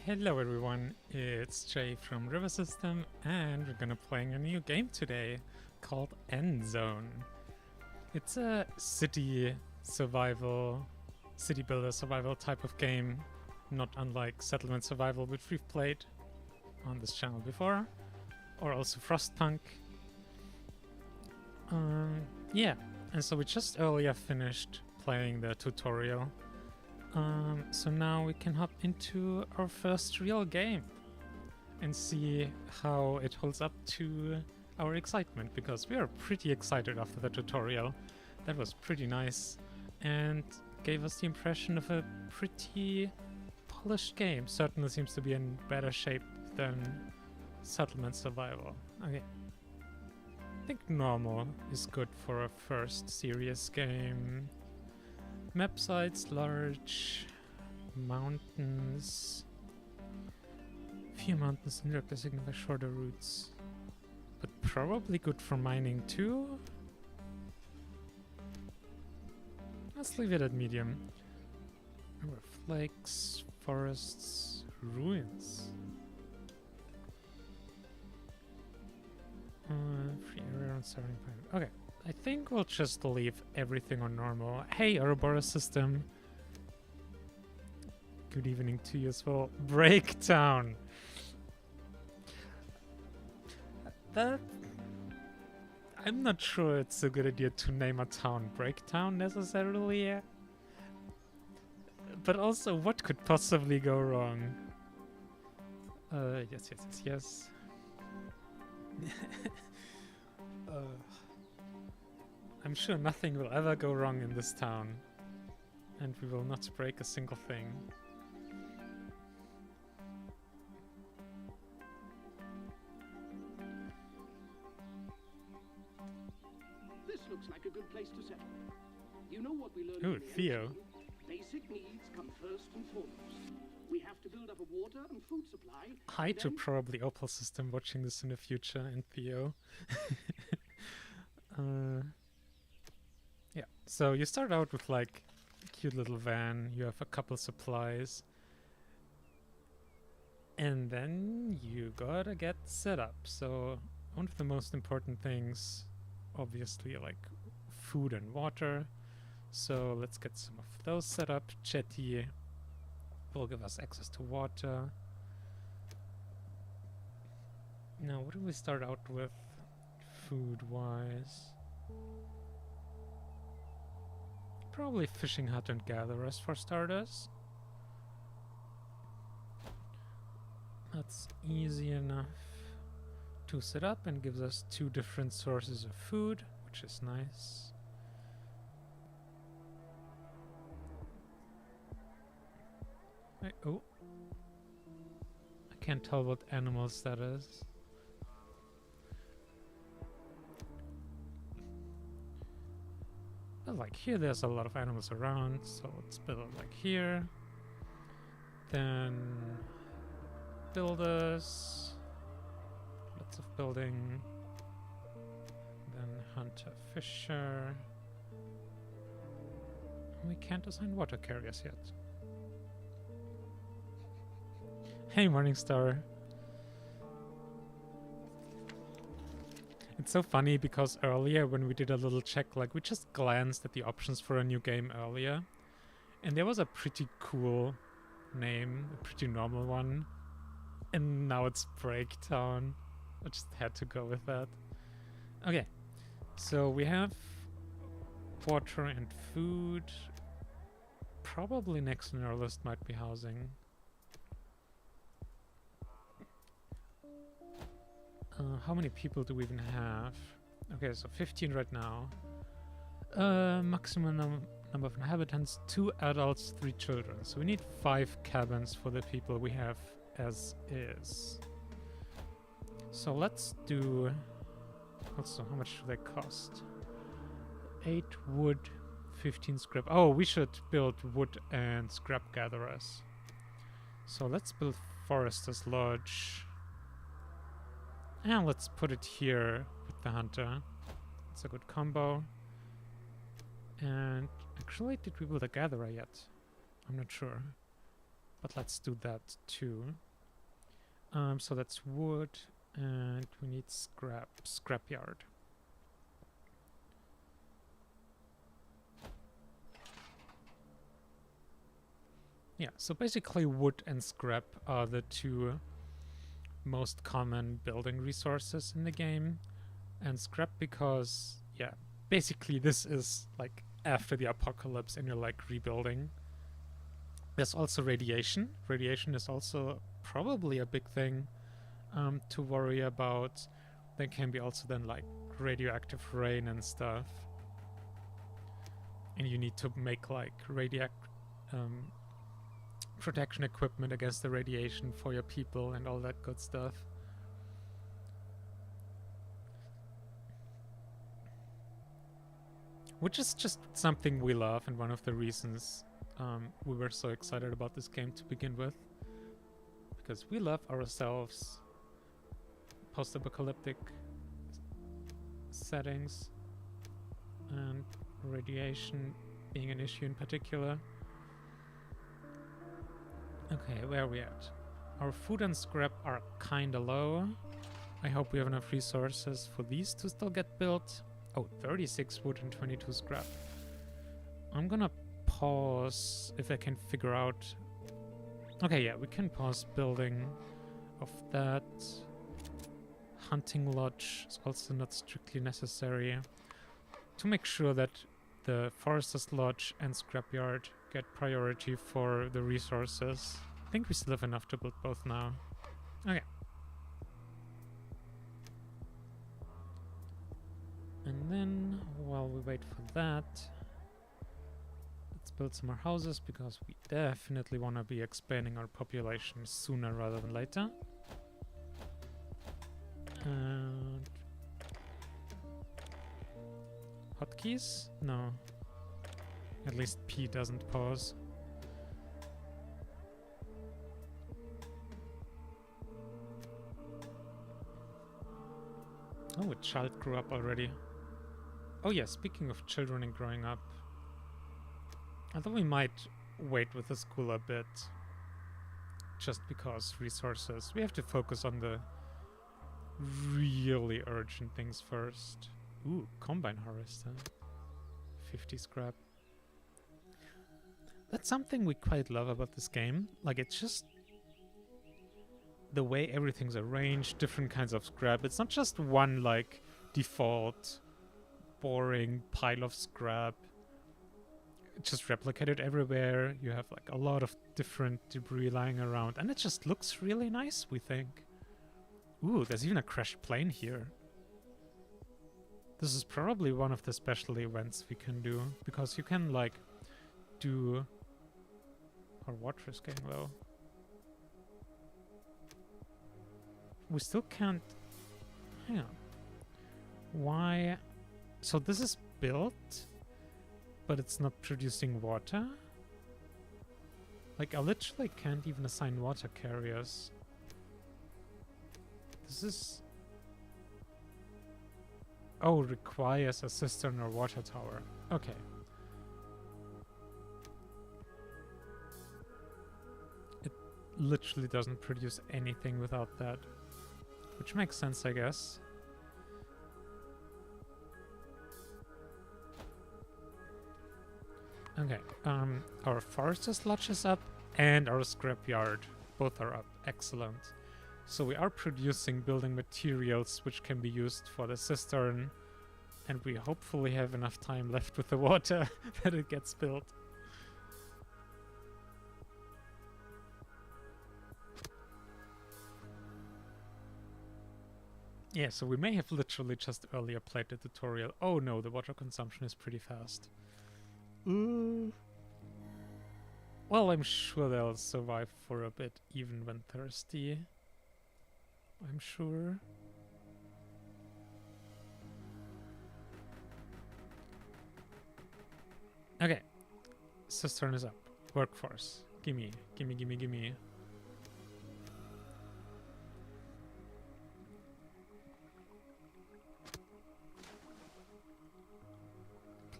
Hello everyone, it's Jay from River System and we're gonna playing a new game today called Endzone. It's a city builder survival type of game, not unlike Settlement Survival, which we've played on this channel before, or also Frostpunk. Yeah, and so we just earlier finished playing the tutorial. So now we can hop into our first real game and see how it holds up to our excitement, because we are pretty excited after the tutorial. That was pretty nice and gave us the impression of a pretty polished game. Certainly seems to be in better shape than Settlement Survival. Okay. I think normal is good for a first serious game. Map size large, mountains, few mountains indirectly signify shorter routes, but probably good for mining too. Let's leave it at medium. Number of lakes, forests, ruins. Free area on starting point. Okay. I think we'll just leave everything on normal. Hey, Ouroboros system. Good evening to you as well. Breakdown. That... I'm not sure it's a good idea to name a town Breakdown necessarily. But also, what could possibly go wrong? Yes. I'm sure nothing will ever go wrong in this town, and we will not break a single thing. This looks like a good place to settle. You know what we learned? Ooh, Theo. Basic needs come first and foremost. We have to build up a water and food supply. Hi to probably Opal system watching this in the future, and Theo. Yeah, so you start out with like a cute little van, you have a couple supplies, and then you gotta get set up. So one of the most important things, obviously, like food and water. So let's get some of those set up. Jetty will give us access to water. Now, what do we start out with food-wise? Probably fishing hut and gatherers for starters. That's easy enough to set up and gives us 2 different sources of food, which is nice. Oh, I can't tell what animals that is. But like here there's a lot of animals around, so let's build it like here. Then builders, lots of building. Then hunter, fisher. We can't assign water carriers yet. Hey, Morningstar. It's so funny because earlier when we did a little check, like we just glanced at the options for a new game earlier, and there was a pretty cool name, a pretty normal one, and now it's Breakdown. I just had to go with that. Okay, so we have water and food. Probably next on our list might be housing. How many people do we even have? Okay, so 15 right now. Maximum number of inhabitants, 2 adults, 3 children. So we need 5 cabins for the people we have as is. So let's do... Also, how much do they cost? 8 wood, 15 scrap. Oh, we should build wood and scrap gatherers. So let's build Forester's Lodge. And let's put it here with the hunter. It's a good combo. And actually, did we build a gatherer yet? I'm not sure. but let's do that too. So that's wood, and we need scrapyard. Yeah, so basically wood and scrap are the two most common building resources in the game. And scrap because, yeah, basically this is like after the apocalypse and you're like rebuilding. There's also radiation. Radiation is also probably a big thing to worry about. There can be also then like radioactive rain and stuff. And you need to make like protection equipment against the radiation for your people and all that good stuff. Which is just something we love and one of the reasons we were so excited about this game to begin with. Because we love ourselves post-apocalyptic settings and radiation being an issue in particular. Okay, where are we at? Our food and scrap are kinda low. I hope we have enough resources for these to still get built. Oh, 36 wood and 22 scrap. I'm gonna pause if I can figure out... Okay, yeah, we can pause building of that. Hunting lodge is also not strictly necessary. To make sure that the forester's lodge and scrapyard get priority for the resources. I think we still have enough to build both now. Okay. And then, while we wait for that, let's build some more houses, because we definitely want to be expanding our population sooner rather than later. And... hotkeys? No. At least P doesn't pause. Oh, a child grew up already. Oh yeah, speaking of children and growing up, I thought we might wait with the school a bit. Just because resources. We have to focus on the really urgent things first. Ooh, combine harvester. 50 scrap. That's something we quite love about this game. Like, it's just the way everything's arranged, different kinds of scrap. It's not just one, like, default, boring pile of scrap. It's just replicated everywhere. You have, like, a lot of different debris lying around. And it just looks really nice, we think. Ooh, there's even a crashed plane here. This is probably one of the special events we can do. Because you can, like, do... Our water is getting low. We still can't... Hang on. Why... So this is built, but it's not producing water? Like, I literally can't even assign water carriers. This is... Oh, requires a cistern or water tower. Okay. It literally doesn't produce anything without that. Which makes sense, I guess. Okay, our forester's lodge is up and our scrapyard. Both are up. Excellent. So we are producing building materials which can be used for the cistern, and we hopefully have enough time left with the water that it gets built. Yeah, so we may have literally just earlier played the tutorial. Oh no, the water consumption is pretty fast. Well, I'm sure they'll survive for a bit, even when thirsty. I'm sure. Okay. Cistern is up. Workforce. Gimme, gimme, gimme, gimme.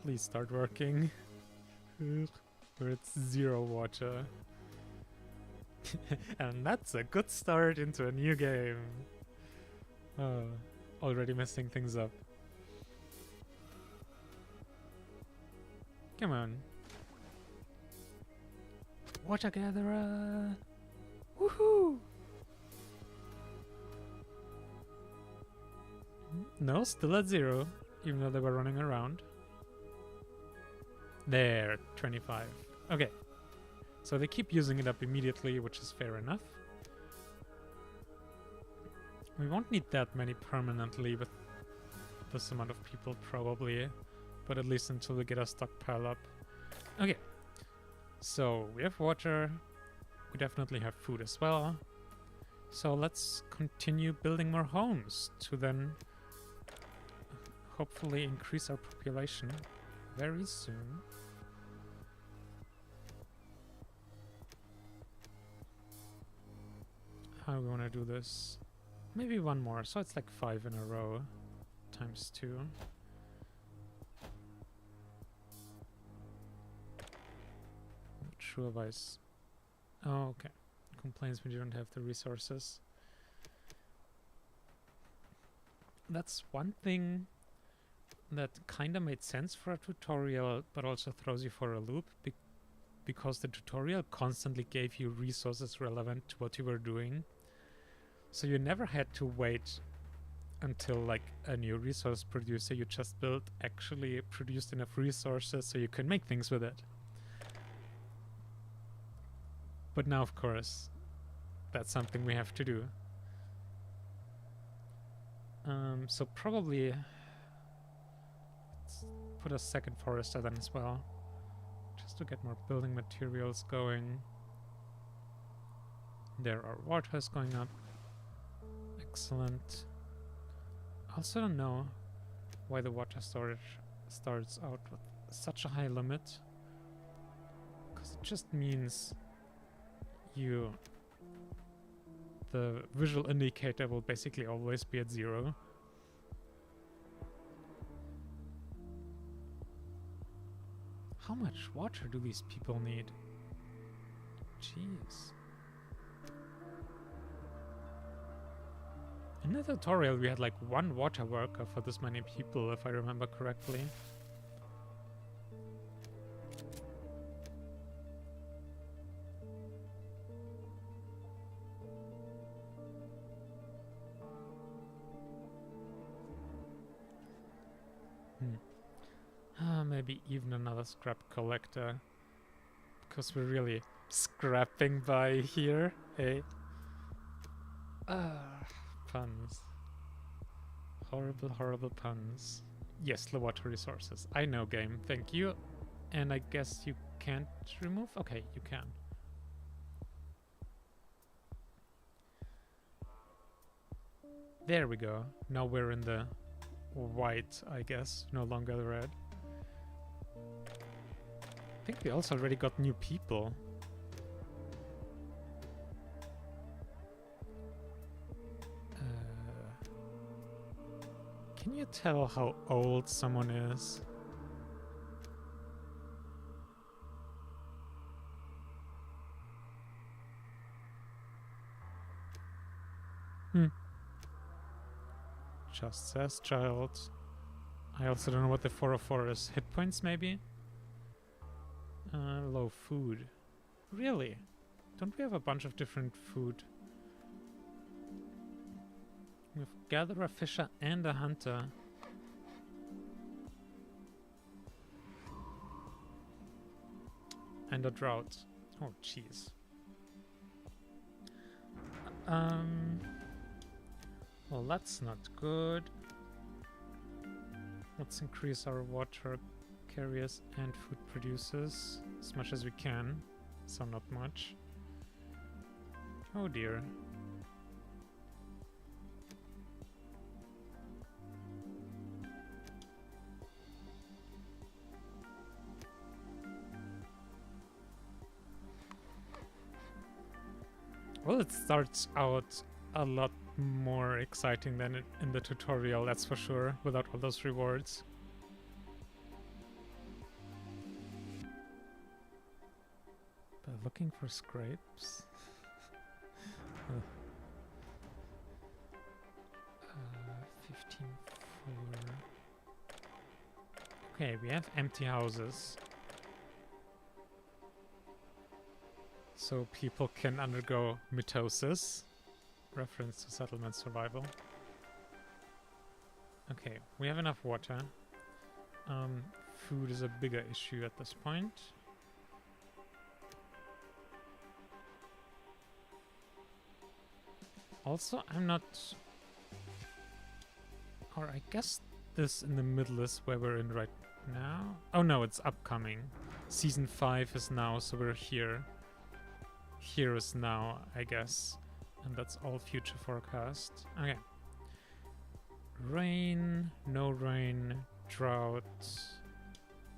Please start working. We're at 0 water. And that's a good start into a new game. Oh, already messing things up. Come on. Water gatherer! Woohoo! No, still at 0, even though they were running around. There, 25. Okay. So they keep using it up immediately, which is fair enough. We won't need that many permanently with this amount of people, probably. But at least until we get our stockpile up. Okay. So we have water. We definitely have food as well. So let's continue building more homes to then hopefully increase our population very soon. How do we want to do this? Maybe one more, so it's like 5 in a row times 2. Not sure why. Oh, okay. Complains when you don't have the resources. That's one thing that kinda made sense for a tutorial, but also throws you for a loop, because the tutorial constantly gave you resources relevant to what you were doing. So you never had to wait until like a new resource producer. You just actually produced enough resources so you can make things with it. But now, of course, that's something we have to do. So probably let's put a second forester then as well, just to get more building materials going. There, our water is going up. Excellent. Also don't know why the water storage starts out with such a high limit, because it just means the visual indicator will basically always be at 0. How much water do these people need? Jeez. In the tutorial we had like 1 water worker for this many people, if I remember correctly. Maybe even another scrap collector, because we're really scrapping by here, eh? Puns. Horrible, horrible puns. Yes, the water resources. I know, game. Thank you. And I guess you can't remove? Okay, you can. There we go. Now we're in the white, I guess. No longer the red. I think we also already got new people. Can you tell how old someone is? Just says child. I also don't know what the 404 is. Hit points, maybe? Low food. Really? Don't we have a bunch of different food? We have gatherer, fisher, and a hunter. And a drought. Oh, jeez. Well, that's not good. Let's increase our water carriers and food producers as much as we can. So not much. Oh dear. Well, it starts out a lot more exciting than in the tutorial, that's for sure, without all those rewards. But looking for scrapes? Ugh. 15 4. Okay, we have empty houses. So people can undergo mitosis. Reference to settlement survival. Okay, we have enough water. Food is a bigger issue at this point. Also, I'm not... Or I guess this in the middle is where we're in right now. Oh no, it's upcoming. Season 5 is now, so we're here. Here is now, I guess. And that's all future forecast. Okay. Rain, no rain, drought.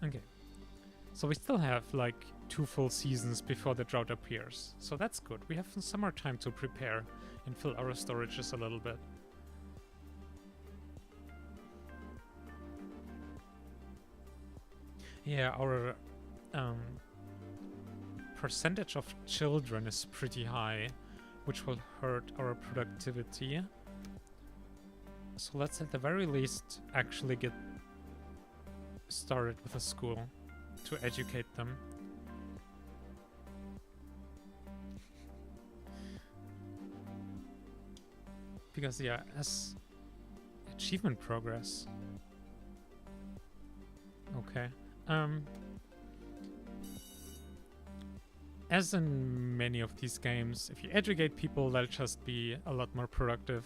Okay. So we still have like 2 full seasons before the drought appears. So that's good. We have some more time to prepare and fill our storages a little bit. Yeah, our percentage of children is pretty high, which will hurt our productivity. So let's at the very least actually get started with a school to educate them. Because yeah, as achievement progress. Okay. As in many of these games, if you educate people, they'll just be a lot more productive.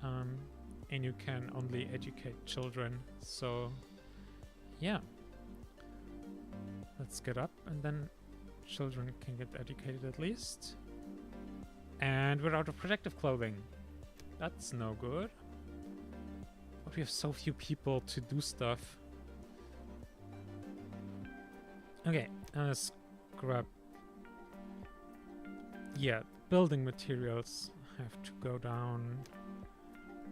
And you can only educate children, so yeah. Let's get up, and then children can get educated at least. And we're out of protective clothing. That's no good. But we have so few people to do stuff. Okay, scrap. Yeah, building materials have to go down.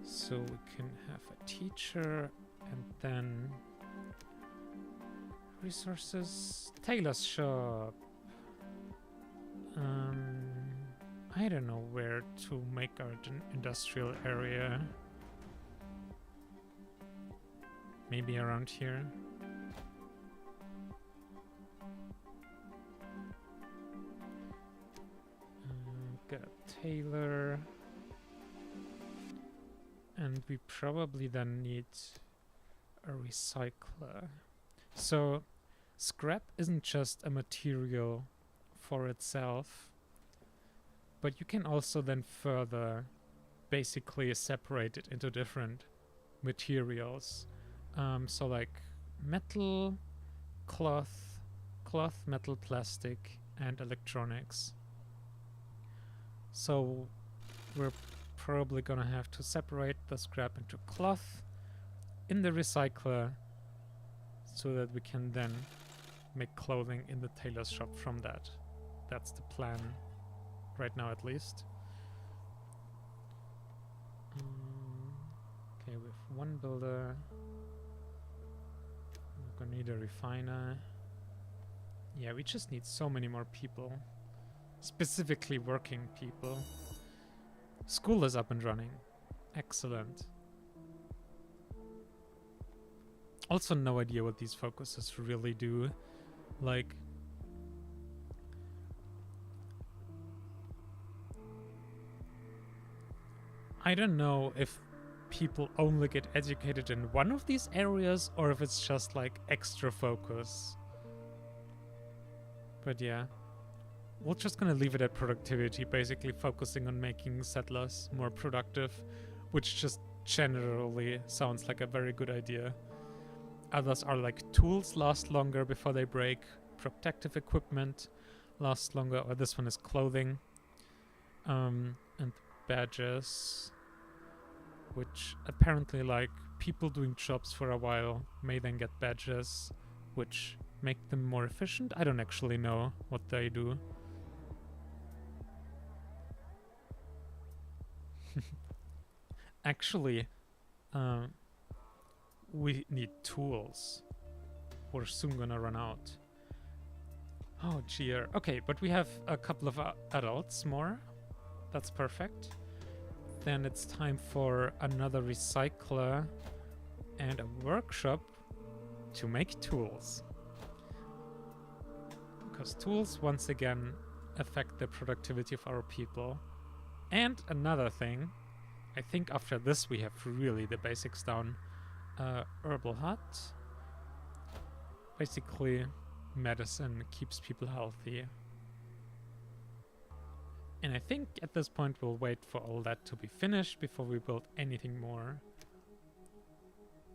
So we can have a teacher, and then resources, tailor's shop. I don't know where to make our industrial area. Maybe around here. Get a tailor. And we probably then need a recycler. So scrap isn't just a material for itself, but you can also then further basically separate it into different materials. So like metal, cloth, metal, plastic, and electronics. So we're probably gonna have to separate the scrap into cloth in the recycler so that we can then make clothing in the tailor's shop from that. That's the plan right now, at least. Okay, we have one builder. We're gonna need a refiner. Yeah, we just need so many more people. Specifically working people. School is up and running. Excellent. Also no idea what these focuses really do. Like... I don't know if people only get educated in one of these areas or if it's just like extra focus. But yeah. We're just gonna leave it at productivity, basically focusing on making settlers more productive, which just generally sounds like a very good idea. Others are like tools last longer before they break, protective equipment lasts longer, or this one is clothing. And badges, which apparently like people doing jobs for a while may then get badges, which make them more efficient. I don't actually know what they do. Actually, we need tools. We're soon gonna run out. Oh, cheer. Okay, but we have a couple of adults more. That's perfect. Then it's time for another recycler and a workshop to make tools. Because tools, once again, affect the productivity of our people. And another thing, I think after this we have really the basics down. Herbal hut. Basically, medicine keeps people healthy. And I think at this point we'll wait for all that to be finished before we build anything more.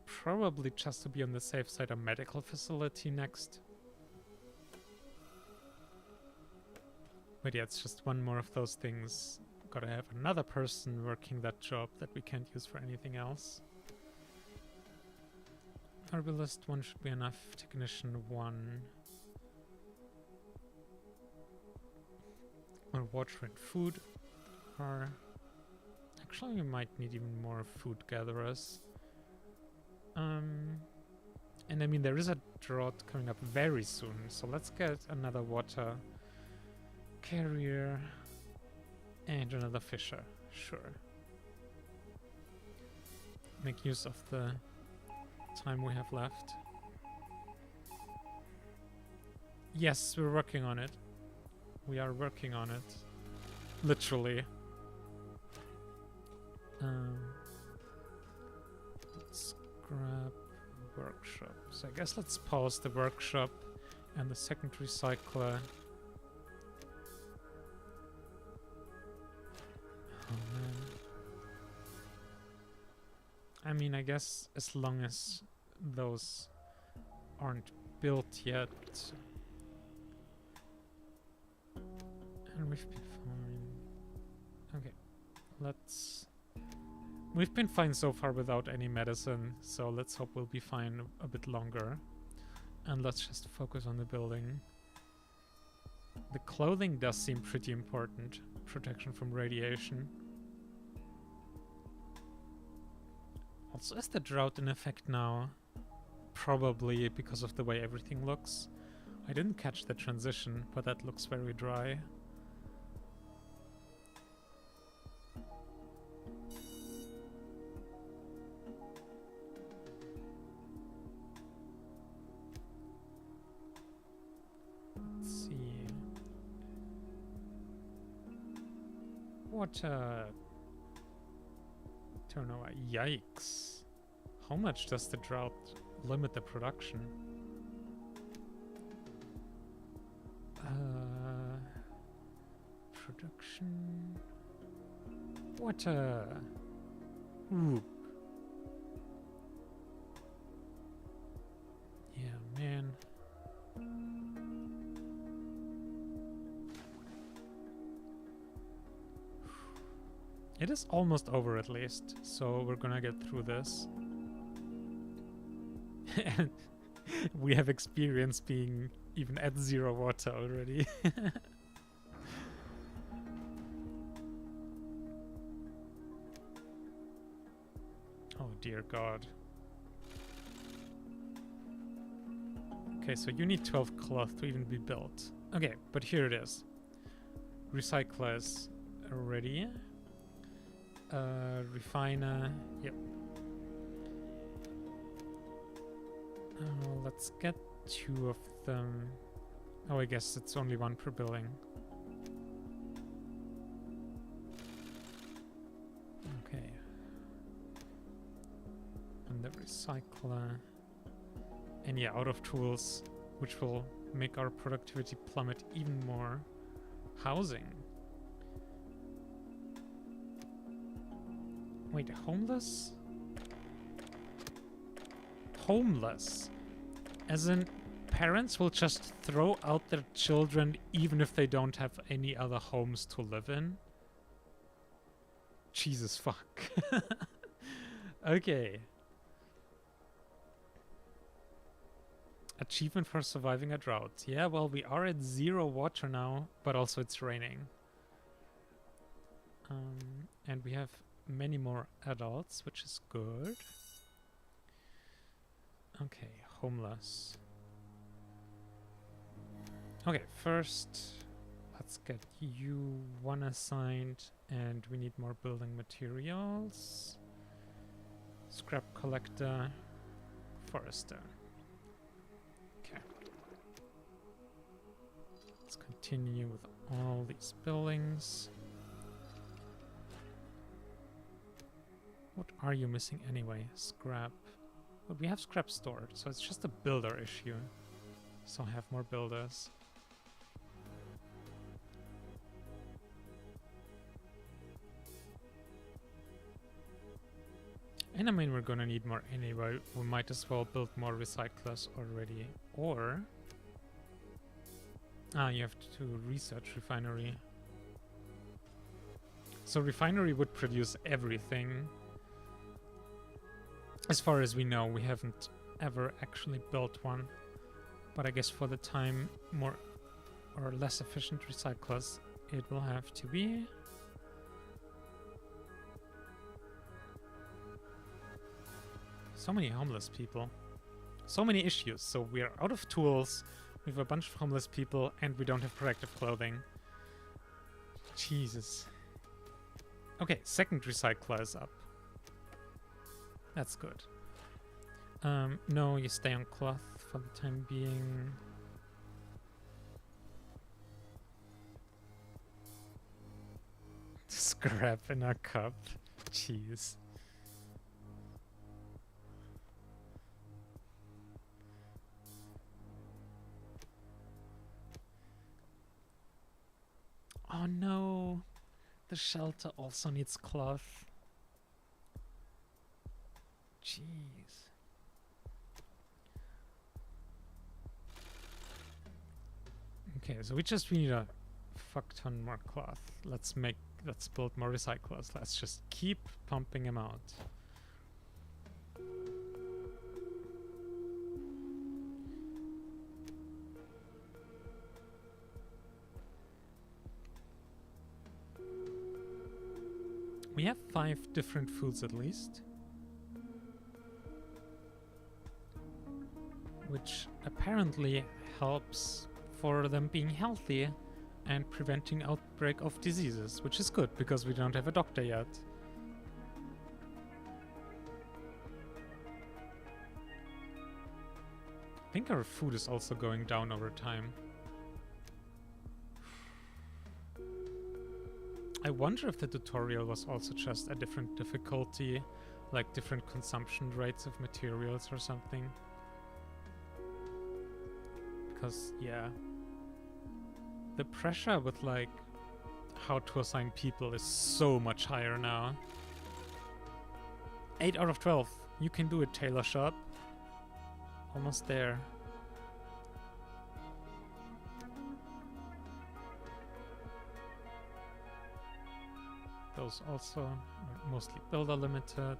Probably just to be on the safe side, a medical facility next. But yeah, it's just one more of those things. Gotta have another person working that job that we can't use for anything else. Herbalist 1 should be enough. Technician 1. Or water and food are... Actually, we might need even more food gatherers. And I mean, there is a drought coming up very soon, so let's get another water carrier and another fisher. Sure. Make use of the time we have left. Yes, we're working on it. We are working on it. Literally. Let's grab workshop. So I guess let's pause the workshop and the second recycler. Oh man. I mean, I guess as long as those aren't built yet. And we've been fine. Okay, let's... We've been fine so far without any medicine, so let's hope we'll be fine a bit longer. And let's just focus on the building. The clothing does seem pretty important. Protection from radiation. Also, is the drought in effect now? Probably because of the way everything looks. I didn't catch the transition, but that looks very dry. Let's see. What turnover? Yikes. How much does the drought limit the production? Production... Water! Ooh. Yeah, man. It is almost over at least, so we're gonna get through this. And we have experience being even at 0 water already. Oh dear God. Okay, so you need 12 cloth to even be built. Okay, but here it is. Recyclers ready. Refiner, yep. Let's get 2 of them. Oh, I guess it's only 1 per building. Okay. And the recycler. And yeah, out of tools, which will make our productivity plummet even more. Housing. Wait, homeless? Homeless? As in, parents will just throw out their children even if they don't have any other homes to live in? Jesus fuck. Okay. Achievement for surviving a drought. Yeah, well, we are at 0 water now, but also it's raining. And we have many more adults, which is good. Okay, homeless. Okay, first let's get you one assigned, and we need more building materials. Scrap collector, forester. Okay. Let's continue with all these buildings. What are you missing anyway? Scrap. But we have scrap stored, so it's just a builder issue. So have more builders. And I mean, we're gonna need more anyway. We might as well build more recyclers already. Or... you have to research refinery. So refinery would produce everything. As far as we know, we haven't ever actually built one. But I guess for the time, more or less efficient recyclers, it will have to be. So many homeless people. So many issues. So we're out of tools, we have a bunch of homeless people, and we don't have protective clothing. Jesus. Okay, second recycler is up. That's good. No, you stay on cloth for the time being. Scrap in a cup. Jeez. Oh no. The shelter also needs cloth. Jeez. Okay, so we just need a fuck ton more cloth. Let's build more recyclers. Let's just keep pumping them out. We have 5 different foods at least. Which apparently helps for them being healthy and preventing outbreak of diseases, which is good because we don't have a doctor yet. I think our food is also going down over time. I wonder if the tutorial was also just a different difficulty, like different consumption rates of materials or something. Because, yeah, the pressure with, like, how to assign people is so much higher now. 8 out of 12. You can do it, tailor shop. Almost there. Those also are mostly builder limited.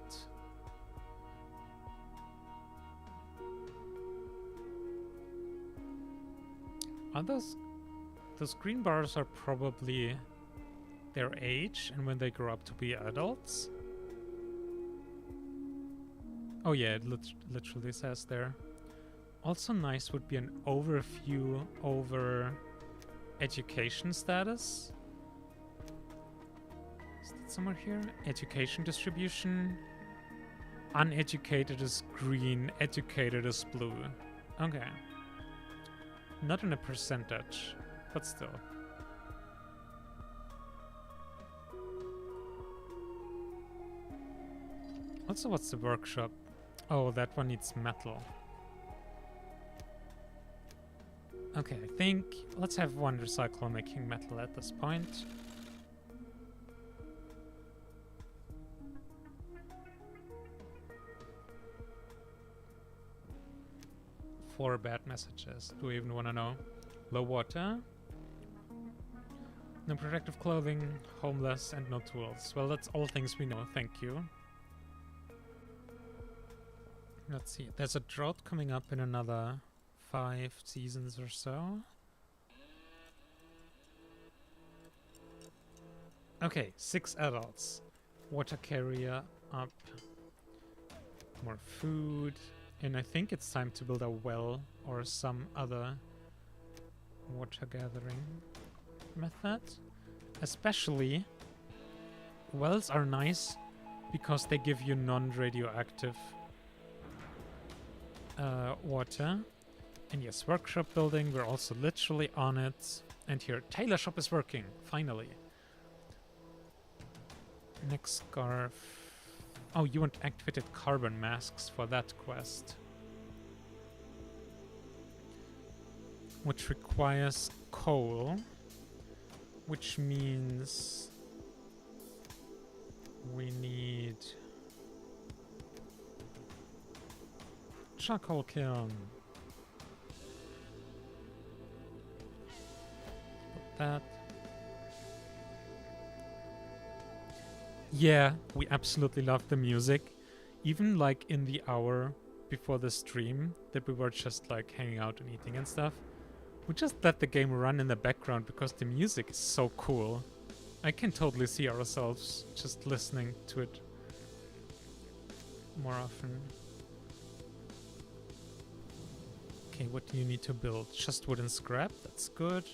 Are those green bars are probably their age and when they grow up to be adults? Oh yeah, it literally says there. Also nice would be an overview over education status. Is that somewhere here? Education distribution. Uneducated is green, educated is blue. Okay. Not in a percentage, but still. Also, what's the workshop? Oh, that one needs metal. Okay, I think let's have one recycler making metal at this point. Four bad messages. Do we even want to know? Low water. No protective clothing, homeless, and no tools. Well, that's all things we know. Thank you. Let's see. There's a drought coming up in another 5 seasons or so. Okay, 6 adults. Water carrier up. More food. And I think it's time to build a well or some other water gathering. method. Especially, wells are nice because they give you non-radioactive water. And yes, workshop building, we're also literally on it. And here, tailor shop is working, finally. Next scarf. Oh, you want activated carbon masks for that quest. Which requires coal. Which means we need charcoal kiln. Put that. Yeah, we absolutely love the music. Even like in the hour before the stream that we were just like hanging out and eating and stuff, we just let the game run in the background because the music is so cool. I can totally see ourselves just listening to it more often. Okay, what do you need to build? Just wood and scrap, that's good.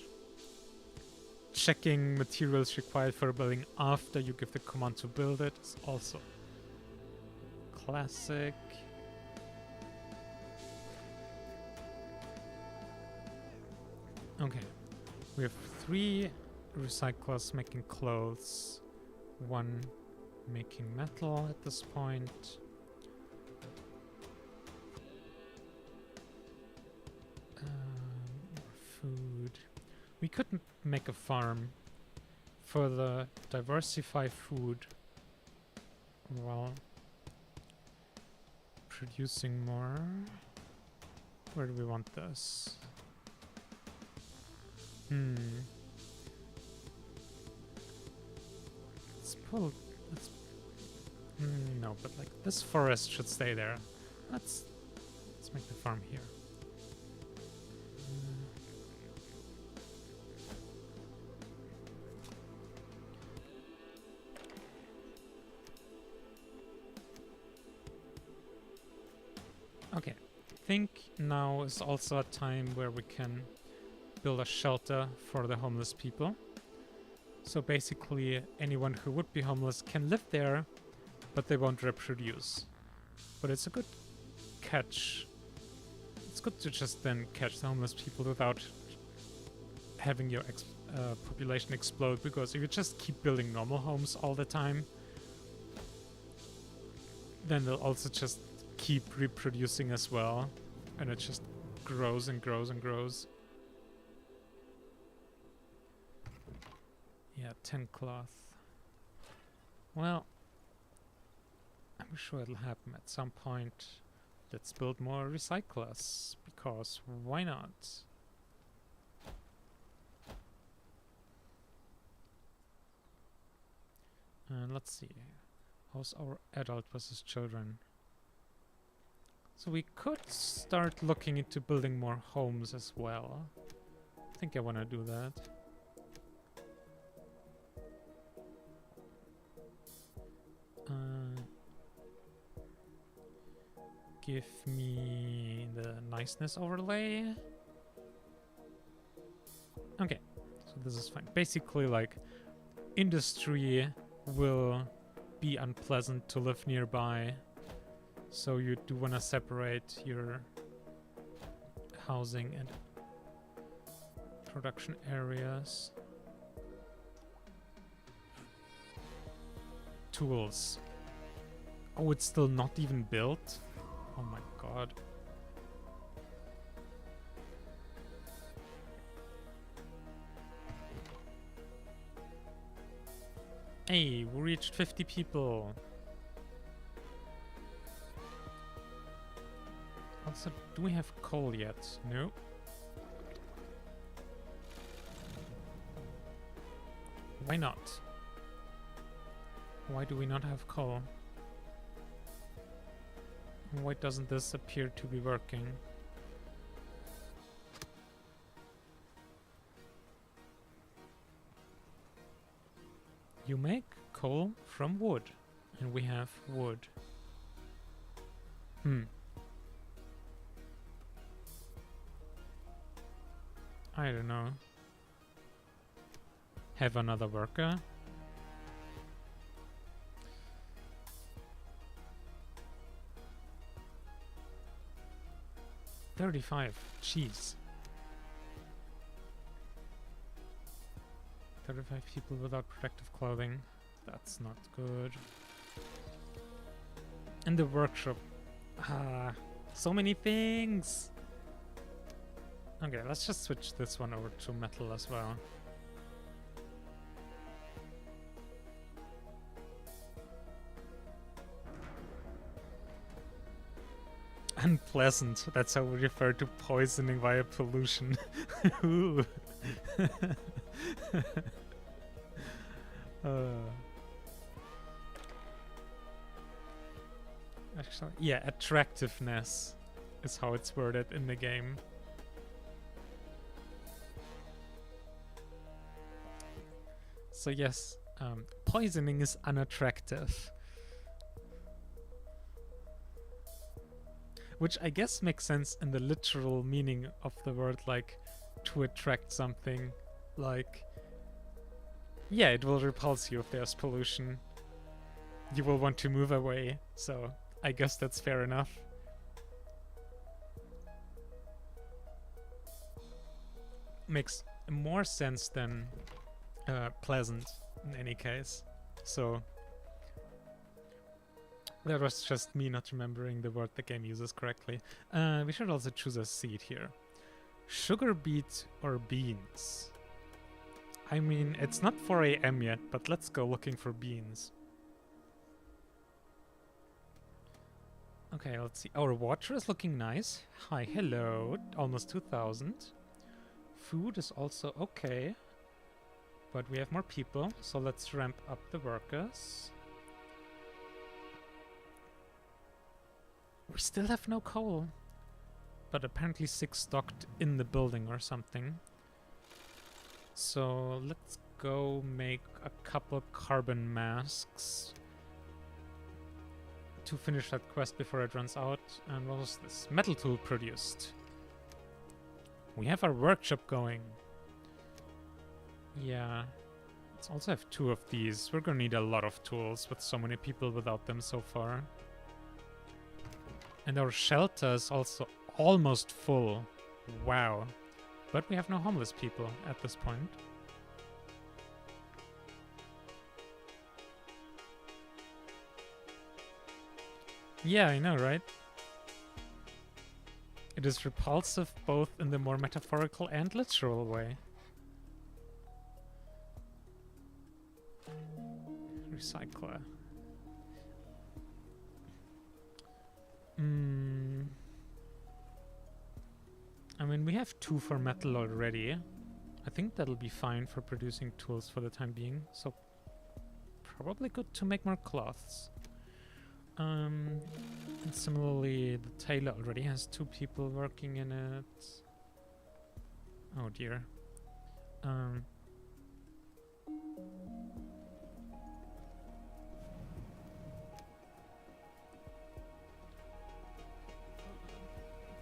Checking materials required for a building after you give the command to build it is also classic. Okay, we have 3 recyclers making clothes, 1 making metal at this point. Food. We couldn't make a farm for the diversify food while producing more. Where do we want this? Let's pull. Let's. No, but like this forest should stay there. Let's make the farm here. Okay, I think now is also a time where we can build a shelter for the homeless people. So basically, anyone who would be homeless can live there, but they won't reproduce. But it's a good catch. It's good to just then catch the homeless people without having your population explode, because if you just keep building normal homes all the time, then they'll also just keep reproducing as well, and it just grows and grows and grows. Yeah, 10 cloth. Well, I'm sure it'll happen at some point. Let's build more recyclers, because why not? And let's see. How's our adult versus children? So we could start looking into building more homes as well. I think I want to do that. Give me the niceness overlay. Okay, so this is fine. Basically, like, industry will be unpleasant to live nearby. So you do want to separate your housing and production areas. Tools. Oh, it's still not even built? Oh my god. Hey, we reached 50 people. Also, do we have coal yet? No. Why not? Why do we not have coal? Why doesn't this appear to be working? You make coal from wood, and we have wood. I don't know. have another worker. $35. Jeez. 35 people without protective clothing. That's not good. In the workshop. Ah, so many things. Okay, let's just switch this one over to metal as well. Unpleasant. That's how we refer to poisoning via pollution. Ooh. Actually, yeah, attractiveness is how it's worded in the game. So yes, poisoning is unattractive. Which I guess makes sense in the literal meaning of the word, like, to attract something. Like, yeah, it will repulse you if there's pollution. You will want to move away, so I guess that's fair enough. Makes more sense than pleasant in any case. So that was just me not remembering the word the game uses correctly. We should also choose a seed here. Sugar beet or beans? I mean, it's not 4 AM yet, but let's go looking for beans. Okay, let's see. Our water is looking nice. Hi, hello. Almost 2,000. Food is also okay. But we have more people, so let's ramp up the workers. We still have no coal. But apparently 6 stocked in the building or something. So let's go make a couple carbon masks to finish that quest before it runs out. And what was this? Metal tool produced. We have our workshop going. Yeah. Let's also have 2 of these. We're gonna need a lot of tools with so many people without them so far. And our shelter is also almost full. Wow. But we have no homeless people at this point. Yeah, I know, right? It is repulsive both in the more metaphorical and literal way. Recycler. I mean, we have 2 for metal already. I think that'll be fine for producing tools for the time being. So probably good to make more cloths. And similarly, the tailor already has 2 people working in it. Oh dear.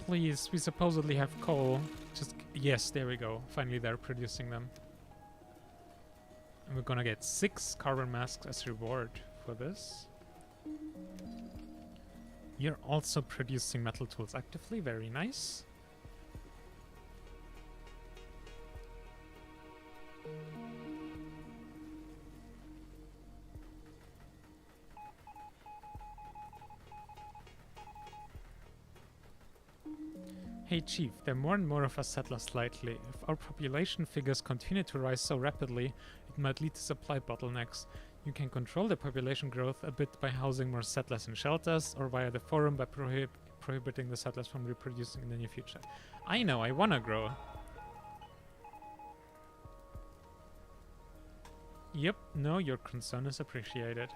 Please, we supposedly have coal. Just, yes, there we go. Finally they're producing them. And we're gonna get 6 carbon masks as reward for this. You're also producing metal tools actively, very nice. Hey Chief, there are more and more of us settlers lately. If our population figures continue to rise so rapidly, it might lead to supply bottlenecks. You can control the population growth a bit by housing more settlers in shelters, or via the forum by prohibiting the settlers from reproducing in the near future. I know, I wanna grow. Yep, no, your concern is appreciated.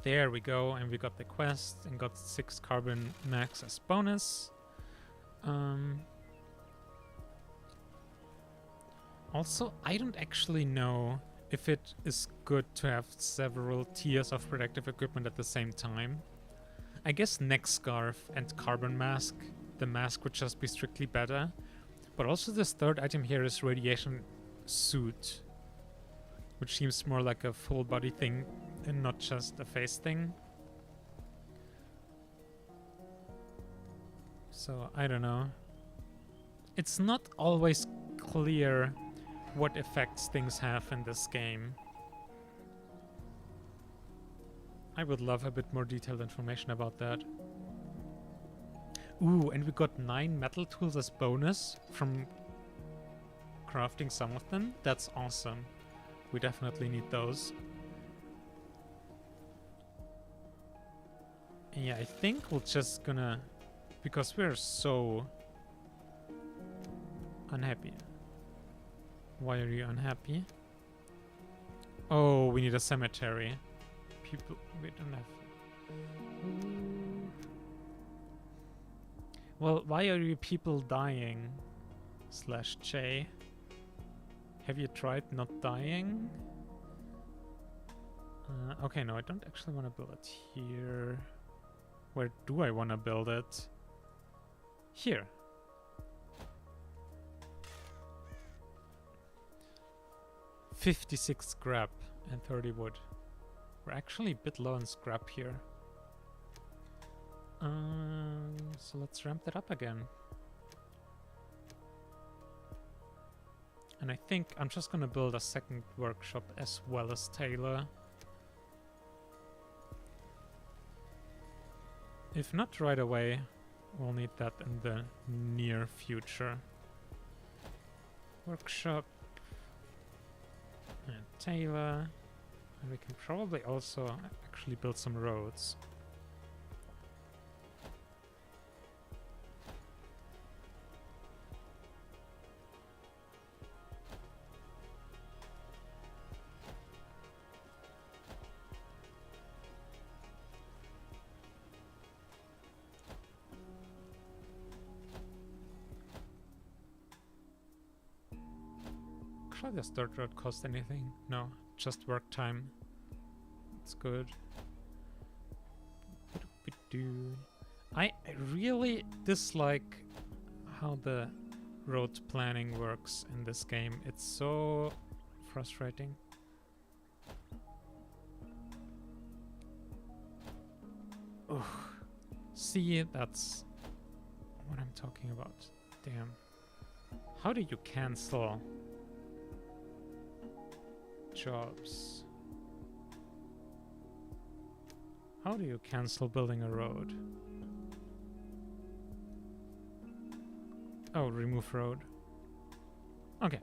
There we go, and we got the quest and got 6 carbon max as bonus. Also, I don't actually know if it is good to have several tiers of protective equipment at the same time. I guess neck scarf and carbon mask the mask would just be strictly better. But also this third item here is radiation suit, which seems more like a full body thing and not just a face thing. So I don't know. It's not always clear what effects things have in this game. I would love a bit more detailed information about that. Ooh, and we got 9 metal tools as bonus from crafting some of them. That's awesome. We definitely need those. Yeah, I think we're just gonna... Because we're so unhappy. Why are you unhappy? Oh, we need a cemetery. People... We don't have... Ooh. Well, why are you people dying? /J. Have you tried not dying? Okay, no, I don't actually want to build it here. Where do I want to build it? Here. $56 scrap and 30 wood. We're actually a bit low on scrap here. So let's ramp that up again. And I think I'm just gonna build a second workshop as well as tailor. If not right away, we'll need that in the near future. Workshop and tailor. And we can probably also actually build some roads. Does third road cost anything? No, just work time. That's good. I really dislike how the road planning works in this game. It's so frustrating. Ugh. See, that's what I'm talking about. Damn. How do you cancel jobs? How do you cancel building a road? Oh, remove road. Okay.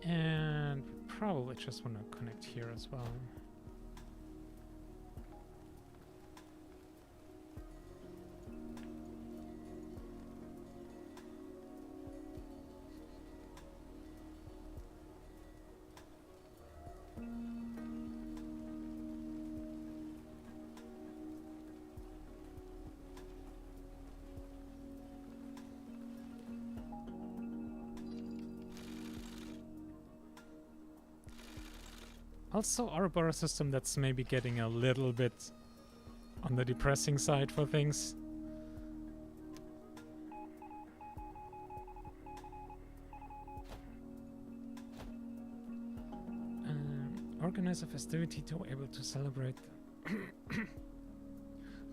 And probably just want to connect here as well. Also, our bar system that's maybe getting a little bit on the depressing side for things. Organize a festivity to be able to celebrate.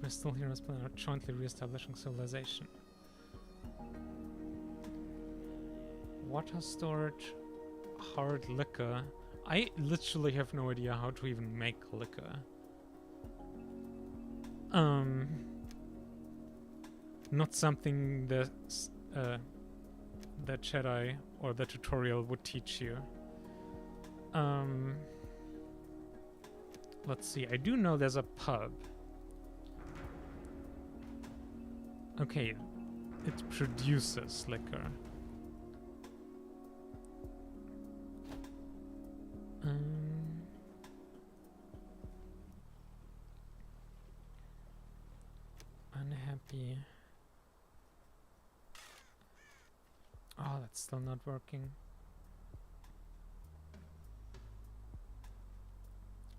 We're still here as plan, jointly re-establishing civilization. Water storage, hard liquor. I literally have no idea how to even make liquor. Not something that the Jedi or the tutorial would teach you. Let's see, I do know there's a pub. Okay, it produces liquor. Unhappy. Oh, that's still not working.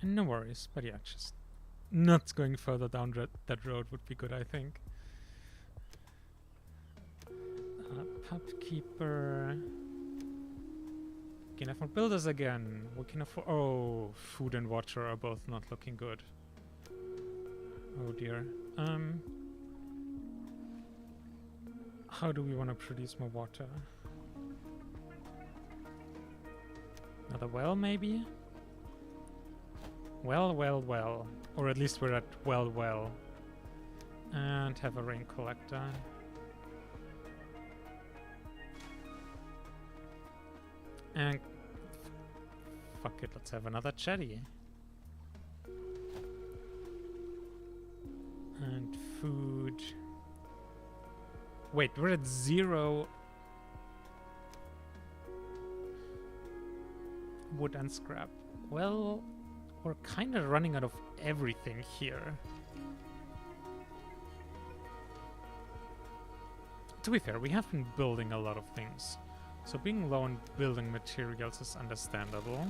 No worries, but yeah, just not going further down that road would be good, I think. Pub keeper. Can afford builders again. We can afford. Oh, food and water are both not looking good. Oh dear. How do we want to produce more water? Another well, maybe? Well. Or at least we're at well. And have a rain collector. And fuck it, let's have another chatty. And food. Wait, we're at 0 wood and scrap. Well, we're kind of running out of everything here. To be fair, we have been building a lot of things. So being low on building materials is understandable.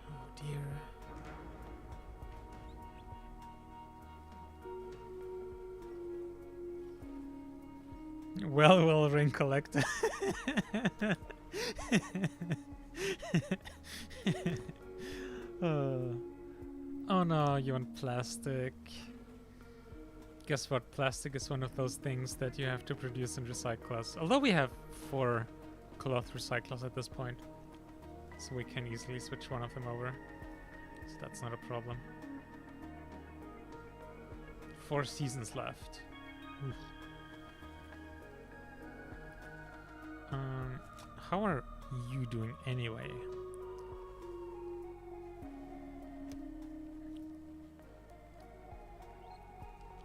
Oh dear. Well, ring collector. Oh no, you want plastic. Guess what? Plastic is one of those things that you have to produce in recyclers. Although we have 4 cloth recyclers at this point. So we can easily switch one of them over. So that's not a problem. 4 seasons left. Oof. How are you doing anyway?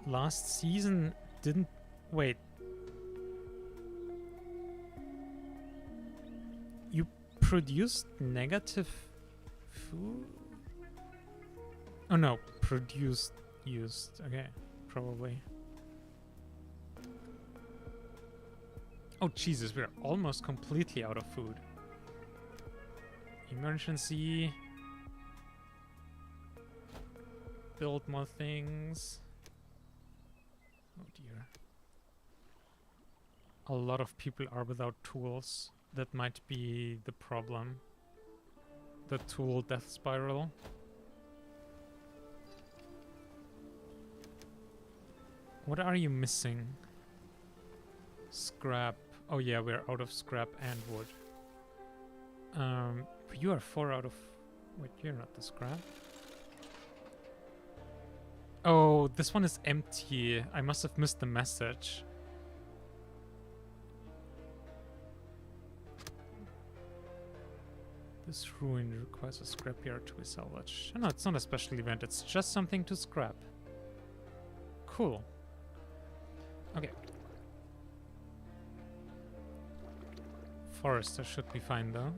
Last season didn't... Wait. You produced negative food? Oh no, produced, used. Okay, probably. Oh Jesus, we're almost completely out of food. Emergency. Build more things. Oh dear. A lot of people are without tools. That might be the problem. The tool death spiral. What are you missing? Scrap. Oh yeah, we're out of scrap and wood. You are 4 out of... Wait, you're not the scrap. Oh, this one is empty. I must have missed the message. This ruin requires a scrapyard to be salvaged. No, it's not a special event. It's just something to scrap. Cool. Okay. Forester should be fine though.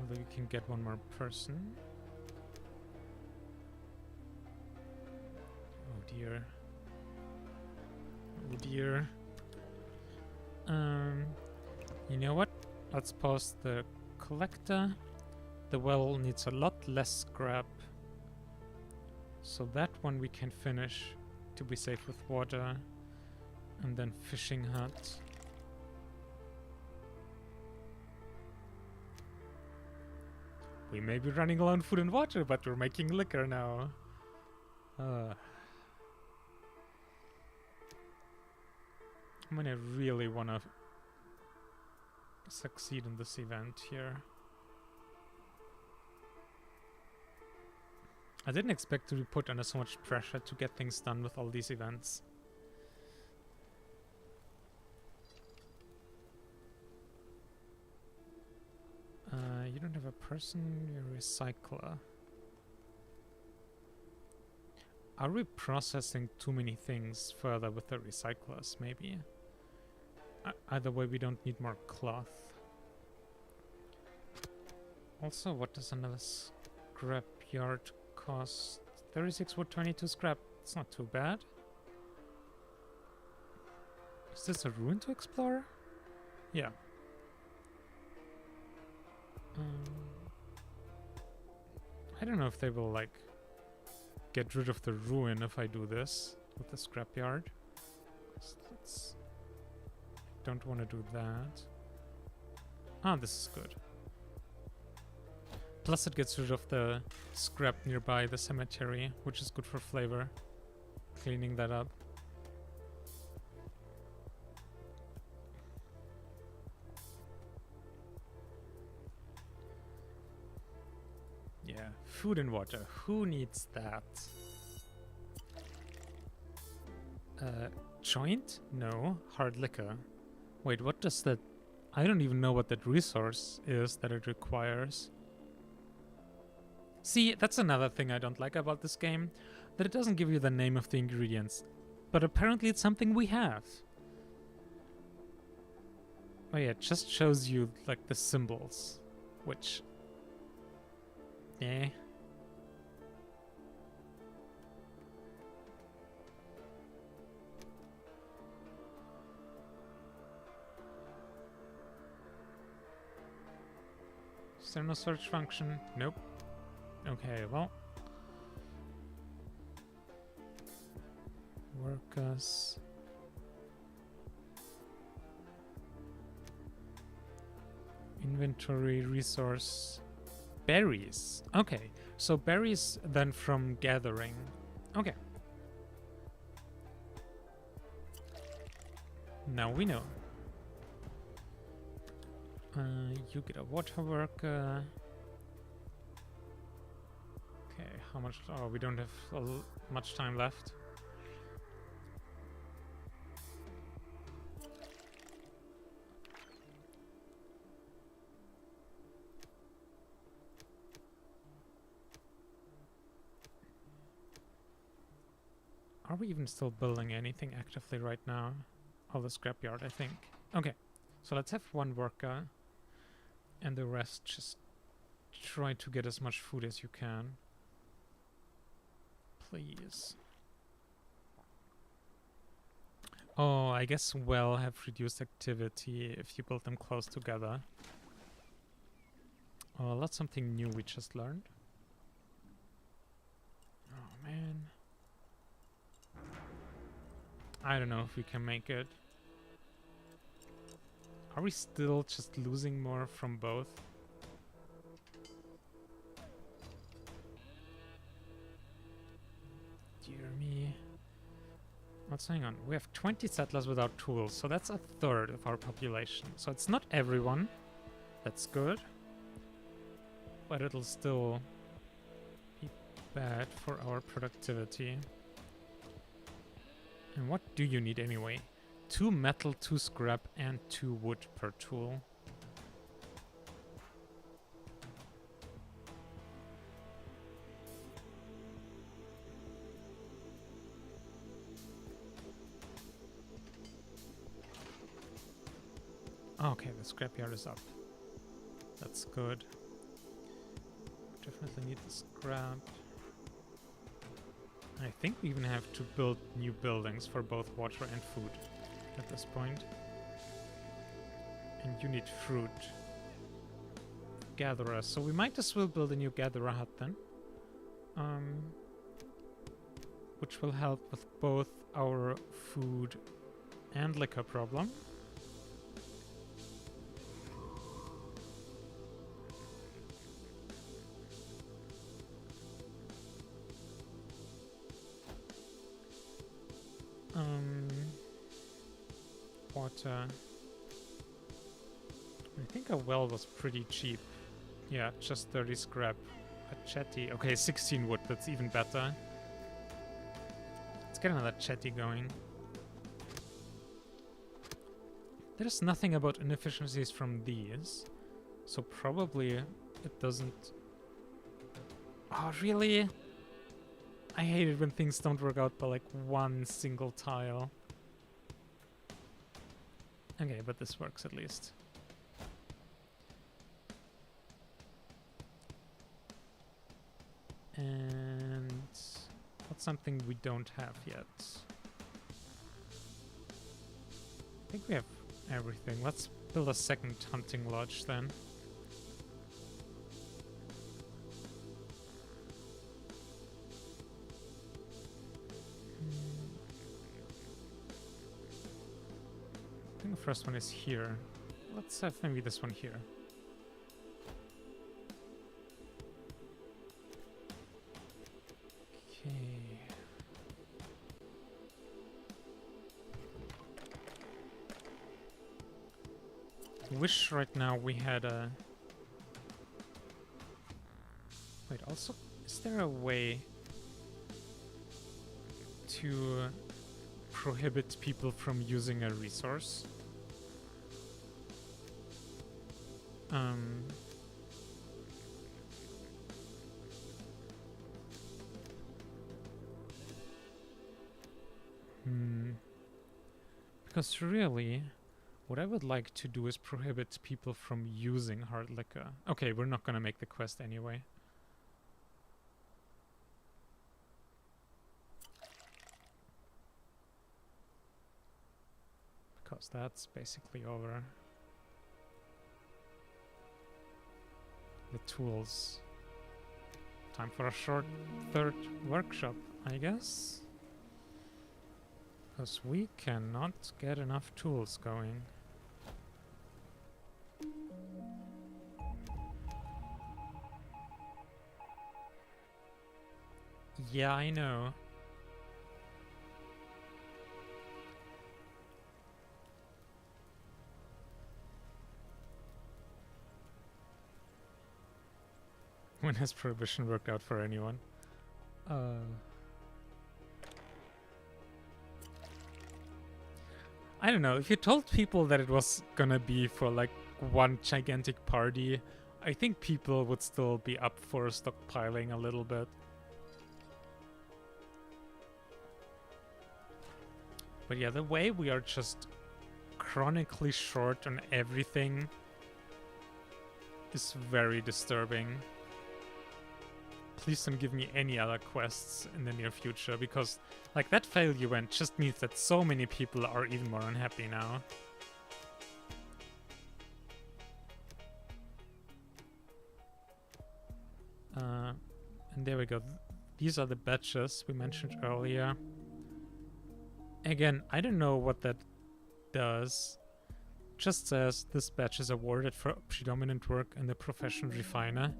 Although you can get one more person. Oh dear. Oh dear. You know what? Let's pause the collector. The well needs a lot less scrap. So that one we can finish to be safe with water. And then fishing hut. We may be running low on food and water, but we're making liquor now. I'm gonna really wanna succeed in this event here. I didn't expect to be put under so much pressure to get things done with all these events. You don't have a person, you're a recycler. Are we processing too many things further with the recyclers, maybe? Either way, we don't need more cloth. Also, what does another scrapyard cost? 36 wood, 22 scrap. It's not too bad. Is this a ruin to explore? Yeah. Um, I don't know if they will like get rid of the ruin if I do this with the scrapyard. Let's don't want to do that. Ah, this is good. Plus it gets rid of the scrap nearby the cemetery, which is good for flavor. Cleaning that up. Yeah, food and water. Who needs that? Joint? No. Hard liquor. Wait, what does that... I don't even know what that resource is that it requires. See, that's another thing I don't like about this game. That it doesn't give you the name of the ingredients. But apparently it's something we have. Oh yeah, it just shows you, like, the symbols. Which... eh. Is there no search function? Nope. Okay, well. Workers. Inventory, resource. Berries. Okay, so berries then from gathering. Okay. Now we know. You get a water worker. Okay, how much? Oh, we don't have much time left. Are we even still building anything actively right now? Oh, the scrapyard, I think. Okay, so let's have one worker. And the rest just try to get as much food as you can. Please. Oh, I guess well have reduced activity if you build them close together. Oh, that's something new we just learned. Oh, man. I don't know if we can make it. Are we still just losing more from both? Dear me. Let's hang on. We have 20 settlers without tools, so that's a third of our population. So it's not everyone. That's good. But it'll still be bad for our productivity. And what do you need anyway? 2 metal, 2 scrap, and 2 wood per tool. Okay, the scrapyard is up. That's good. Definitely need the scrap. I think we even have to build new buildings for both water and food at this point. And you need fruit. Gatherer. So we might as well build a new gatherer hut then. Which will help with both our food and liquor problem. Water. I think a well was pretty cheap. Yeah, just 30 scrap. A chatty. Okay, 16 wood, that's even better. Let's get another chatty going. There's nothing about inefficiencies from these. So probably it doesn't... Oh, really? I hate it when things don't work out by like one single tile. Okay, but this works at least. And what's something we don't have yet? I think we have everything. Let's build a second hunting lodge then. think the first one is here. Let's have maybe this one here. Okay. Wish right now we had a... Wait, also, is there a way to prohibit people from using a resource? Because really, what I would like to do is prohibit people from using hard liquor. Okay, we're not gonna make the quest anyway. Because that's basically over. The tools. Time for a short third workshop, I guess. Because we cannot get enough tools going. Yeah, I know. When has Prohibition worked out for anyone? I don't know, if you told people that it was gonna be for like one gigantic party, I think people would still be up for stockpiling a little bit. But yeah, the way we are just chronically short on everything is very disturbing. Please don't give me any other quests in the near future, because like that failure event just means that so many people are even more unhappy now. And there we go. These are the badges we mentioned earlier. Again, I don't know what that does. Just says this badge is awarded for predominant work in the profession refiner.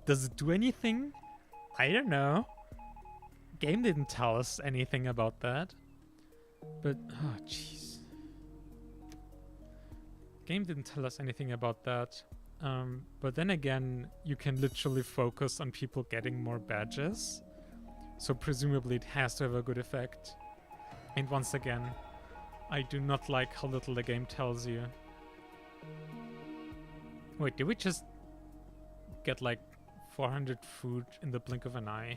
Does it do anything? I don't know. Game didn't tell us anything about that. But, oh jeez. Game didn't tell us anything about that. But then again, you can literally focus on people getting more badges. So presumably it has to have a good effect. And once again, I do not like how little the game tells you. Wait, did we just get like 400 food in the blink of an eye?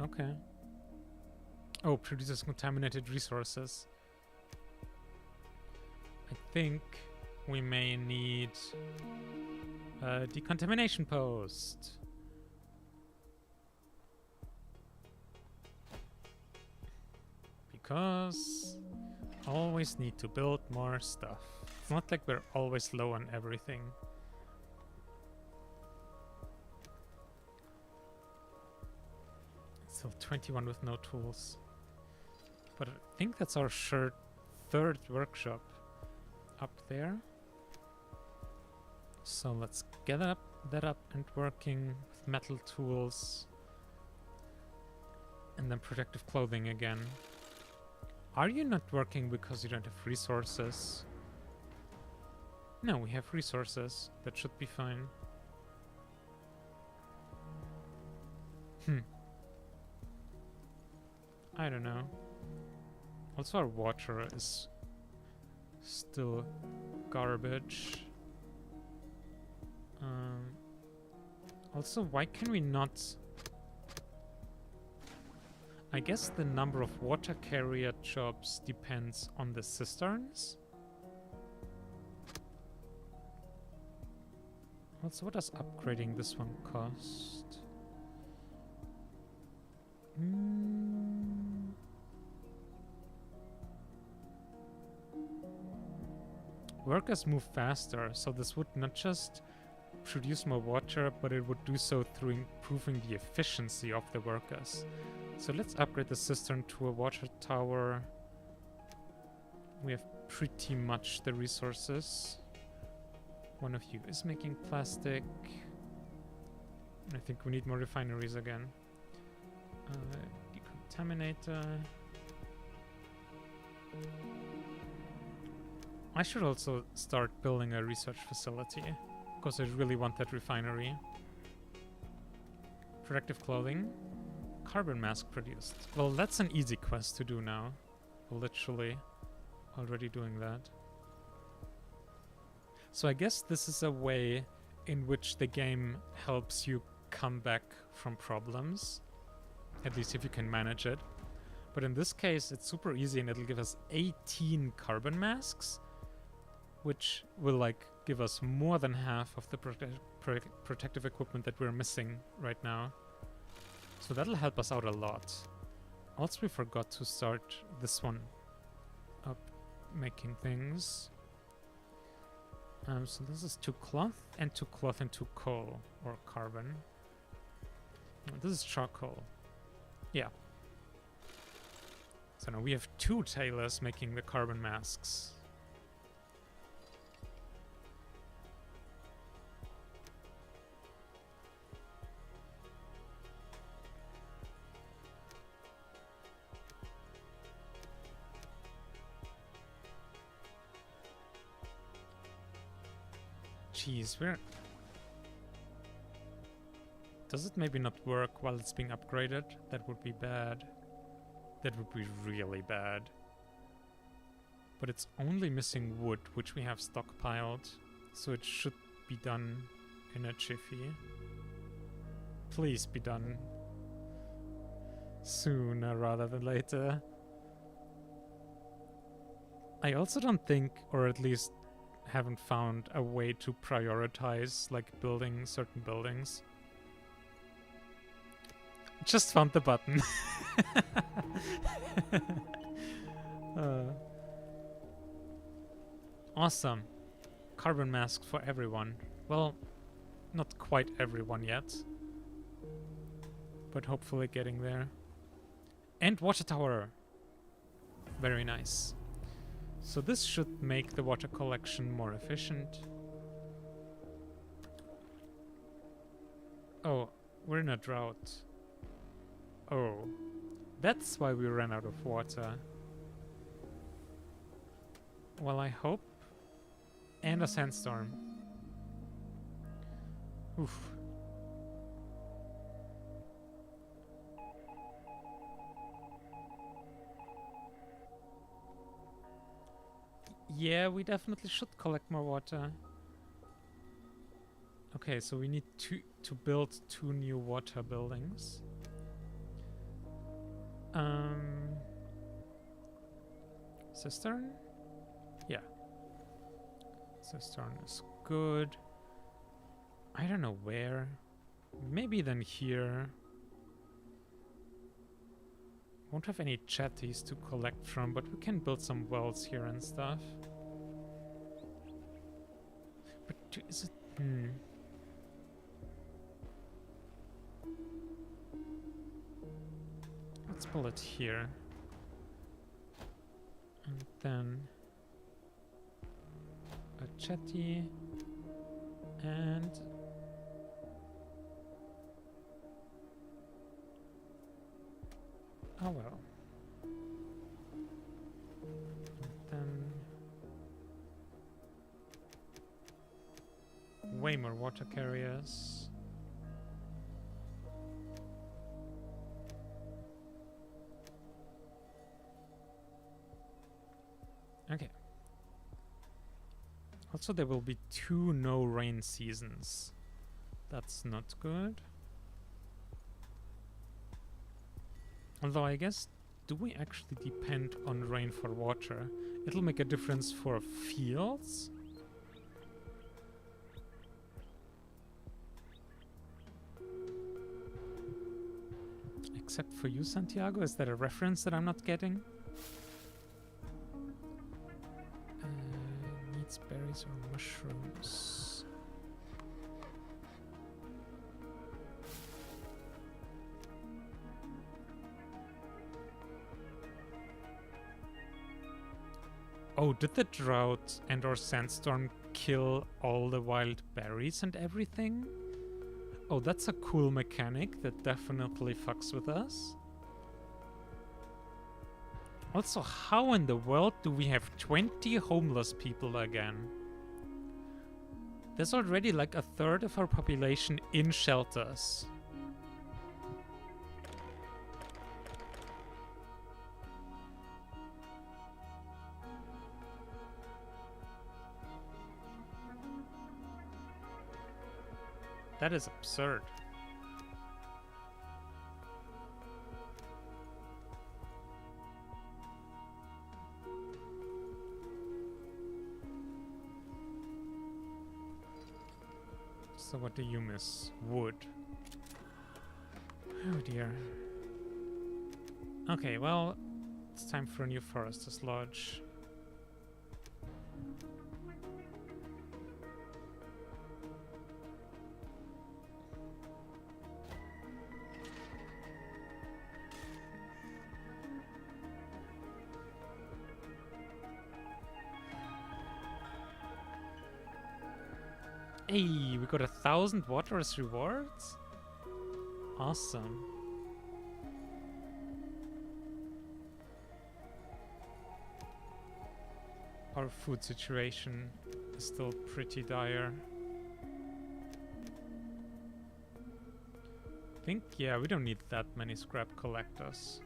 Okay. Oh, produces contaminated resources. I think we may need a decontamination post. Because always need to build more stuff. It's not like we're always low on everything. Still 21 with no tools. But I think that's our third workshop up there. So let's get that up and working with metal tools. And then protective clothing again. Are you not working because you don't have resources? No, we have resources. That should be fine. I don't know. Also, our water is still garbage. Also, why can we not... I guess the number of water carrier jobs depends on the cisterns. Also, what does upgrading this one cost? Workers move faster, so this would not just produce more water, but it would do so through improving the efficiency of the workers. So let's upgrade the cistern to a water tower. We have pretty much the resources. One of you is making plastic. I think we need more refineries again. Decontaminator. I should also start building a research facility, because I really want that refinery. Protective clothing. Carbon mask produced. Well, that's an easy quest to do now. We're literally already doing that. So I guess this is a way in which the game helps you come back from problems. At least if you can manage it. But in this case, it's super easy and it'll give us 18 carbon masks, which will like give us more than half of the protective equipment that we're missing right now. So that'll help us out a lot. Also, we forgot to start this one up making things. So this is 2 cloth and 2 cloth and 2 coal or carbon. No, this is charcoal. Yeah. So now we have 2 tailors making the carbon masks. Jeez, where... Does it maybe not work while it's being upgraded? That would be bad. That would be really bad. But it's only missing wood, which we have stockpiled. So it should be done in a jiffy. Please be done sooner rather than later. I also don't think, or at least haven't found a way to prioritize like building certain buildings. Just found the button. Awesome. Carbon mask for everyone. Well, not quite everyone yet, but hopefully getting there. And water tower. Very nice. So this should make the water collection more efficient. Oh, we're in a drought. Oh, that's why we ran out of water. Well, I hope. And a sandstorm. Oof. Yeah, we definitely should collect more water. Okay, so we need to build 2 new water buildings. Cistern? Yeah. Cistern is good. I don't know where. Maybe then here. Won't have any chatties to collect from, but we can build some wells here and stuff. But is it... Let's pull it here. And then a chatty and oh well. And then way more water carriers. Okay. Also, there will be 2 no rain seasons. That's not good. Although I guess, do we actually depend on rain for water? It'll make a difference for fields? Except for you, Santiago? Is that a reference that I'm not getting? Needs berries or mushrooms. Oh, did the drought and or sandstorm kill all the wild berries and everything? Oh, that's a cool mechanic that definitely fucks with us. Also, how in the world do we have 20 homeless people again? There's already like a third of our population in shelters. That is absurd. So what do you miss? Wood. Oh dear. Okay, well, it's time for a new forester's lodge. Hey, we got 1,000 water as rewards? Awesome. Our food situation is still pretty dire. I think, yeah, we don't need that many scrap collectors.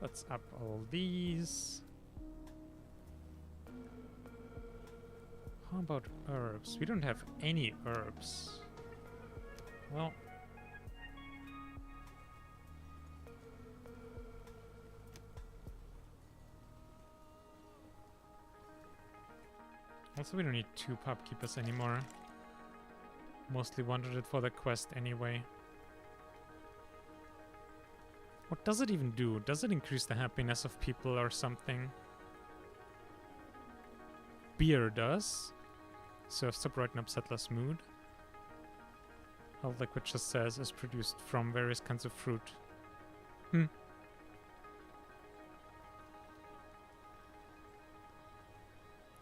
Let's up all these. How about herbs? We don't have any herbs. Well, also we don't need 2 pub keepers anymore. Mostly wanted it for the quest anyway. What does it even do? Does it increase the happiness of people or something? Beer does. Serves to brighten up settlers' mood. Health liquid just says is produced from various kinds of fruit.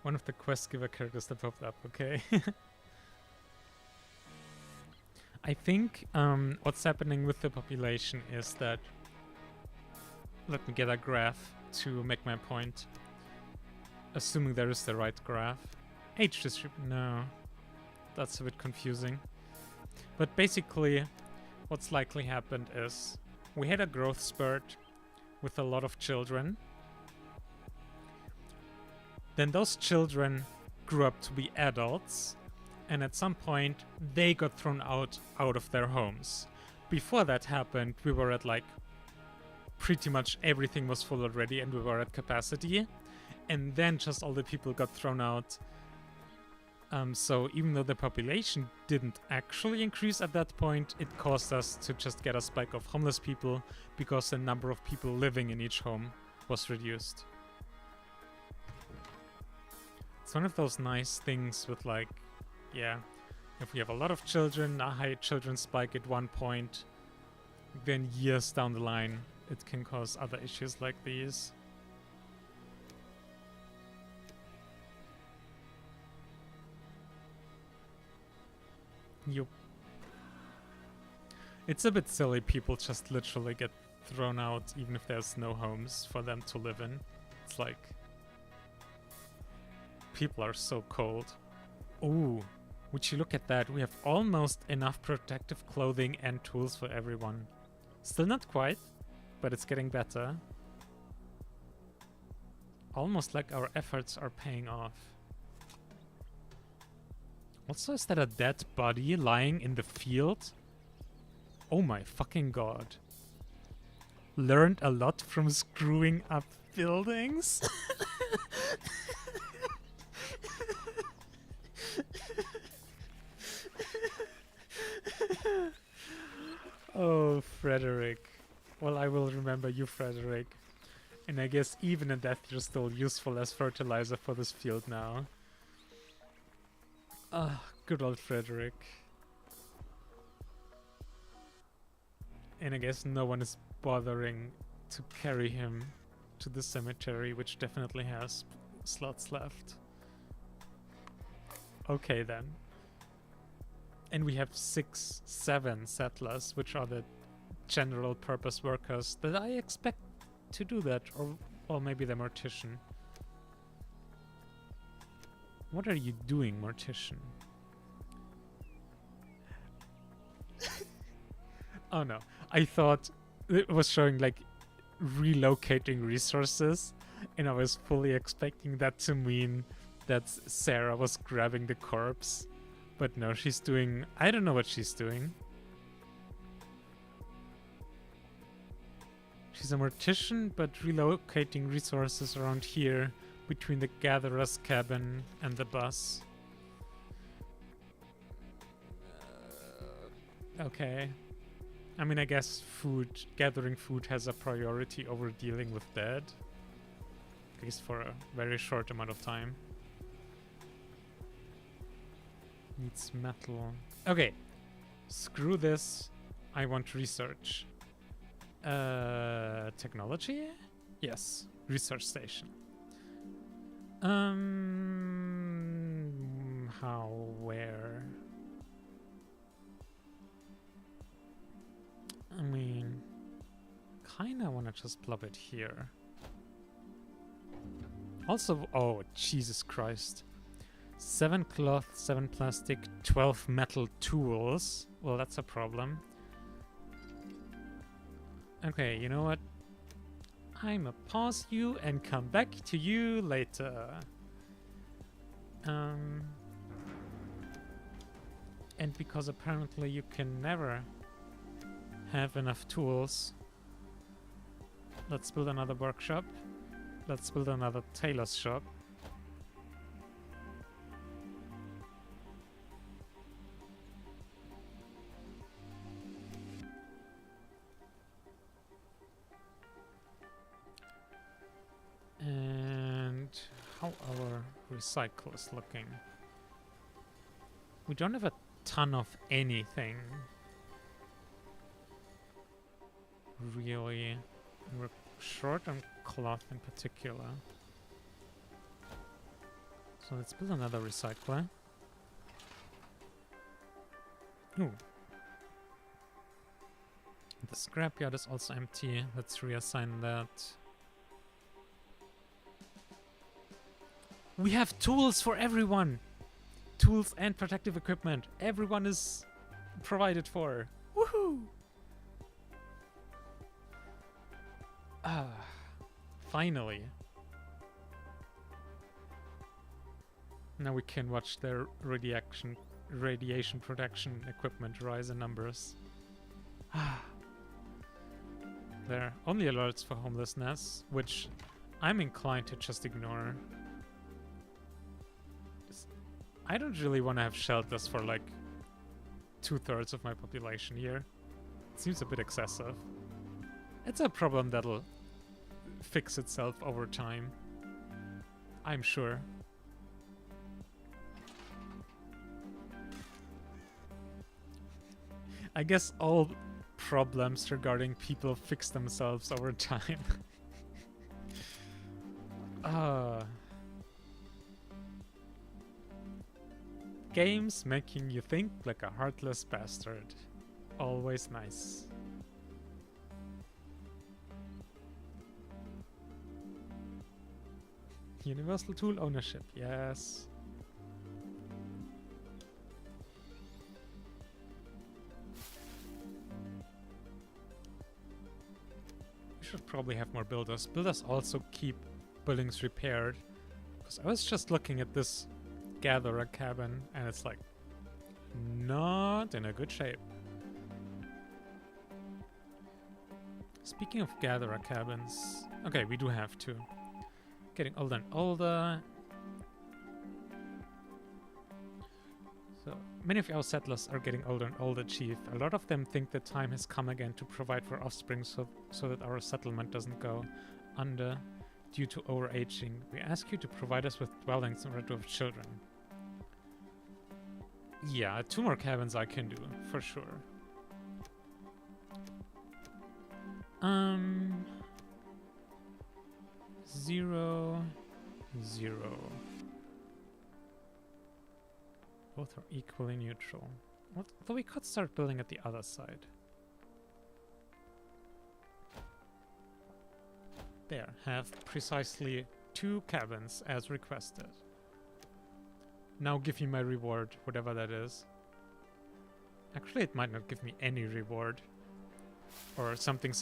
One of the quest giver characters that popped up, okay. I think what's happening with the population is that... Let me get a graph to make my point. Assuming there is the right graph. Age distribution, no. That's a bit confusing. But basically, what's likely happened is we had a growth spurt with a lot of children. Then those children grew up to be adults, and at some point they got thrown out of their homes. Before that happened, we were at like pretty much everything was full already and we were at capacity. And then just all the people got thrown out. So even though the population didn't actually increase at that point, it caused us to just get a spike of homeless people because the number of people living in each home was reduced. It's one of those nice things with like, yeah, if we have a lot of children, a high children spike at one point, then years down the line, it can cause other issues like these. Yup. It's a bit silly people just literally get thrown out even if there's no homes for them to live in. It's like... people are so cold. Ooh, would you look at that? We have almost enough protective clothing and tools for everyone. Still not quite, but it's getting better. Almost like our efforts are paying off. Also, is that a dead body lying in the field? Oh my fucking god. Learned a lot from screwing up buildings? Oh, Frederick. Well, I will remember you, Frederick. And I guess even in death you're still useful as fertilizer for this field now. Ah, good old Frederick. And I guess no one is bothering to carry him to the cemetery, which definitely has slots left. Okay then. And we have 6, 7 settlers, which are the general purpose workers that I expect to do that, or maybe the mortician. What are you doing, mortician? Oh no, I thought it was showing like relocating resources, and I was fully expecting that to mean that Sarah was grabbing the corpse. But no, she's doing... I don't know what she's doing. She's a mortician, but relocating resources around here between the gatherer's cabin and the bus. Okay. I mean, I guess gathering food has a priority over dealing with dead. At least for a very short amount of time. Needs metal. Okay. Screw this. I want research. Technology? Yes. Research station. How? Where? I mean, kinda wanna just plop it here. Also, oh, Jesus Christ. 7 cloth, 7 plastic, 12 metal tools. Well, that's a problem. Okay, you know what? I'ma pause you and come back to you later. And because apparently you can never have enough tools, let's build another workshop. Let's build another tailor's shop. And how our recycle is looking. We don't have a ton of anything. Really. We're short on cloth in particular. So let's build another recycler. Ooh. The scrapyard is also empty. Let's reassign that. We have tools for everyone! Tools and protective equipment. Everyone is provided for. Woohoo! Ah, finally. Now we can watch their radiation protection equipment rise in numbers. Ah. There are only alerts for homelessness, which I'm inclined to just ignore. I don't really want to have shelters for like 2/3 of my population here. It seems a bit excessive. It's a problem that'll fix itself over time, I'm sure. I guess all problems regarding people fix themselves over time. Games making you think like a heartless bastard. Always nice. Universal tool ownership, yes. We should probably have more builders. Builders also keep buildings repaired. Because I was just looking at this gatherer cabin and it's like not in a good shape. Speaking of gatherer cabins, okay, we do have to. Getting older and older. So many of our settlers are getting older and older, Chief. A lot of them think the time has come again to provide for offspring so that our settlement doesn't go under due to overaging. We ask you to provide us with dwellings in order to have children. Yeah, 2 more cabins I can do, for sure. 0, 0. Both are equally neutral. Although we could start building at the other side. There, have precisely 2 cabins as requested. Now give me my reward, whatever that is. Actually, it might not give me any reward. Or something.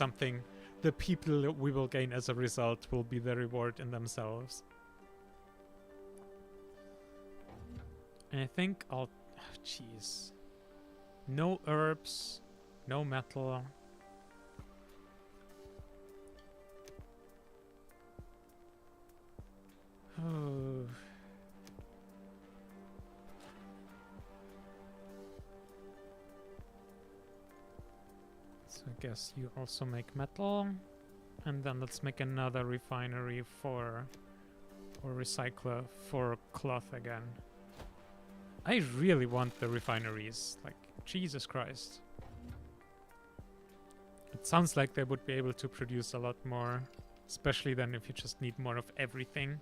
The people we will gain as a result will be the reward in themselves. And I think I'll... Jeez. No herbs. No metal. Oh. So I guess you also make metal. And then let's make another refinery or recycler for cloth again. I really want the refineries, like, Jesus Christ. It sounds like they would be able to produce a lot more, especially then if you just need more of everything.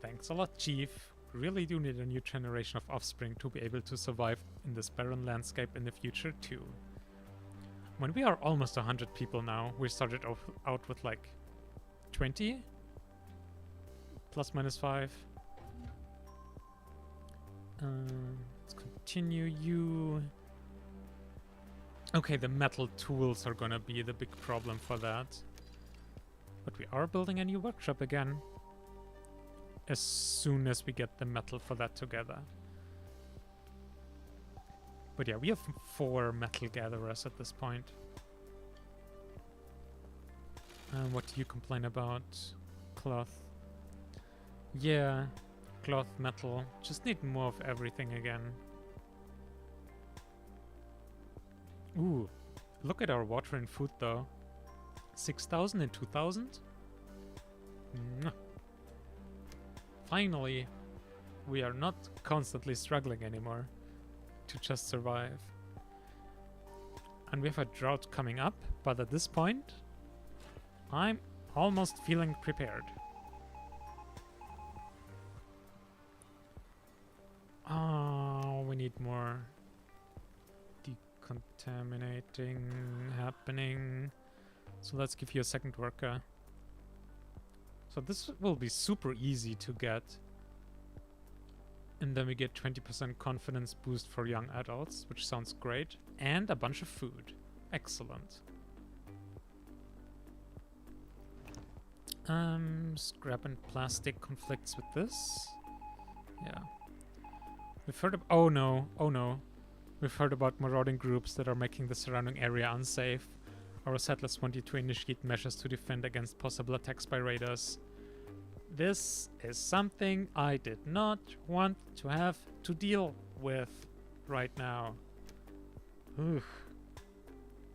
Thanks a lot, Chief. Really do need a new generation of offspring to be able to survive in this barren landscape in the future too. When we are almost 100 people now, we started out with like 20? Plus minus 5. Let's continue you. Okay, the metal tools are gonna be the big problem for that. But we are building a new workshop again. As soon as we get the metal for that together. But yeah, we have 4 metal gatherers at this point. What do you complain about? Cloth. Yeah, cloth, metal. Just need more of everything again. Ooh, look at our water and food though. 6,000 and 2,000? Finally, we are not constantly struggling anymore to just survive. And we have a drought coming up, but at this point, I'm almost feeling prepared. Oh, we need more decontaminating happening. So let's give you a second worker. So this will be super easy to get. And then we get 20% confidence boost for young adults, which sounds great. And a bunch of food. Excellent. Scrap and plastic conflicts with this. Yeah. We've heard of... Oh no. Oh no. We've heard about marauding groups that are making the surrounding area unsafe. Our settlers want you to initiate measures to defend against possible attacks by raiders. This is something I did not want to have to deal with right now. Ugh.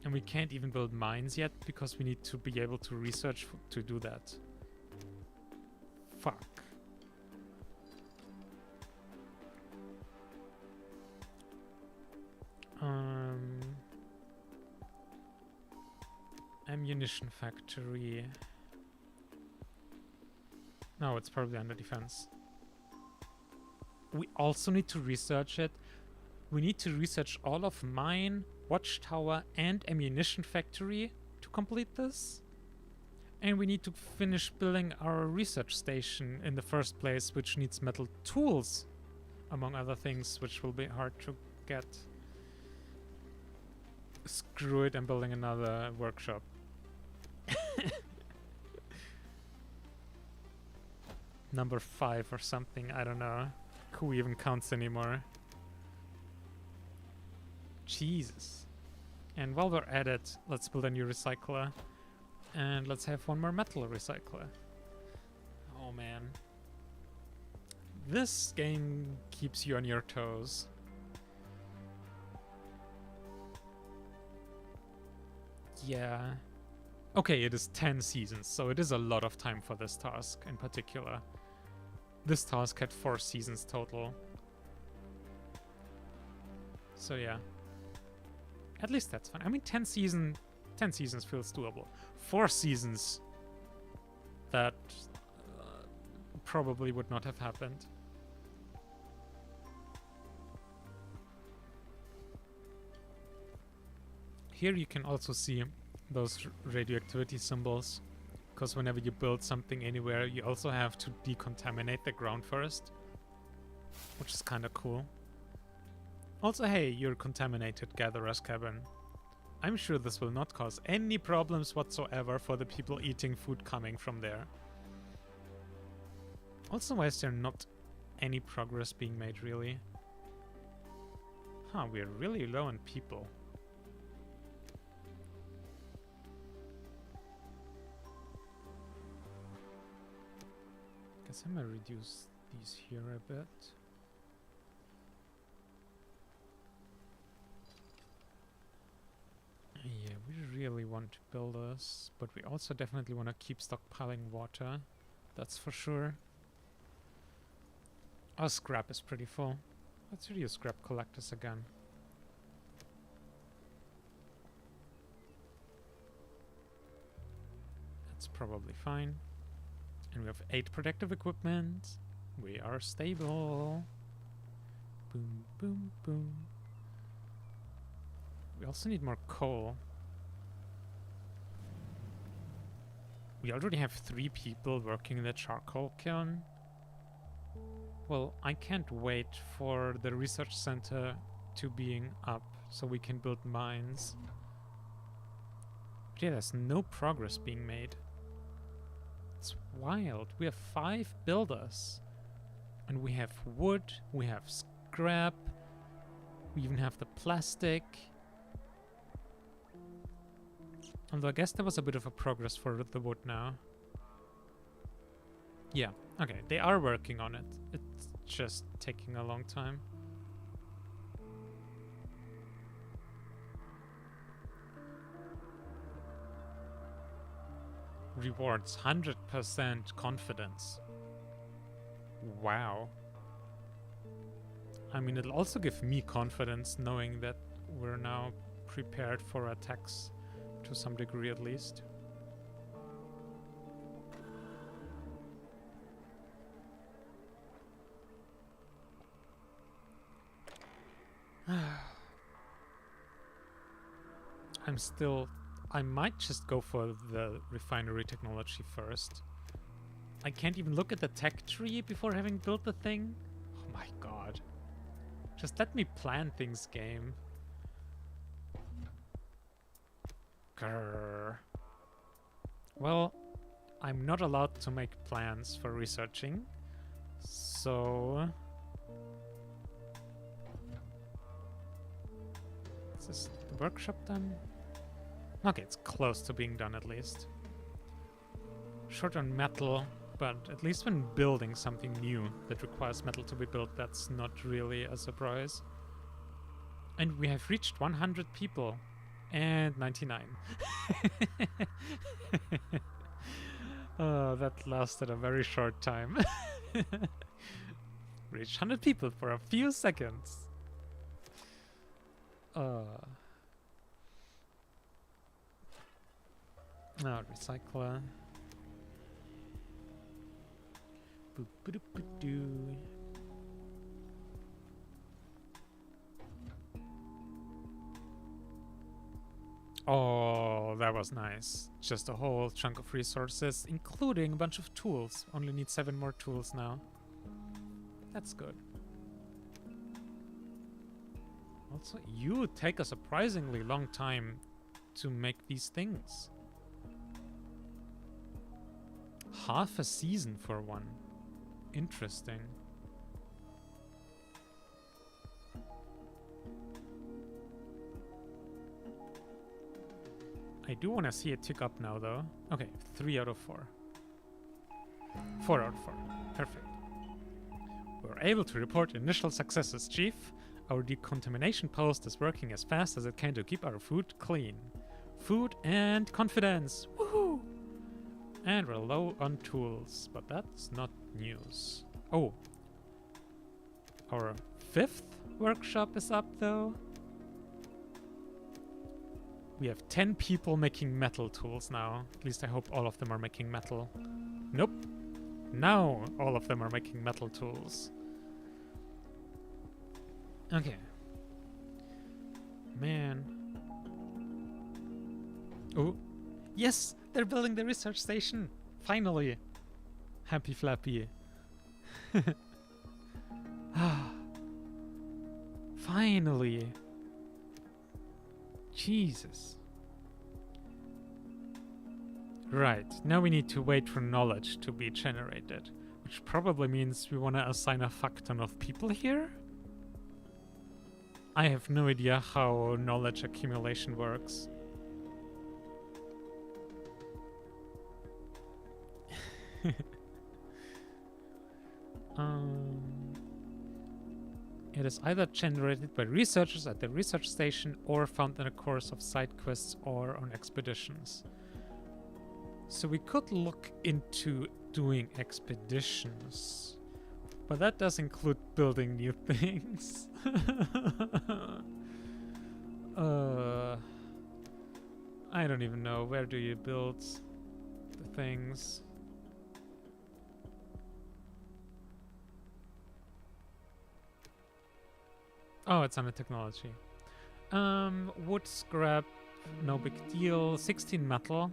And we can't even build mines yet because we need to be able to research to do that. Fuck. Ammunition factory. No, it's probably under defense. We also need to research it. We need to research all of mine, watchtower, and ammunition factory to complete this. And we need to finish building our research station in the first place, which needs metal tools, among other things, which will be hard to get. Screw it, I'm building another workshop. Number 5 or something, I don't know who even counts anymore. Jesus. And while we're at it, let's build a new recycler. And let's have one more metal recycler. Oh man. This game keeps you on your toes. Yeah. Okay, it is 10 seasons, so it is a lot of time for this task in particular. This task had 4 seasons total. So yeah. At least that's fine. I mean, 10 season 10 seasons feels doable. 4 seasons, that probably would not have happened. Here you can also see those radioactivity symbols, because whenever you build something anywhere, you also have to decontaminate the ground first, which is kind of cool. Also, hey, you're contaminated gatherer's cabin. I'm sure this will not cause any problems whatsoever for the people eating food coming from there. Also, why is there not any progress being made, really? Huh, we're really low on people. Guess I'm gonna reduce these here a bit. Yeah, we really want to build this, but we also definitely want to keep stockpiling water. That's for sure. Our scrap is pretty full. Let's reduce scrap collectors again. That's probably fine. And we have 8 protective equipment. We are stable. Boom, boom, boom. We also need more coal. We already have 3 people working in the charcoal kiln. Well, I can't wait for the research center to being up so we can build mines. But yeah, there's no progress being made. It's wild. We have 5 builders. And we have wood, we have scrap, we even have the plastic. Although I guess there was a bit of a progress for the wood now. Yeah, okay, they are working on it. It's just taking a long time. Rewards 100% confidence. Wow. I mean, it'll also give me confidence knowing that we're now prepared for attacks. To some degree, at least. I might just go for the refinery technology first. I can't even look at the tech tree before having built the thing. Oh my god. Just let me plan things, game. Grrr. Well, I'm not allowed to make plans for researching, so... Is this the workshop done? Okay, it's close to being done at least. Short on metal, but at least when building something new that requires metal to be built, that's not really a surprise. And we have reached 100 people. And 99. Oh, that lasted a very short time. Reached 100 people for a few seconds. Now, recycler. Boop, boop, boop, doo. Oh, that was nice. Just a whole chunk of resources, including a bunch of tools. Only need 7 more tools now. That's good. Also, you take a surprisingly long time to make these things. Half a season for one. Interesting. I do want to see it tick up now, though. Okay, 3 out of 4. 4 out of 4. Perfect. We're able to report initial successes, Chief. Our decontamination post is working as fast as it can to keep our food clean. Food and confidence. Woohoo! And we're low on tools, but that's not news. Oh. Our 5th workshop is up, though. We have 10 people making metal tools now. At least I hope all of them are making metal. Nope. Now all of them are making metal tools. Okay. Man. Oh. Yes! They're building the research station! Finally! Happy Flappy. Finally! Jesus. Right, now we need to wait for knowledge to be generated, which probably means we want to assign a fuck ton of people here? I have no idea how knowledge accumulation works. It is either generated by researchers at the research station or found in the course of side quests or on expeditions. So we could look into doing expeditions, but that does include building new things. I don't even know. Where do you build the things? Oh, it's under technology. Wood, scrap, no big deal. 16 metal.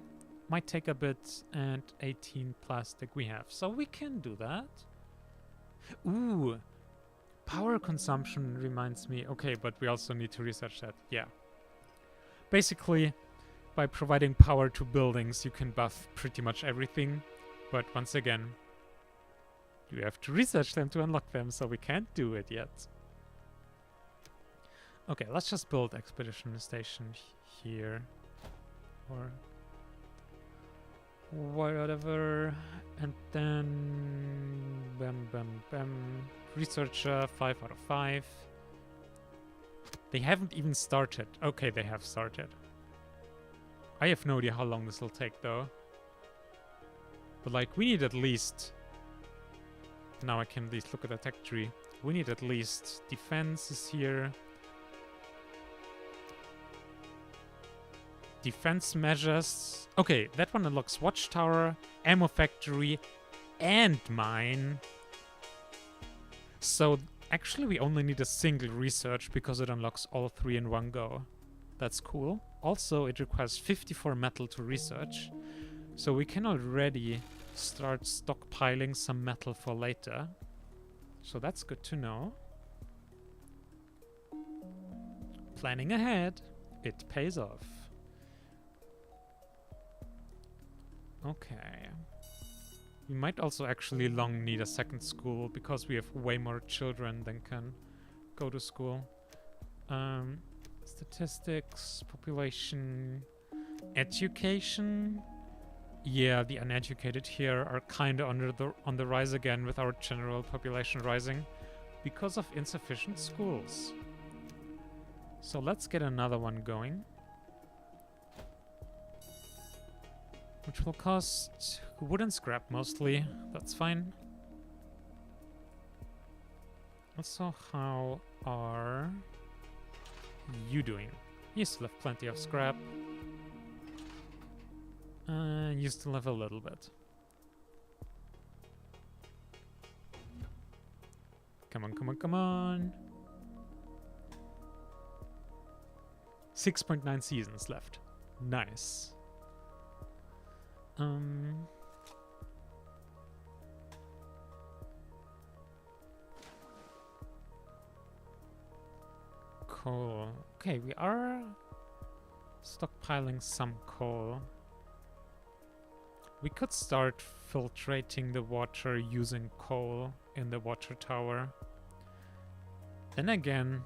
Might take a bit, and 18 plastic we have. So we can do that. Ooh. Power consumption reminds me. Okay, but we also need to research that. Yeah. Basically, by providing power to buildings, you can buff pretty much everything. But once again, you have to research them to unlock them, so we can't do it yet. Okay, let's just build expedition station here. Or whatever. And then bam bam bam. Researcher 5 out of 5. They haven't even started. Okay, they have started. I have no idea how long this will take though. But like we need at least, now I can at least look at the tech tree. We need at least defense is here. Defense measures. Okay, that one unlocks watchtower, ammo factory, and mine. So actually we only need a single research because it unlocks all 3 in one go. That's cool. Also, it requires 54 metal to research. So we can already start stockpiling some metal for later. So that's good to know. Planning ahead. It pays off. Okay. We might also actually long need a second school because we have way more children than can go to school. Statistics, population, education. Yeah, the uneducated here are kind of on the rise again with our general population rising because of insufficient schools. So let's get another one going. Which will cost wood and scrap mostly. That's fine. Also, how are you doing? You still have plenty of scrap. You still have a little bit. Come on, come on, come on. 6.9 seasons left. Nice. Coal. Okay, we are stockpiling some coal. We could start filtrating the water using coal in the water tower. Then again,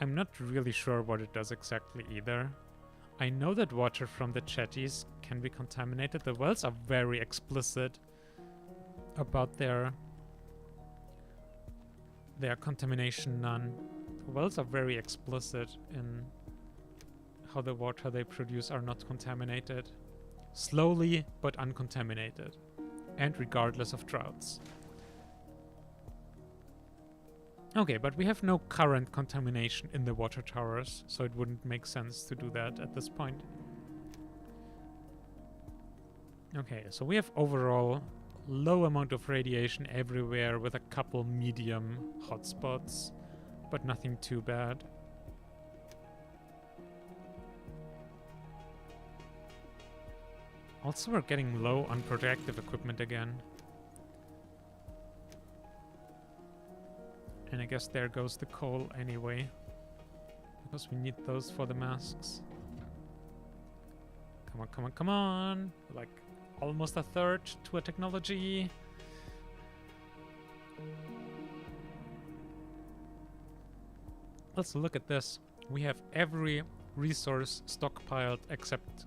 I'm not really sure what it does exactly either. I know that water from the jetties can be contaminated. The wells are very explicit about their contamination none. The wells are very explicit in how the water they produce are not contaminated. Slowly, but uncontaminated. And regardless of droughts. Okay, but we have no current contamination in the water towers, so it wouldn't make sense to do that at this point. Okay, so we have overall low amount of radiation everywhere with a couple medium hotspots, but nothing too bad. Also, we're getting low on protective equipment again. And I guess there goes the coal anyway, because we need those for the masks. Come on, come on, come on! Like, almost a third to a technology. Let's look at this. We have every resource stockpiled except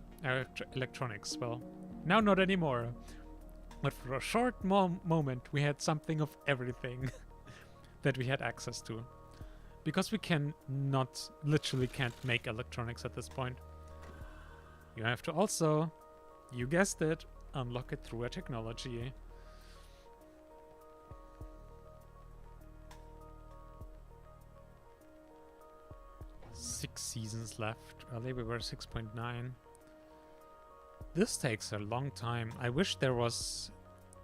electronics. Well, now not anymore. But for a short moment, we had something of everything that we had access to. Because we literally can't make electronics at this point. You have to also, you guessed it, unlock it through a technology. Six seasons left. Earlier we were 6.9. This takes a long time. I wish there was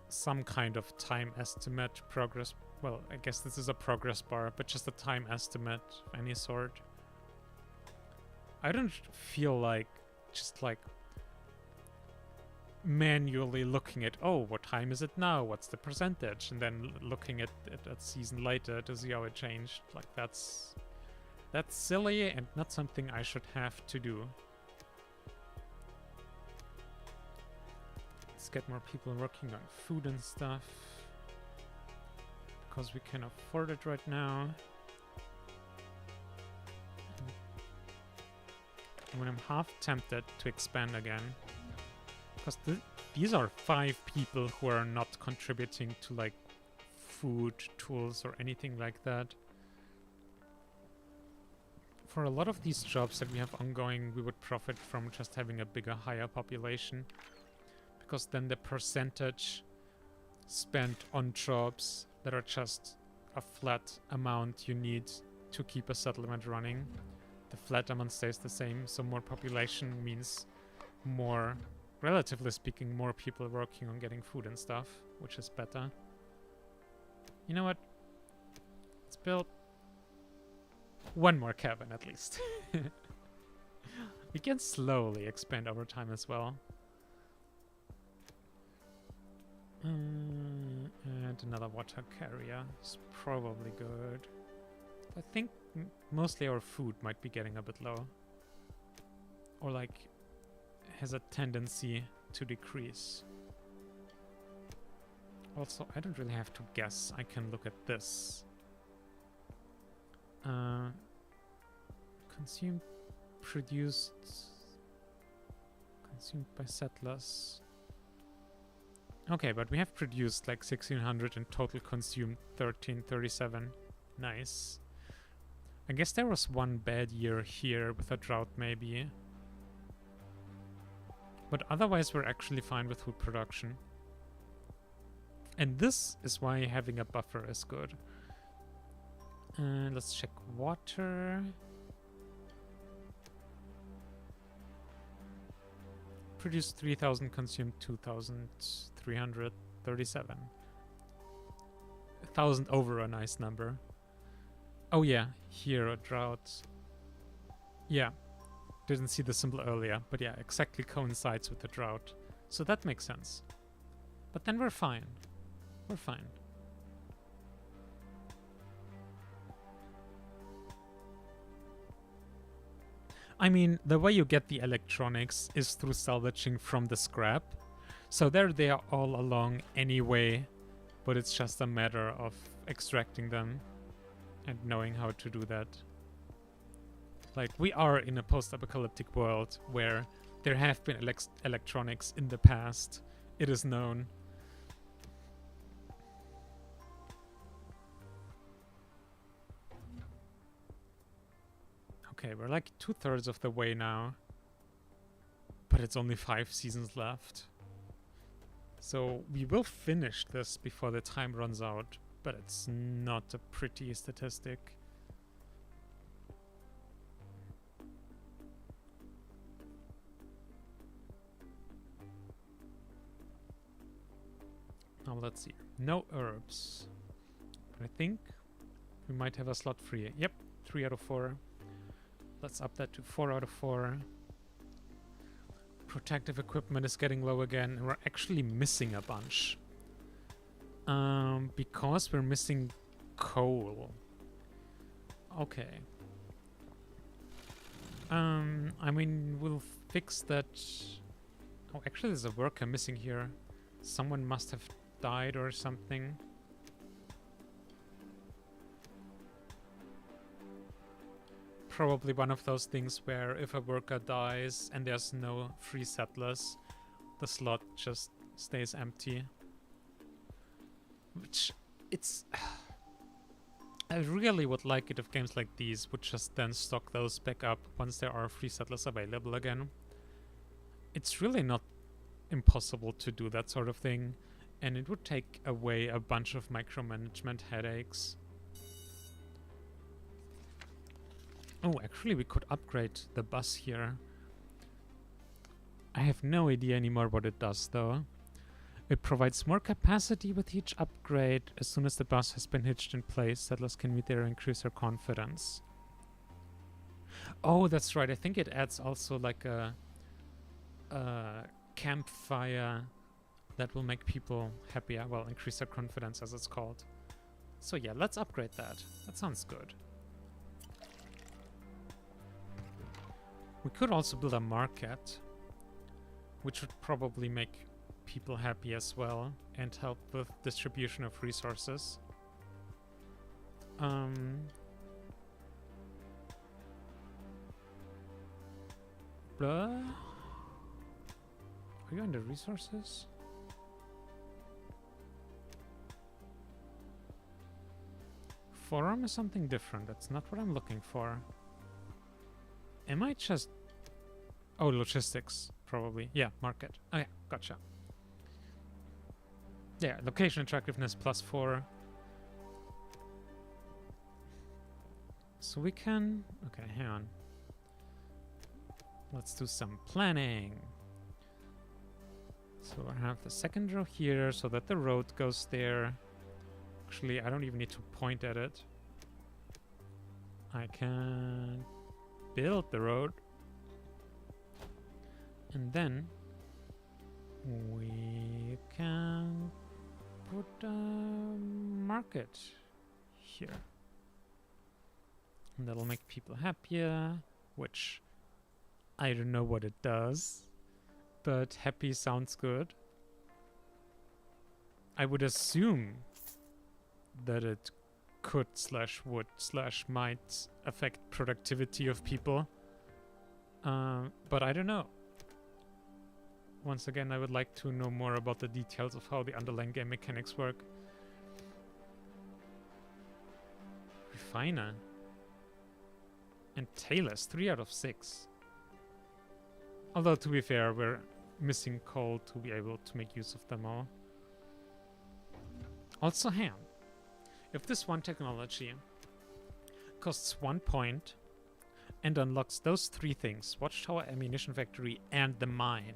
some kind of time estimate progress. Well, I guess this is a progress bar, but just a time estimate of any sort. I don't feel like just like manually looking at, oh, what time is it now? What's the percentage? And then looking at it a season later to see how it changed. Like that's silly and not something I should have to do. Let's get more people working on food and stuff. Because we can afford it right now. When I'm half tempted to expand again. Because these are 5 people who are not contributing to like food, tools or anything like that. For a lot of these jobs that we have ongoing, we would profit from just having a bigger, higher population. Because then the percentage spent on jobs that are just a flat amount you need to keep a settlement running. The flat amount stays the same, so more population means more, relatively speaking, more people working on getting food and stuff, which is better. You know what? Let's build one more cabin at least. We can slowly expand over time as well. And another water carrier is probably good. I think mostly our food might be getting a bit low. Or like has a tendency to decrease. Also, I don't really have to guess. I can look at this. Consumed, produced, consumed by settlers. Okay, but we have produced like 1600 and total consumed 1337. Nice. I guess there was one bad year here with a drought maybe. But otherwise we're actually fine with food production. And this is why having a buffer is good. Let's check water. Produced 3000, consumed 2337. 1000 over a nice number. Oh yeah, here a drought. Yeah, didn't see the symbol earlier, but yeah, exactly coincides with the drought. So that makes sense. But then we're fine. We're fine. I mean, the way you get the electronics is through salvaging from the scrap. So they're there all along anyway, but it's just a matter of extracting them and knowing how to do that. Like, we are in a post-apocalyptic world where there have been electronics in the past. It is known. Okay, we're like 2/3 of the way now. But it's only 5 seasons left. So we will finish this before the time runs out. but it's not a pretty statistic. Now let's see. No herbs. But I think we might have a slot free. Yep, 3 out of 4. Let's up that to 4 out of 4. Protective equipment is getting low again, and we're actually missing a bunch. Because we're missing coal. Okay. I mean, we'll fix that. Oh, actually, there's a worker missing here. Someone must have died or something. Probably one of those things where if a worker dies and there's no free settlers, the slot just stays empty. Which, it's... I really would like it if games like these would just then stock those back up once there are free settlers available again. It's really not impossible to do that sort of thing, and it would take away a bunch of micromanagement headaches. Oh, actually we could upgrade the bus here. I have no idea anymore what it does though. It provides more capacity with each upgrade. As soon as the bus has been hitched in place, settlers can meet there and increase their confidence. Oh, that's right. I think it adds also like a campfire that will make people happier. Well, increase their confidence as it's called. So yeah, let's upgrade that. That sounds good. We could also build a market, which would probably make people happy as well and help with distribution of resources. Blah. Are you under resources? Forum is something different. That's not what I'm looking for. Am I just... Oh, logistics, probably. Yeah, market. Oh yeah, gotcha. Yeah, location attractiveness +4. So we can... Okay, hang on. Let's do some planning. So I have the second row here so that the road goes there. Actually, I don't even need to point at it. I can build the road. And then we can put a market here. And that'll make people happier, which I don't know what it does, but happy sounds good. I would assume that it could / would / might affect productivity of people, but I don't know. Once again, I would like to know more about the details of how the underlying game mechanics work. Refiner. And tailors, 3 out of 6. Although, to be fair, we're missing coal to be able to make use of them all. Also ham. If this one technology costs 1 point and unlocks those 3 things, Watchtower, Ammunition Factory, and the mine,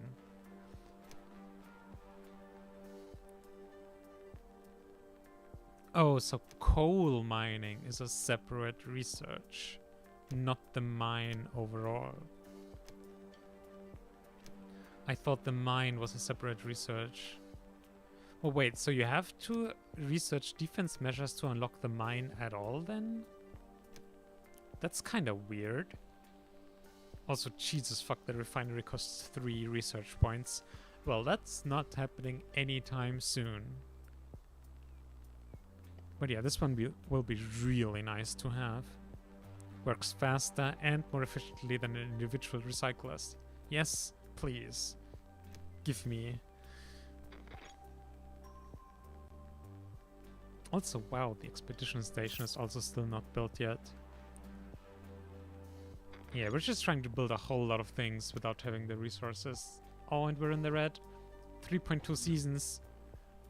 oh, so coal mining is a separate research, not the mine overall. I thought the mine was a separate research. Oh wait, so you have to research defense measures to unlock the mine at all then? That's kind of weird. Also, Jesus fuck, the refinery costs 3 research points. Well, that's not happening anytime soon. But yeah, this one will be really nice to have. Works faster and more efficiently than an individual recyclist. Yes, please. Give me. Also, wow, the expedition station is also still not built yet. Yeah, we're just trying to build a whole lot of things without having the resources. Oh, and we're in the red. 3.2 seasons.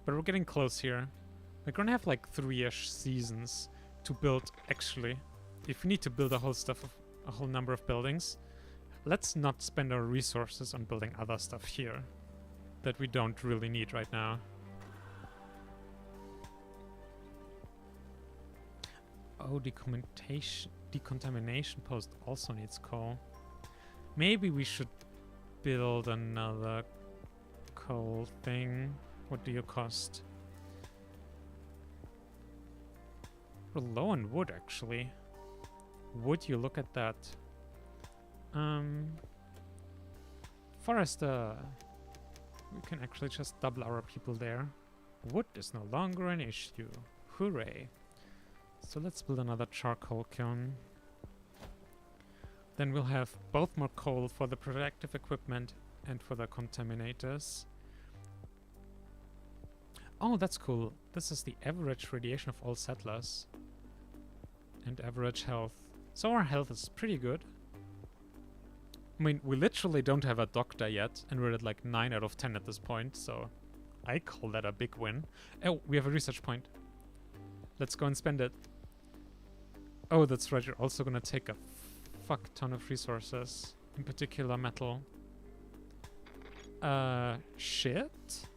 But we're getting close here. We're gonna have like 3-ish seasons to build, actually. If we need to build a whole number of buildings, let's not spend our resources on building other stuff here that we don't really need right now. Oh, decontamination post also needs coal. Maybe we should build another coal thing. What do you cost? We're low on wood, actually. Would you look at that? Forester. We can actually just double our people there. Wood is no longer an issue. Hooray. So let's build another charcoal kiln. Then we'll have both more coal for the protective equipment and for the contaminators. Oh, that's cool. This is the average radiation of all settlers. And average health. So our health is pretty good. I mean, we literally don't have a doctor yet, and we're at like 9 out of 10 at this point, so I call that a big win. Oh, we have a research point. Let's go and spend it. Oh, that's right, you're also gonna take a fuck ton of resources. In particular, metal. Shit?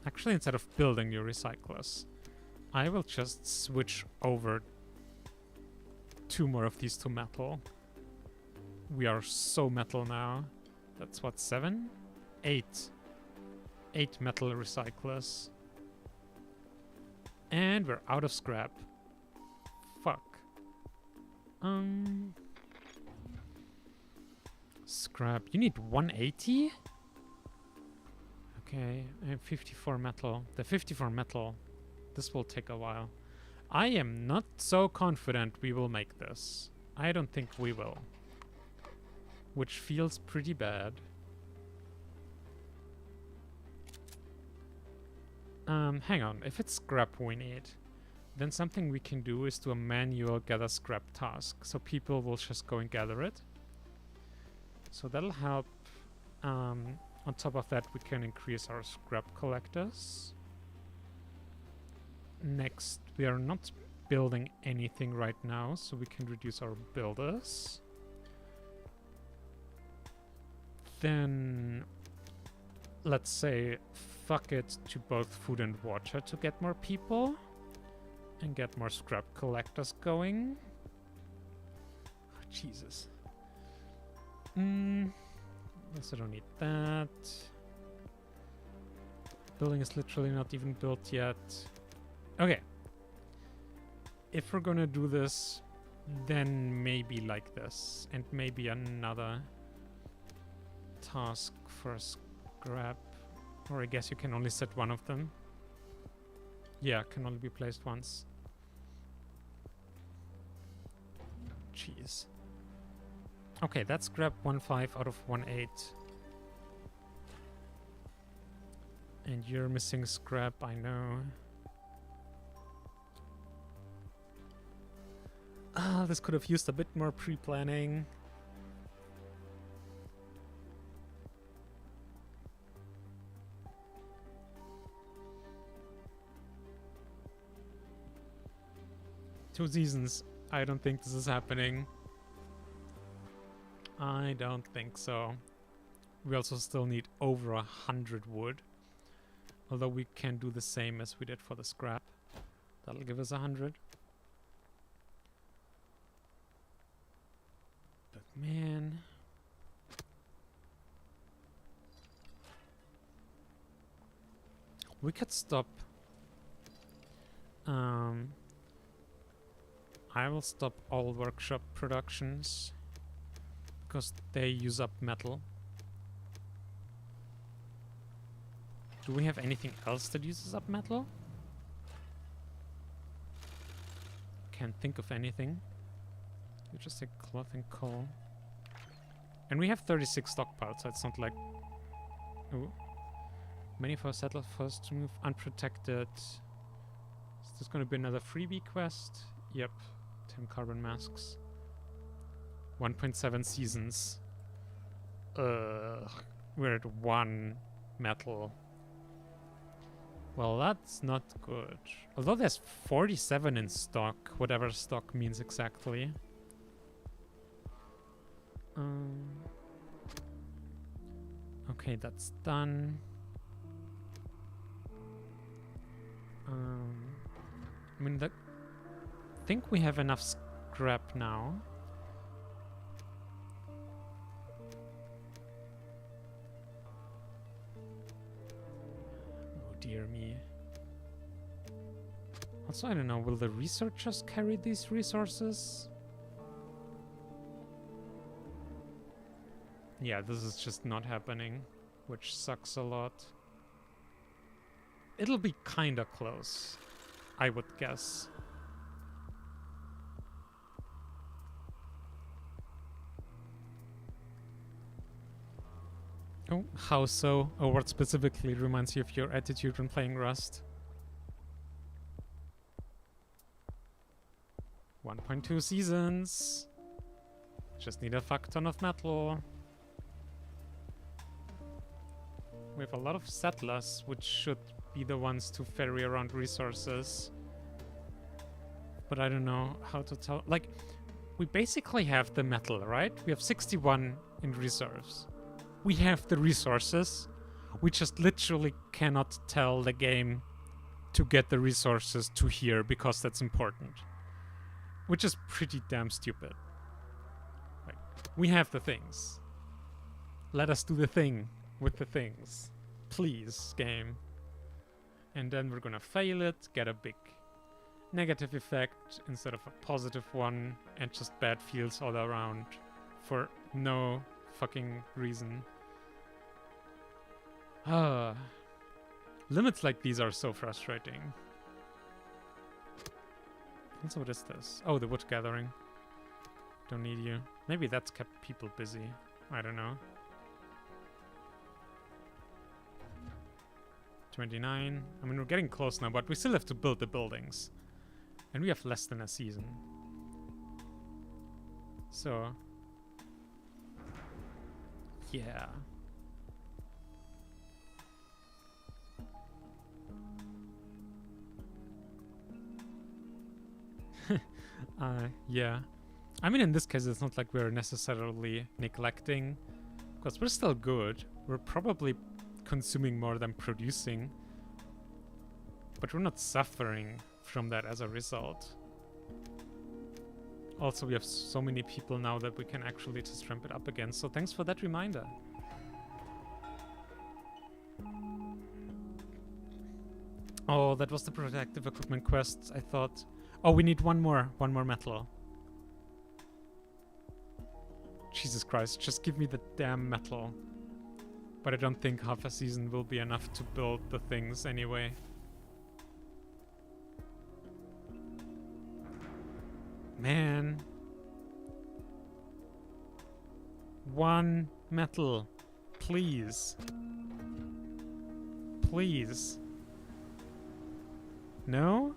Actually, instead of building new recyclers, I will just switch over 2 more of these to metal. We are so metal now. That's what, 7? 8. 8 metal recyclers. And we're out of scrap. Fuck. Scrap. You need 180? Okay, I have 54 metal. The 54 metal. This will take a while. I am not so confident we will make this. I don't think we will. Which feels pretty bad. Hang on. If it's scrap we need, then something we can do is do a manual gather scrap task. So people will just go and gather it. So that'll help. On top of that, we can increase our scrap collectors. Next, we are not building anything right now, so we can reduce our builders. Then, let's say, fuck it to both food and water to get more people. And get more scrap collectors going. Oh, Jesus. Also don't need that. Building is literally not even built yet. Okay. If we're gonna do this, then maybe like this. And maybe another task for scrap. Or I guess you can only set one of them. Yeah, can only be placed once. Jeez. Okay, that's scrap 1.5 out of 1.8. And you're missing scrap, I know. Ah, this could have used a bit more pre-planning. Two seasons. I don't think this is happening. I don't think so. We also still need over 100 wood. Although we can do the same as we did for the scrap. That'll give us 100. But man... we could stop... I will stop all workshop productions. Because they use up metal. Do we have anything else that uses up metal? Can't think of anything. You just take cloth and coal. And we have 36 stockpiles, so it's not like... Ooh. Many for settlers forced to move unprotected. Is this going to be another freebie quest? Yep. 10 carbon masks. 1.7 seasons. We're at 1 metal. Well, that's not good. Although there's 47 in stock, whatever stock means exactly. Okay, that's done. I mean, I think we have enough scrap now. Oh dear me. Also, I don't know, will the researchers carry these resources? Yeah, this is just not happening, which sucks a lot. It'll be kinda close, I would guess. Oh, how so? Oh, what specifically reminds you of your attitude when playing Rust? 1.2 seasons. Just need a fuck ton of metal. We have a lot of settlers, which should be the ones to ferry around resources. But I don't know how to tell. Like, we basically have the metal, right? We have 61 in reserves. We have the resources. We just literally cannot tell the game to get the resources to here because that's important. Which is pretty damn stupid. Like, we have the things. Let us do the thing with the things. Please, game. And then we're gonna fail it, get a big negative effect instead of a positive one, and just bad feels all around for no fucking reason. Limits like these are so frustrating. Also, what is this? Oh, the wood gathering. Don't need you. Maybe that's kept people busy. I don't know. 29. I mean, we're getting close now, but we still have to build the buildings. And we have less than a season. So... yeah. Yeah. I mean, in this case, it's not like we're necessarily neglecting, because we're still good. We're probably consuming more than producing, but we're not suffering from that as a result. Also, we have so many people now that we can actually just ramp it up again, so thanks for that reminder. Oh, that was the protective equipment quest, I thought. Oh, we need one more metal. Jesus Christ, just give me the damn metal. But I don't think half a season will be enough to build the things anyway. Man. One metal. Please. Please. No?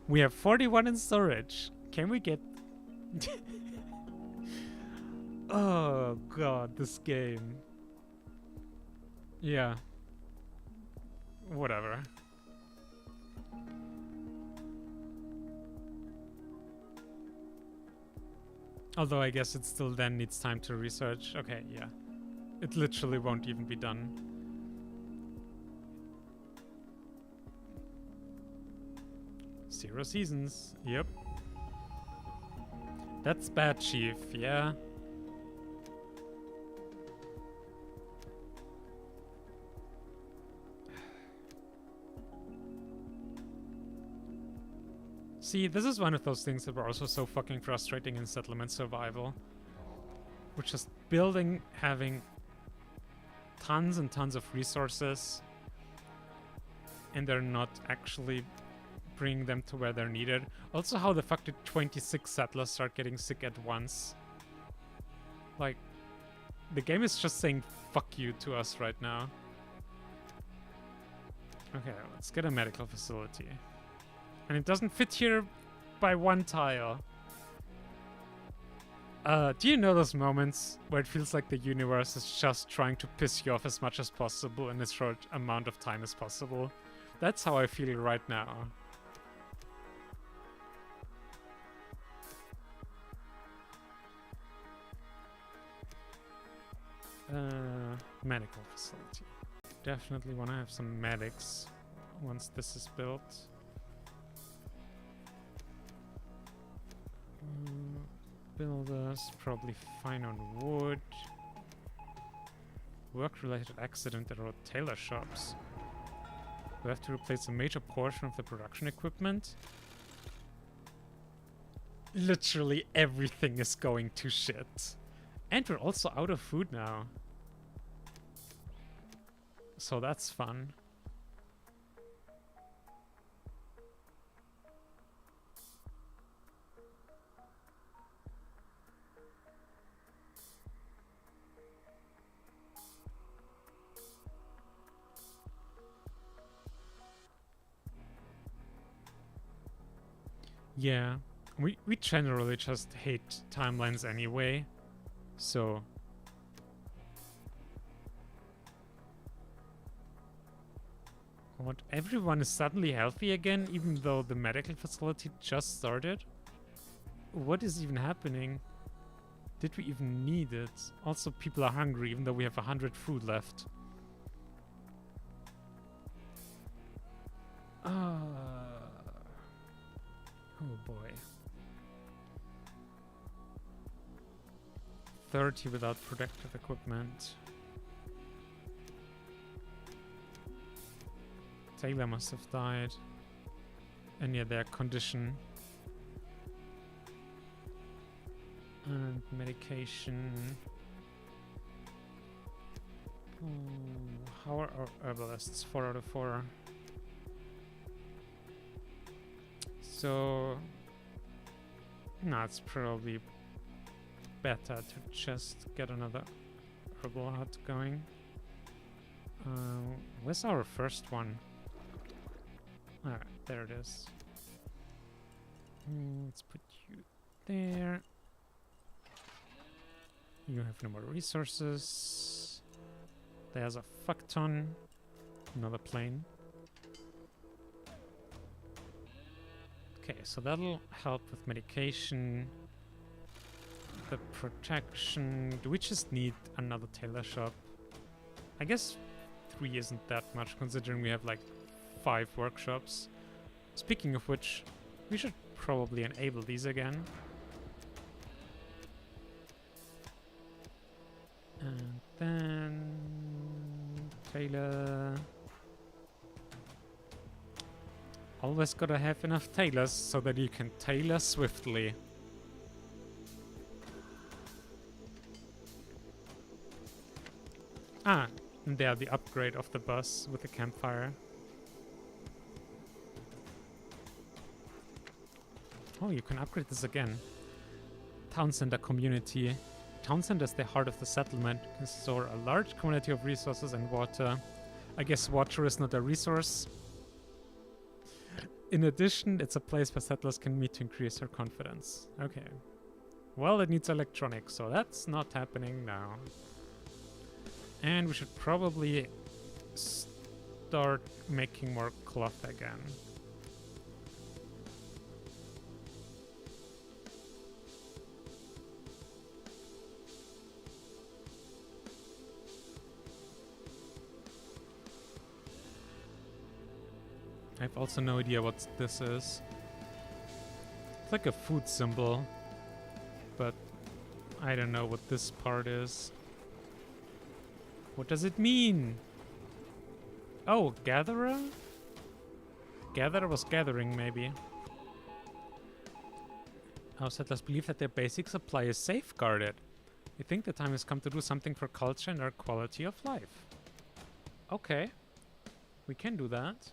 We have 41 in storage. Can we get... oh god, this game. Yeah. Whatever. Although I guess it still then needs time to research. Okay, yeah. It literally won't even be done. Zero seasons. Yep. That's bad, Chief. Yeah. See, this is one of those things that were also so fucking frustrating in settlement survival. We're just building, having tons and tons of resources, and they're not actually bringing them to where they're needed. Also, how the fuck did 26 settlers start getting sick at once? Like, the game is just saying fuck you to us right now. Okay, let's get a medical facility. And it doesn't fit here by one tile. Do you know those moments where it feels like the universe is just trying to piss you off as much as possible in as short amount of time as possible? That's how I feel right now. Medical facility. Definitely want to have some medics once this is built. Builders, probably fine on wood. Work-related accident at our tailor shops. We have to replace a major portion of the production equipment. Literally everything is going to shit. And we're also out of food now. So that's fun. Yeah, we generally just hate timelines anyway, so... What? Everyone is suddenly healthy again, even though the medical facility just started? What is even happening? Did we even need it? Also, people are hungry, even though we have 100 food left. Oh boy. 30 without protective equipment. Taylor must have died. And yeah, their condition. And medication. How are our herbalists? 4 out of 4. So... No, it's probably better to just get another herbal hut going. Where's our first one? Alright, there it is. Let's put you there. You have no more resources. There's a fuck ton. Another plane. Okay, so that'll help with medication. The protection. Do we just need another tailor shop? I guess 3 isn't that much considering we have like 5 workshops. Speaking of which, we should probably enable these again. And then... Tailor... Always gotta have enough tailors so that you can tailor swiftly. Ah, and there the upgrade of the bus with the campfire. Oh, you can upgrade this again. Town center community. Town center is the heart of the settlement. Can store a large community of resources and water. I guess water is not a resource. In addition, it's a place where settlers can meet to increase their confidence. Okay. Well, it needs electronics, so that's not happening now. And we should probably start making more cloth again. I have also no idea what this is. It's like a food symbol, but I don't know what this part is. What does it mean? Oh, gatherer? Gatherer was gathering, maybe. Our settlers believe that their basic supply is safeguarded. We think the time has come to do something for culture and our quality of life. Okay. We can do that.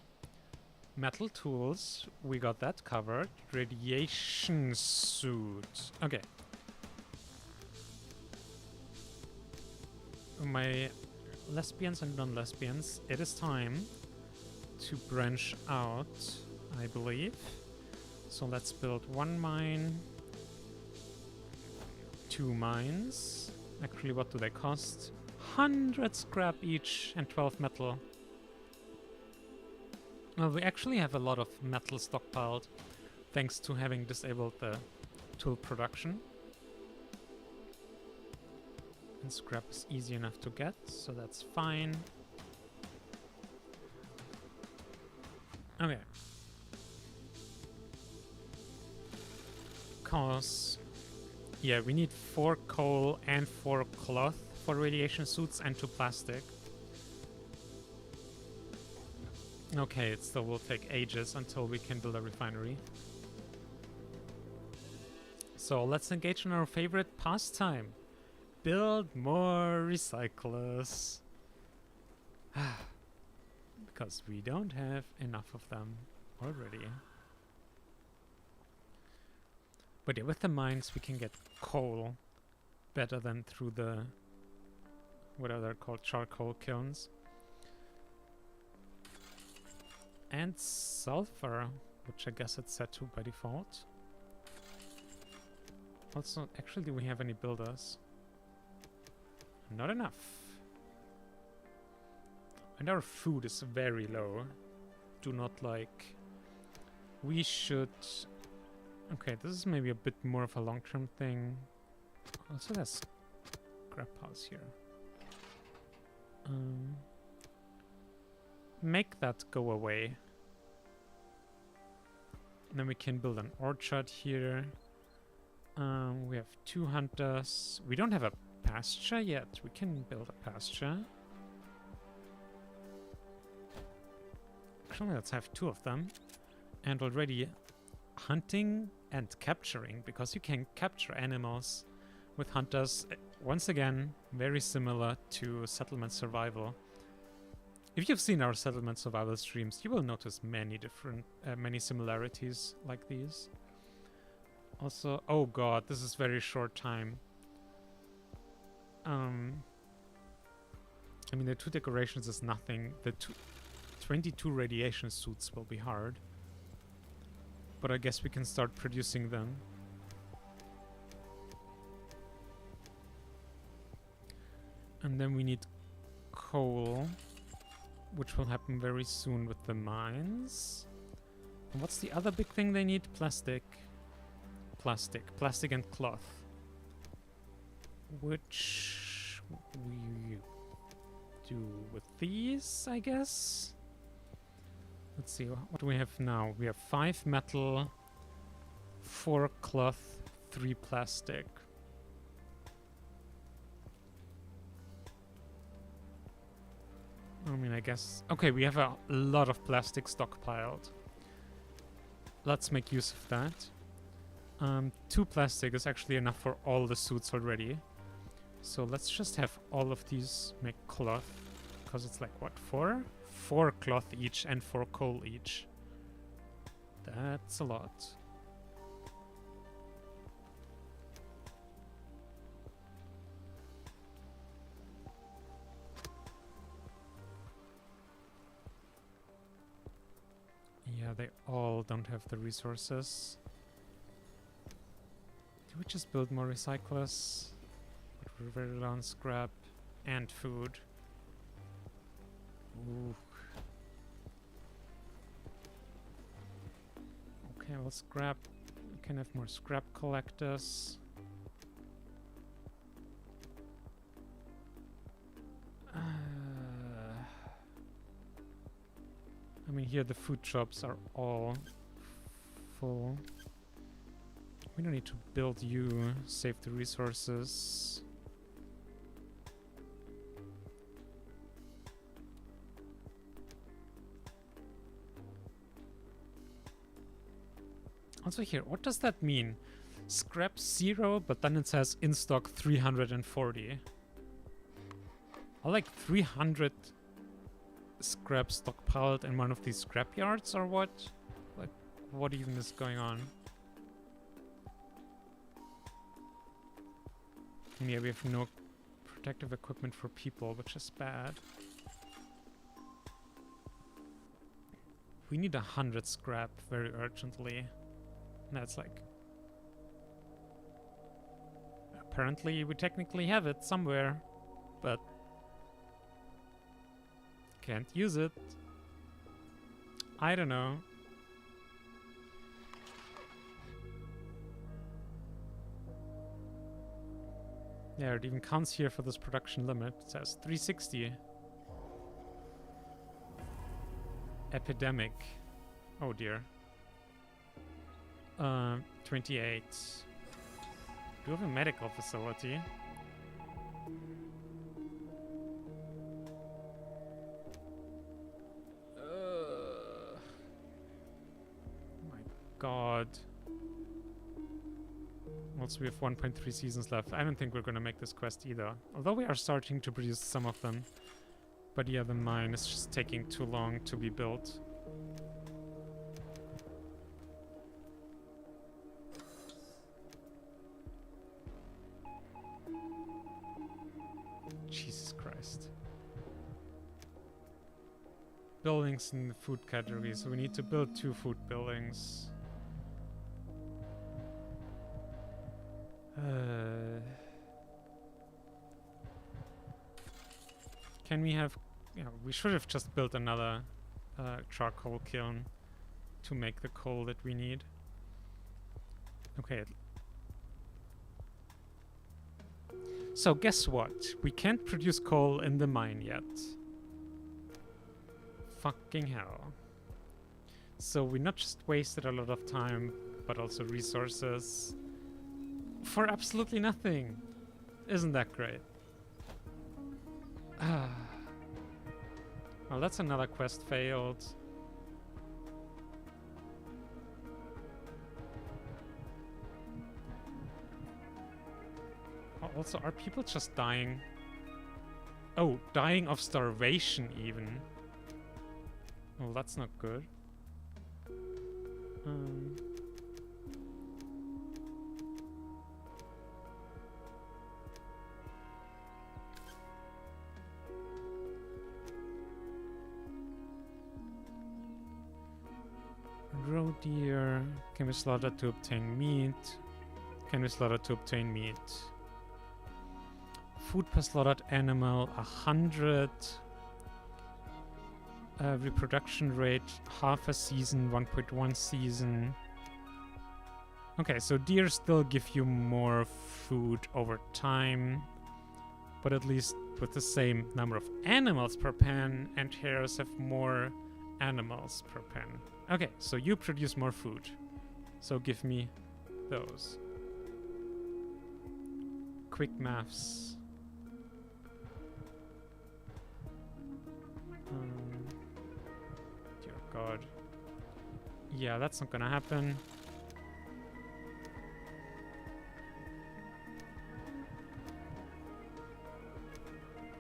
Metal tools, we got that covered. Radiation suit. Okay. My lesbians and non-lesbians, it is time to branch out, I believe. So let's build 1 mine, 2 mines. Actually, what do they cost? 100 scrap each and 12 metal. Well, we actually have a lot of metal stockpiled, thanks to having disabled the tool production. And scrap is easy enough to get, so that's fine. Okay. Cause, yeah, we need 4 coal and 4 cloth for radiation suits and 2 plastic. Okay, it still will take ages until we can build a refinery. So let's engage in our favorite pastime. Build more recyclers. Because we don't have enough of them already. But yeah, with the mines we can get coal better than through the, what are they called, charcoal kilns. And sulfur, which I guess it's set to by default. Also, actually, do we have any builders? Not enough. And our food is very low. Do not like... We should... Okay, this is maybe a bit more of a long-term thing. Also, there's scrap house here. Make that go away. And then we can build an orchard here. We have 2 hunters. We don't have a pasture yet. We can build a pasture. Actually, let's have 2 of them. And already hunting and capturing, because you can capture animals with hunters. Once again, very similar to settlement survival. If you've seen our settlement survival streams, you will notice many similarities like these. Also, oh god, this is very short time. I mean, the 2 decorations is nothing. The 22 radiation suits will be hard. But I guess we can start producing them. And then we need coal, which will happen very soon with the mines. And what's the other big thing they need? Plastic. Plastic and cloth. Which we do with these, I guess. Let's see, what do we have now? We have 5 metal, 4 cloth, 3 plastic. I mean, I guess... Okay, we have a lot of plastic stockpiled. Let's make use of that. 2 plastic is actually enough for all the suits already. So let's just have all of these make cloth. Because it's like, what, 4? 4 cloth each and 4 coal each. That's a lot. Yeah, they all don't have the resources. Do we just build more recyclers? But we're very low on scrap and food. Ooh. Okay, well, scrap. We can have more scrap collectors. I mean, here the food shops are all full. We don't need to build you. Save the resources. Also here, what does that mean? Scrap 0, but then it says in stock 340. Are like 300 scrap stockpiled in one of these scrap yards or what? Like, what even is going on? And yeah, we have no protective equipment for people, which is bad. We need 100 scrap very urgently. And that's like... Apparently we technically have it somewhere, but can't use it. I don't know. Yeah, it even counts here for this production limit. It says 360. Epidemic. Oh dear. 28. Do you have a medical facility? Oh my god. Also, we have 1.3 seasons left. I don't think we're gonna make this quest either. Although we are starting to produce some of them. But yeah, the mine is just taking too long to be built. Jesus Christ. Buildings in the food category, so we need to build 2 food buildings. Can we have... Yeah, we should have just built another charcoal kiln to make the coal that we need. Okay. So guess what? We can't produce coal in the mine yet. Fucking hell. So we not just wasted a lot of time, but also resources for absolutely nothing. Isn't that great? Well, that's another quest failed. Also, are people just dying? Oh, dying of starvation even. Well, that's not good. Roe deer can be slaughtered to obtain meat. Can be slaughtered to obtain meat. Food per slaughtered animal 100. Reproduction rate half a season, 1.1 season. Okay, so deer still give you more food over time, but at least with the same number of animals per pen, and hares have more animals per pen. Okay, so you produce more food. So give me those. Quick maths. Dear God. Yeah, that's not gonna happen.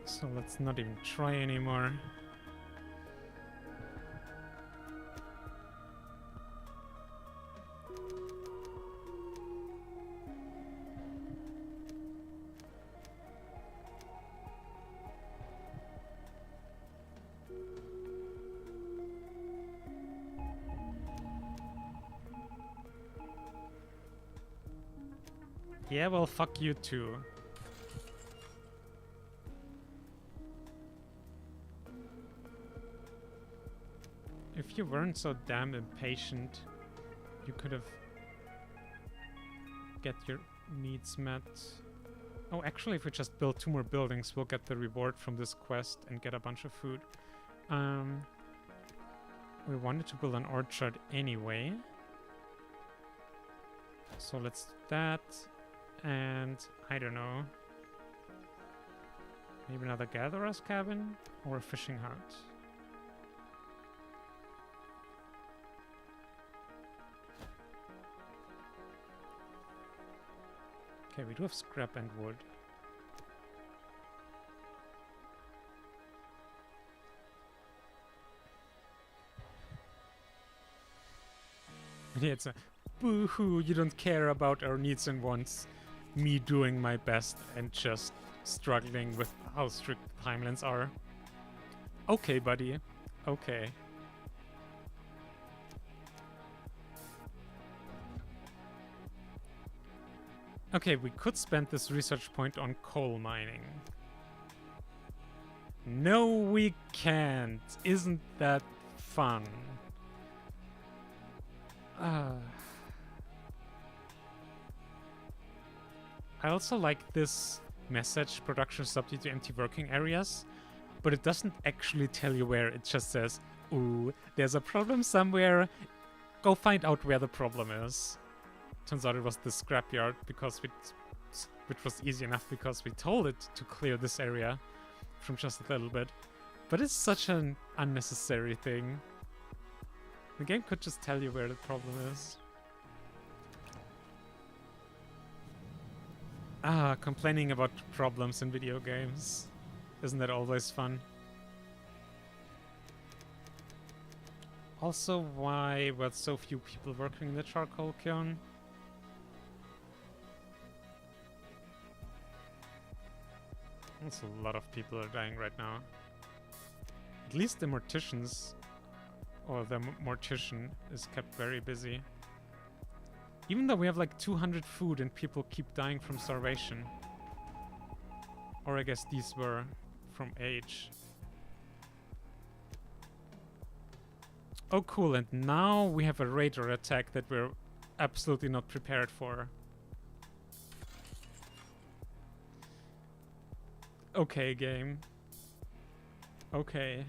So let's not even try anymore. Yeah, well, fuck you too. If you weren't so damn impatient, you could have get your needs met. Oh, actually, if we just build 2 more buildings, we'll get the reward from this quest and get a bunch of food. We wanted to build an orchard anyway. So let's do that. And I don't know. Maybe another gatherer's cabin or a fishing hut. Okay, we do have scrap and wood. Yeah, it's a boo-hoo, you don't care about our needs and wants. Me doing my best and just struggling with how strict timelines are. Okay, buddy. Okay. Okay, we could spend this research point on coal mining. No, we can't. Isn't that fun? I also like this message, production stopped due to empty working areas, but it doesn't actually tell you where. It just says, ooh, there's a problem somewhere. Go find out where the problem is. Turns out it was the scrapyard, which was easy enough because we told it to clear this area from just a little bit. But it's such an unnecessary thing. The game could just tell you where the problem is. Complaining about problems in video games. Isn't that always fun? Also, why were so few people working in the charcoal kiln? Also, a lot of people are dying right now. At least the morticians, or the mortician, is kept very busy. Even though we have like 200 food and people keep dying from starvation. Or I guess these were from age. Oh cool, and now we have a radar attack that we're absolutely not prepared for. Okay, game. Okay.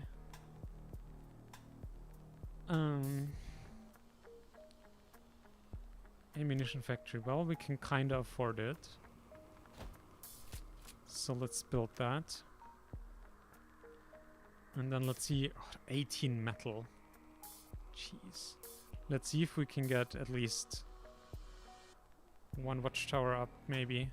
Ammunition factory. Well, we can kind of afford it. So let's build that. And then let's see. Oh, 18 metal. Jeez. Let's see if we can get at least one watchtower up, maybe.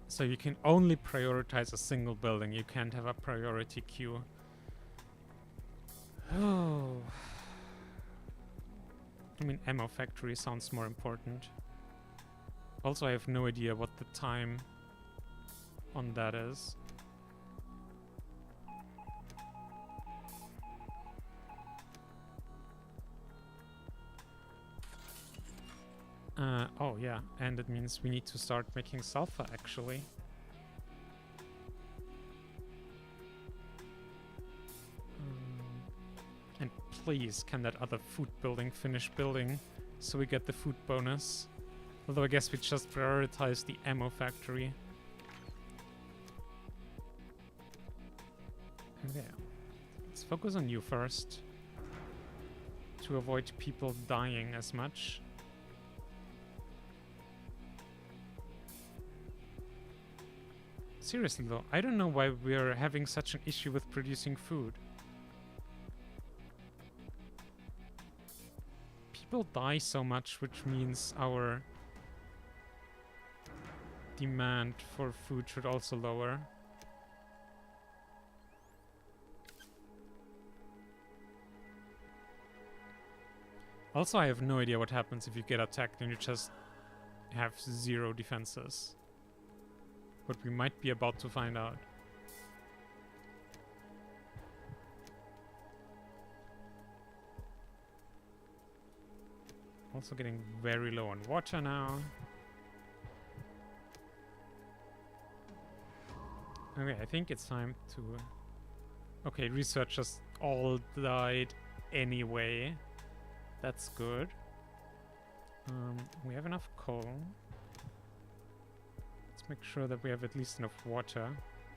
So you can only prioritize a single building. You can't have a priority queue. Oh. I mean, ammo factory sounds more important. Also, I have no idea what the time on that is. Oh yeah, and it means we need to start making sulfur, actually. And please, can that other food building finish building so we get the food bonus? Although I guess we just prioritize the ammo factory. Okay, let's focus on you first to avoid people dying as much. Seriously though, I don't know why we're having such an issue with producing food. People die so much, which means our demand for food should also lower. Also, I have no idea what happens if you get attacked and you just have 0 defenses. But we might be about to find out. Also getting very low on water now. Okay, I think it's time to... Okay, researchers all died anyway. That's good. We have enough coal. Let's make sure that we have at least enough water,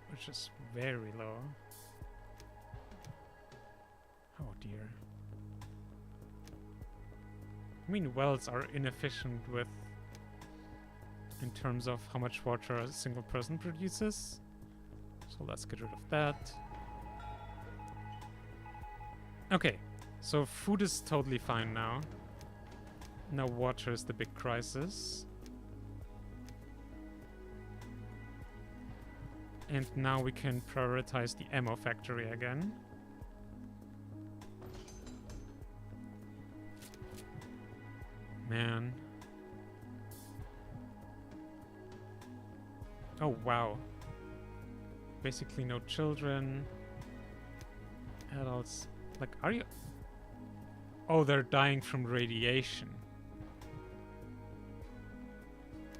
which is very low. Oh dear. I mean, wells are inefficient with... in terms of how much water a single person produces. So let's get rid of that. Okay, so food is totally fine now. Now water is the big crisis. And now we can prioritize the ammo factory again. Man. Oh, wow. Basically no children. Adults. Like, are you... Oh, they're dying from radiation.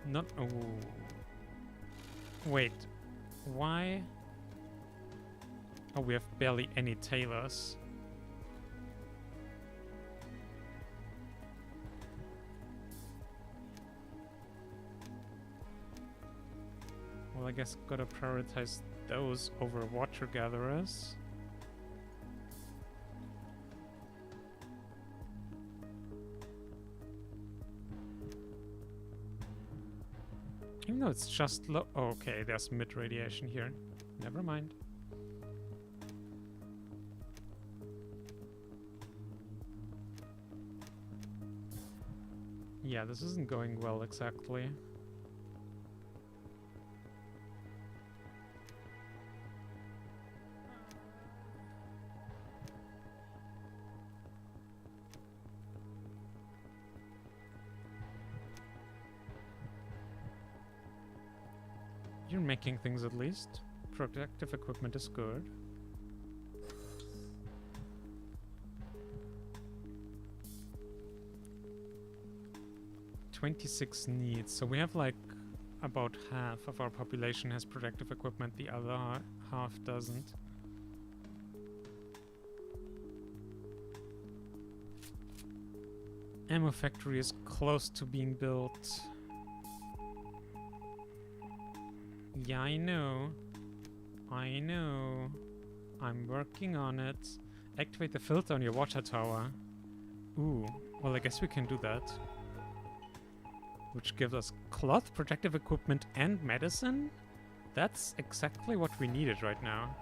Not... Oh. Wait. Why? Oh, we have barely any tailors. Well, I guess gotta prioritize those over water gatherers. Even though it's just low. Oh, okay, there's mid radiation here. Never mind. Yeah, this isn't going well exactly. You're making things at least. Protective equipment is good. $26 needs. So we have like about half of our population has protective equipment, the other half doesn't. Ammo factory is close to being built. Yeah, I know. I know. I'm working on it. Activate the filter on your water tower. Ooh, well, I guess we can do that. Which gives us cloth, protective equipment, and medicine? That's exactly what we needed right now.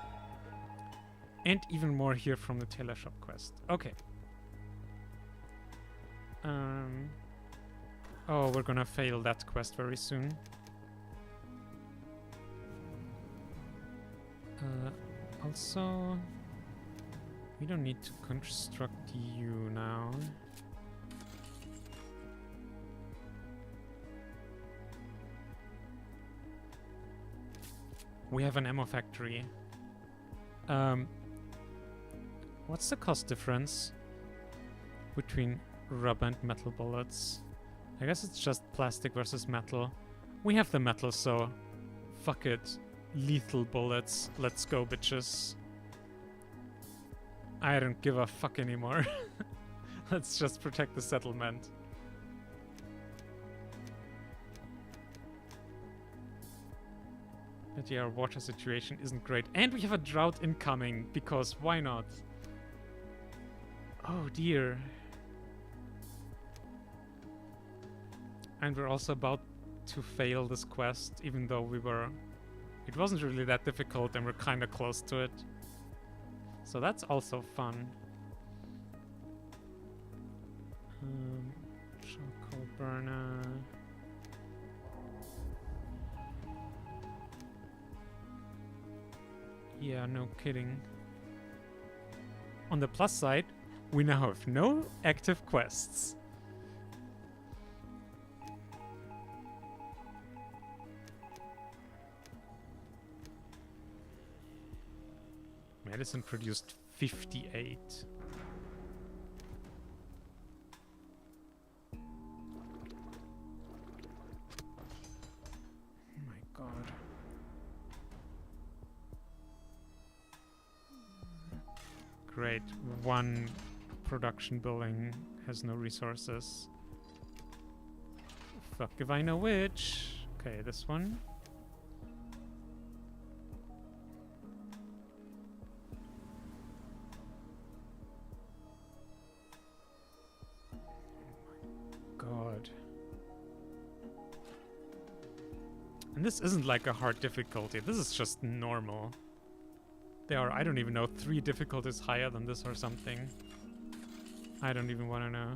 And even more here from the tailor shop quest. Okay. Oh, we're gonna fail that quest very soon. Also, we don't need to construct you now. We have an ammo factory. What's the cost difference between rubber and metal bullets? I guess it's just plastic versus metal. We have the metal, so fuck it. Lethal bullets. Let's go, bitches. I don't give a fuck anymore. Let's just protect the settlement. But yeah, our water situation isn't great. And we have a drought incoming, because why not? Oh dear. And we're also about to fail this quest, even though we were... It wasn't really that difficult and we're kind of close to it. So that's also fun. Charcoal burner. Yeah, no kidding. On the plus side, we now have no active quests. Medicine produced 58. Oh my god. Great. One production building has no resources. Fuck if I know which. Okay, this one. God. And this isn't like a hard difficulty. This is just normal. There are, I don't even know, 3 difficulties higher than this or something. I don't even want to know.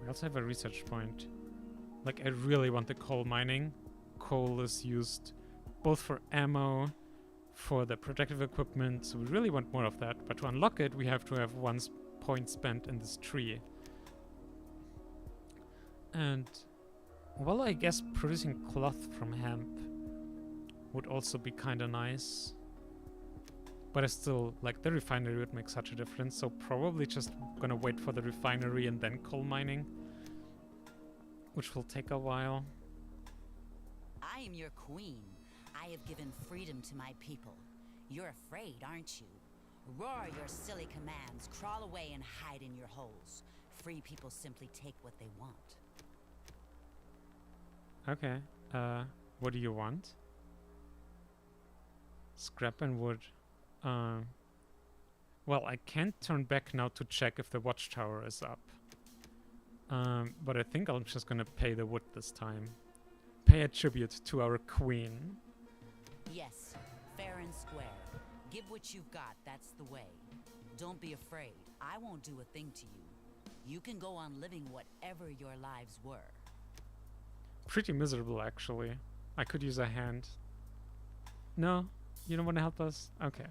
We also have a research point. Like, I really want the coal mining. Coal is used both for ammo, for the protective equipment, so we really want more of that. But to unlock it, we have to have 1 point spent in this tree. And... well, I guess producing cloth from hemp would also be kind of nice. But I still, like, the refinery would make such a difference, so probably just gonna wait for the refinery and then coal mining. Which will take a while. I am your queen. I have given freedom to my people. You're afraid, aren't you? Roar your silly commands, crawl away and hide in your holes. Free people simply take what they want. Okay. What do you want? Scrap and wood. Well, I can't turn back now to check if the watchtower is up. But I think I'm just gonna pay the wood this time. Pay a tribute to our queen. Yes, fair and square. Give what you've got, that's the way. Don't be afraid. I won't do a thing to you. You can go on living whatever your lives were. Pretty miserable, actually. I could use a hand. No? You don't want to help us? Okay.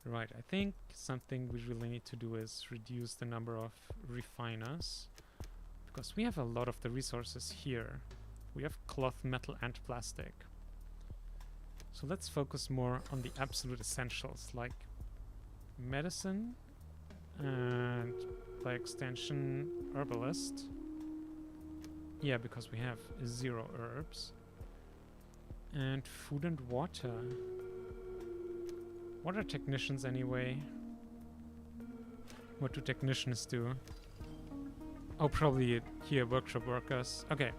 Right, I think something we really need to do is reduce the number of refiners. Because we have a lot of the resources here. We have cloth, metal, and plastic. So let's focus more on the absolute essentials, like medicine and, by extension, herbalist. Yeah, because we have 0 herbs. And food and water. What are technicians anyway? What do technicians do? Oh, probably here, workshop workers. Okay.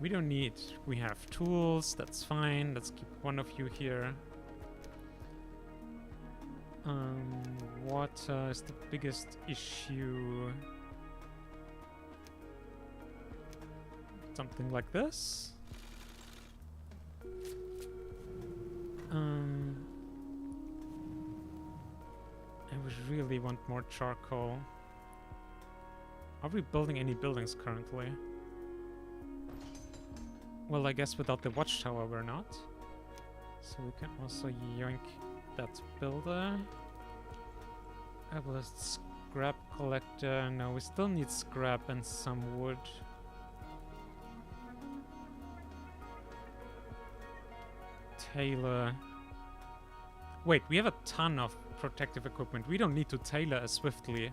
We don't need... We have tools, that's fine. Let's keep one of you here. Water is the biggest issue. Something like this. I would really want more charcoal. Are we building any buildings currently? Well, I guess without the watchtower we're not. So we can also yoink that builder. Herbalist, scrap collector. No, we still need scrap and some wood. Tailor. Wait, we have a ton of protective equipment. We don't need to tailor as swiftly.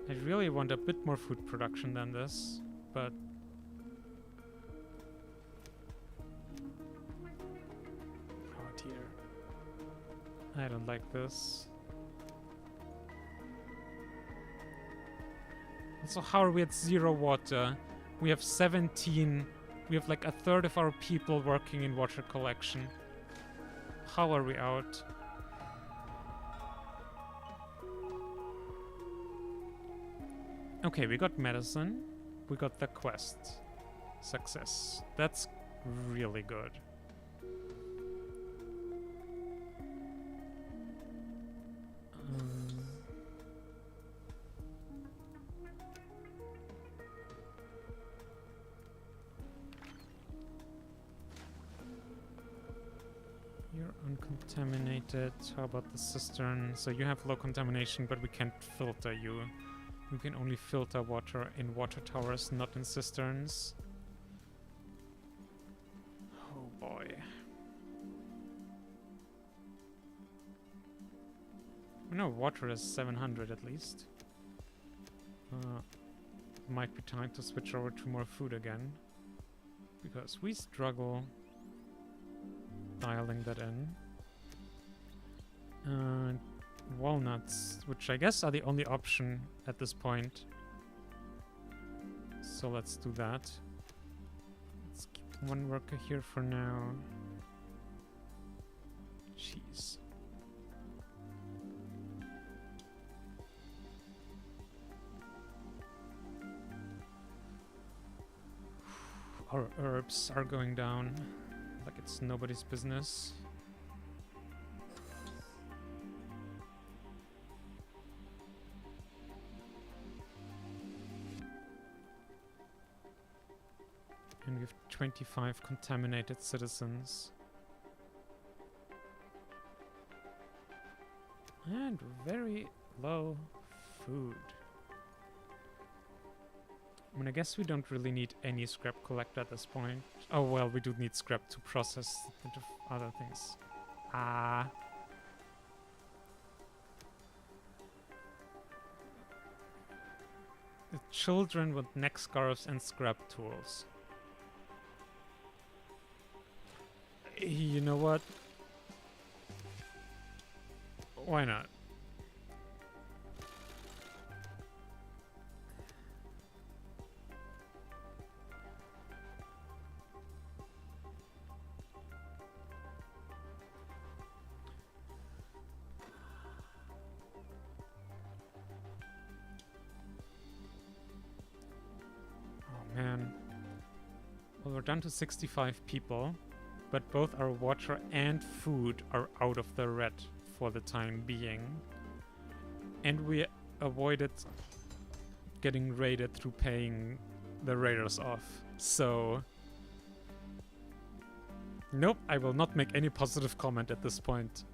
I really want a bit more food production than this, but... Oh dear. I don't like this. So how are we at 0 water? We have 17... We have like a third of our people working in water collection. How are we out? Okay, we got medicine. We got the quest. Success. That's really good. You're uncontaminated. How about the cistern? So you have low contamination, but we can't filter you. We can only filter water in water towers, not in cisterns. Oh boy. No, water is 700 at least. Might be time to switch over to more food again. Because we struggle dialing that in. Walnuts, which I guess are the only option at this point. So let's do that. Let's keep one worker here for now. Jeez. Our herbs are going down like it's nobody's business. And we have 25 contaminated citizens. And very low food. I mean, I guess we don't really need any scrap collector at this point. Oh, well, we do need scrap to process a bit of other things. Ah. The children with neck scarves and scrap tools. You know what? Why not? Oh man. Well, we're down to 65 people, but both our water and food are out of the red for the time being. And we avoided getting raided through paying the raiders off. So... Nope, I will not make any positive comment at this point.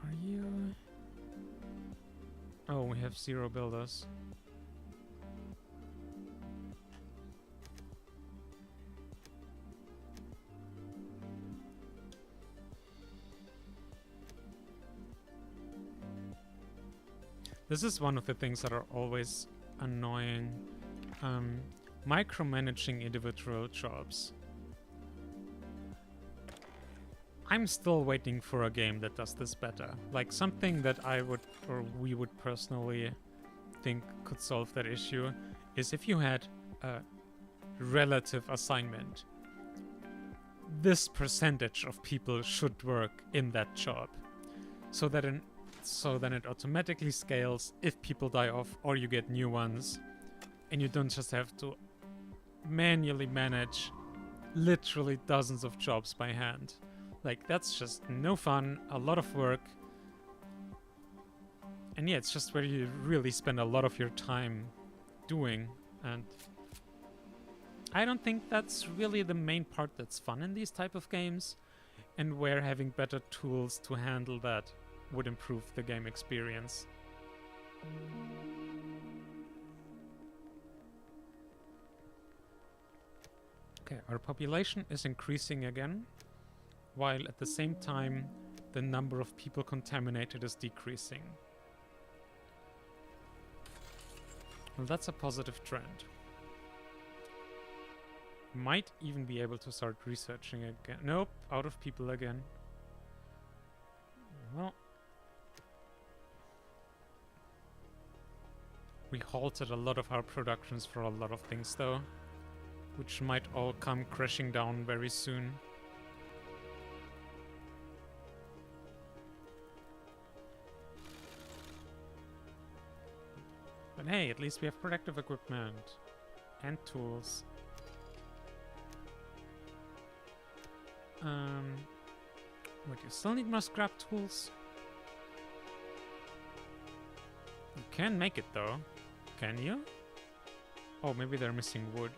Are you... Oh, we have 0 builders. This is one of the things that are always annoying. Micromanaging individual jobs. I'm still waiting for a game that does this better. Like something that I would, or we would personally think could solve that issue is if you had a relative assignment. This percentage of people should work in that job. So then it automatically scales if people die off or you get new ones. And you don't just have to manually manage literally dozens of jobs by hand. Like, that's just no fun, a lot of work. And yeah, it's just where you really spend a lot of your time doing. And I don't think that's really the main part that's fun in these type of games. And where having better tools to handle that would improve the game experience. Okay, our population is increasing again, while at the same time the number of people contaminated is decreasing. Well, that's a positive trend. Might even be able to start researching again. Nope, out of people again. Well, we halted a lot of our productions for a lot of things though, which might all come crashing down very soon. But hey, at least we have protective equipment and tools. Wait, you still need more scrap tools? You can make it though, can you? Oh, maybe they're missing wood.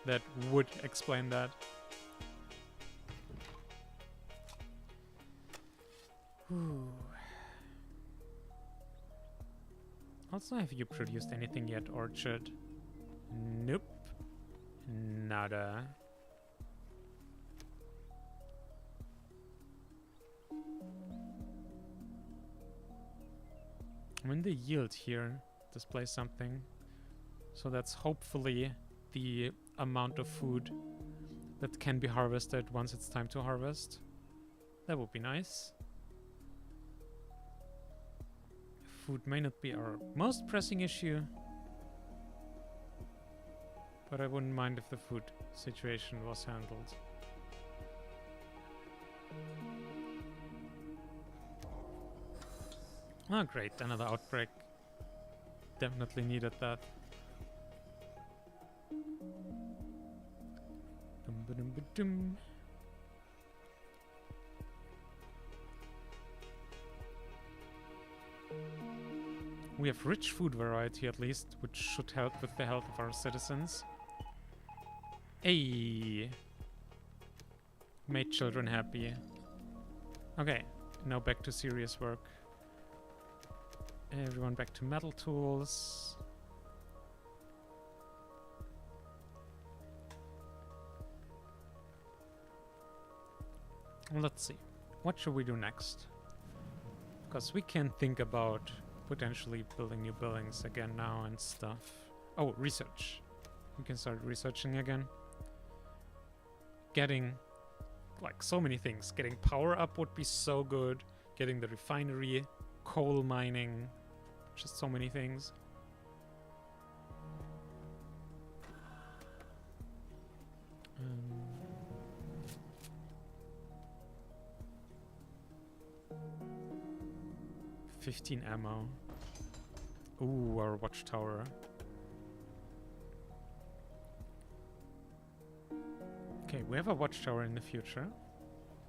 That would explain that. Ooh. Also, have you produced anything yet, Orchard? Nope. Nada. I'm in the yield here. Display something. So that's hopefully the amount of food that can be harvested once it's time to harvest. That would be nice. Food may not be our most pressing issue, but I wouldn't mind if the food situation was handled. Oh great, another outbreak. Definitely needed that. Dum-ba-dum-ba-dum. We have rich food variety at least, which should help with the health of our citizens. Hey! Made children happy. Okay, now back to serious work. Everyone back to metal tools. Let's see. What should we do next? Because we can think about potentially building new buildings again now and stuff. Oh, research. We can start researching again. Getting, like, so many things. Getting power up would be so good. Getting the refinery, coal mining, just so many things. Um, 15 ammo. Ooh, our watchtower. Okay, we have a watchtower in the future.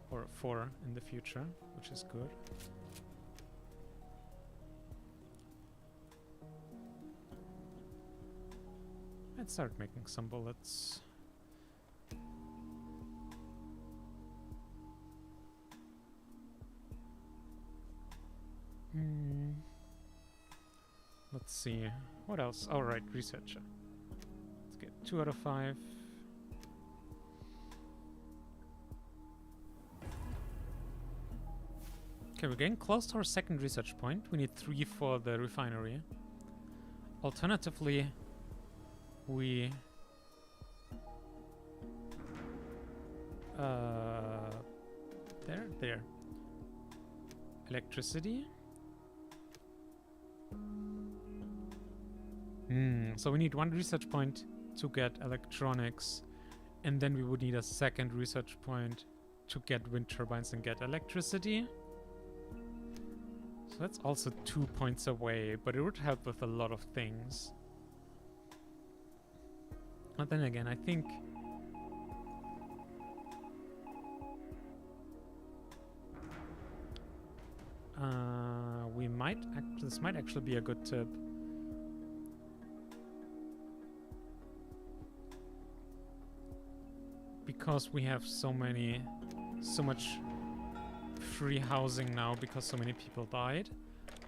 Or 4 in the future, which is good. Let's start making some bullets. Let's see. What else? Oh, right, researcher. Let's get 2 out of 5. Okay, we're getting close to our second research point. We need 3 for the refinery. Alternatively, we... There. Electricity. So we need 1 research point to get electronics, and then we would need a second research point to get wind turbines and get electricity. So that's also 2 points away, but it would help with a lot of things. But then again, I think... this might actually be a good tip. Because we have so much free housing now because so many people died,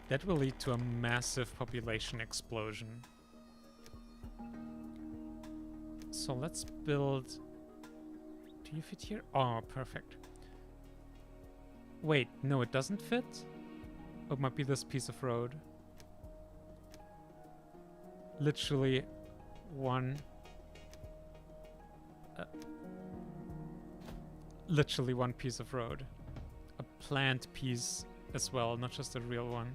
that will lead to a massive population explosion. So let's build... Do you fit here? Oh, perfect. Wait, no, it doesn't fit? Oh, it might be this piece of road. Literally one... literally one piece of road. A planned piece as well, not just a real one.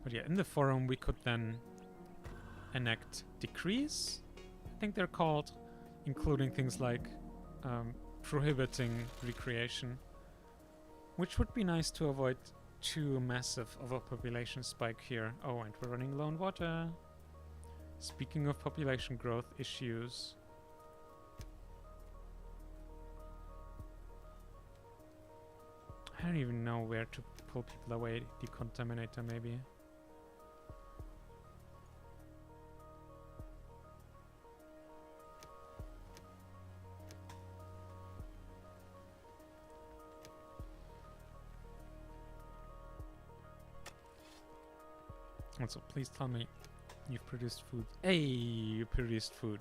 But yeah, in the forum we could then enact decrees, I think they're called, including things like prohibiting recreation, which would be nice to avoid too massive of a population spike here. Oh, and we're running low on water. Speaking of population growth issues, I don't even know where to pull people away. Decontaminator, maybe. Also, please tell me you've produced food. Hey, you produced food.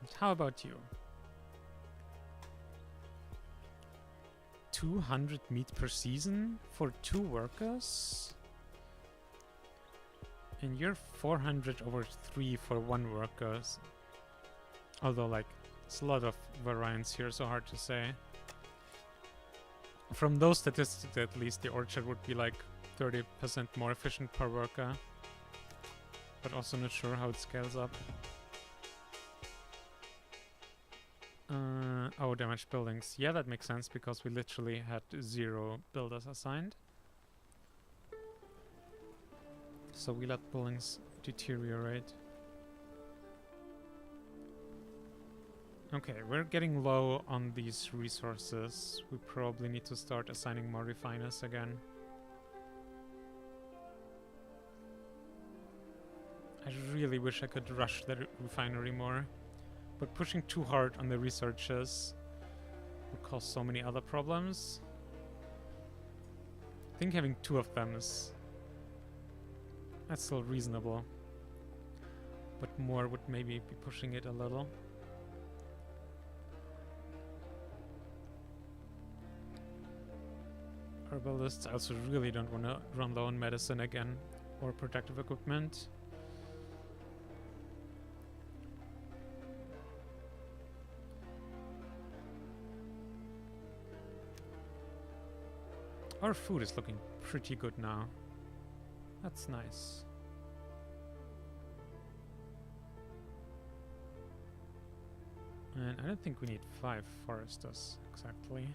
And how about you? 200 meat per season for 2 workers? And you're 400 over 3 for 1 worker. Although, like, it's a lot of variance here, so hard to say. From those statistics, at least, the orchard would be like 30% more efficient per worker. But also not sure how it scales up. Oh, damaged buildings. Yeah, that makes sense because we literally had 0 builders assigned. So we let buildings deteriorate. Okay, we're getting low on these resources. We probably need to start assigning more refiners again. I really wish I could rush the refinery more, but pushing too hard on the researchers will cause so many other problems. I think having 2 of them is... that's still reasonable. But more would maybe be pushing it a little. Herbalists also really don't want to run low on medicine again, or protective equipment. Our food is looking pretty good now. That's nice. And I don't think we need 5 foresters exactly.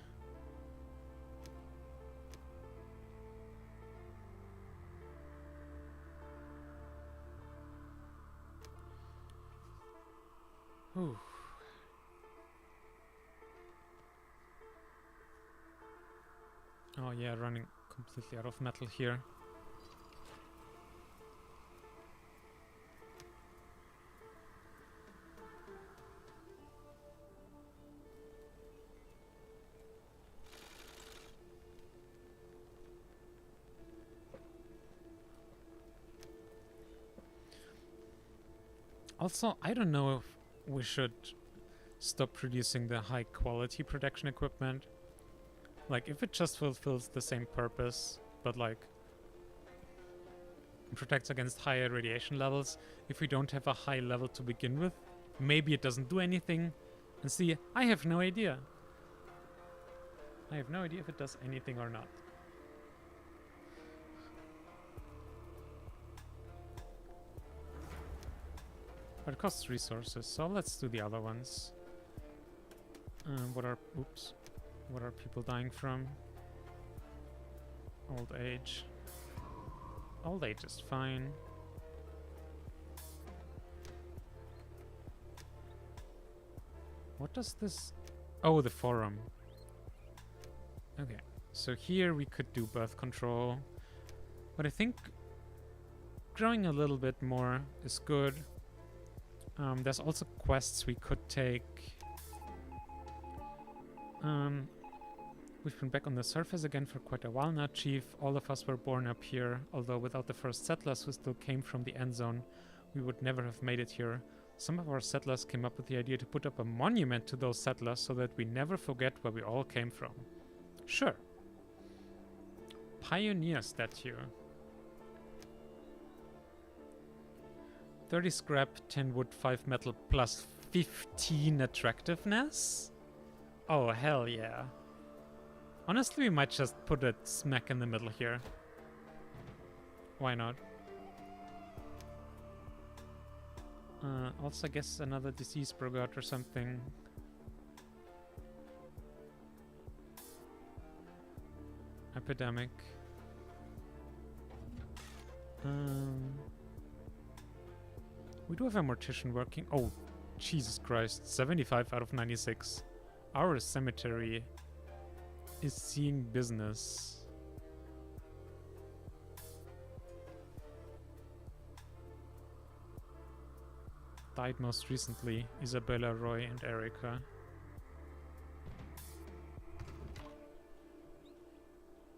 Ooh. Oh yeah, running completely out of metal here. Also, I don't know if we should stop producing the high quality protection equipment. Like, if it just fulfills the same purpose, but like protects against higher radiation levels, if we don't have a high level to begin with, maybe it doesn't do anything. And see, I have no idea. I have no idea if it does anything or not. But it costs resources, so let's do the other ones. What are people dying from? Old age. Old age is fine. What does this... oh, the forum. Okay, so here we could do birth control. But I think growing a little bit more is good. There's also quests we could take. We've been back on the surface again for quite a while now, Chief. All of us were born up here, although without the first settlers who still came from the Endzone, we would never have made it here. Some of our settlers came up with the idea to put up a monument to those settlers so that we never forget where we all came from. Sure. Pioneer statue. 30 scrap, 10 wood, 5 metal, plus 15 attractiveness? Oh, hell yeah. Honestly, we might just put it smack in the middle here. Why not? Also, I guess another disease broke out or something. Epidemic. We do have a mortician working. Oh, Jesus Christ. 75 out of 96. Our cemetery is seeing business. Died most recently, Isabella, Roy, and Erica.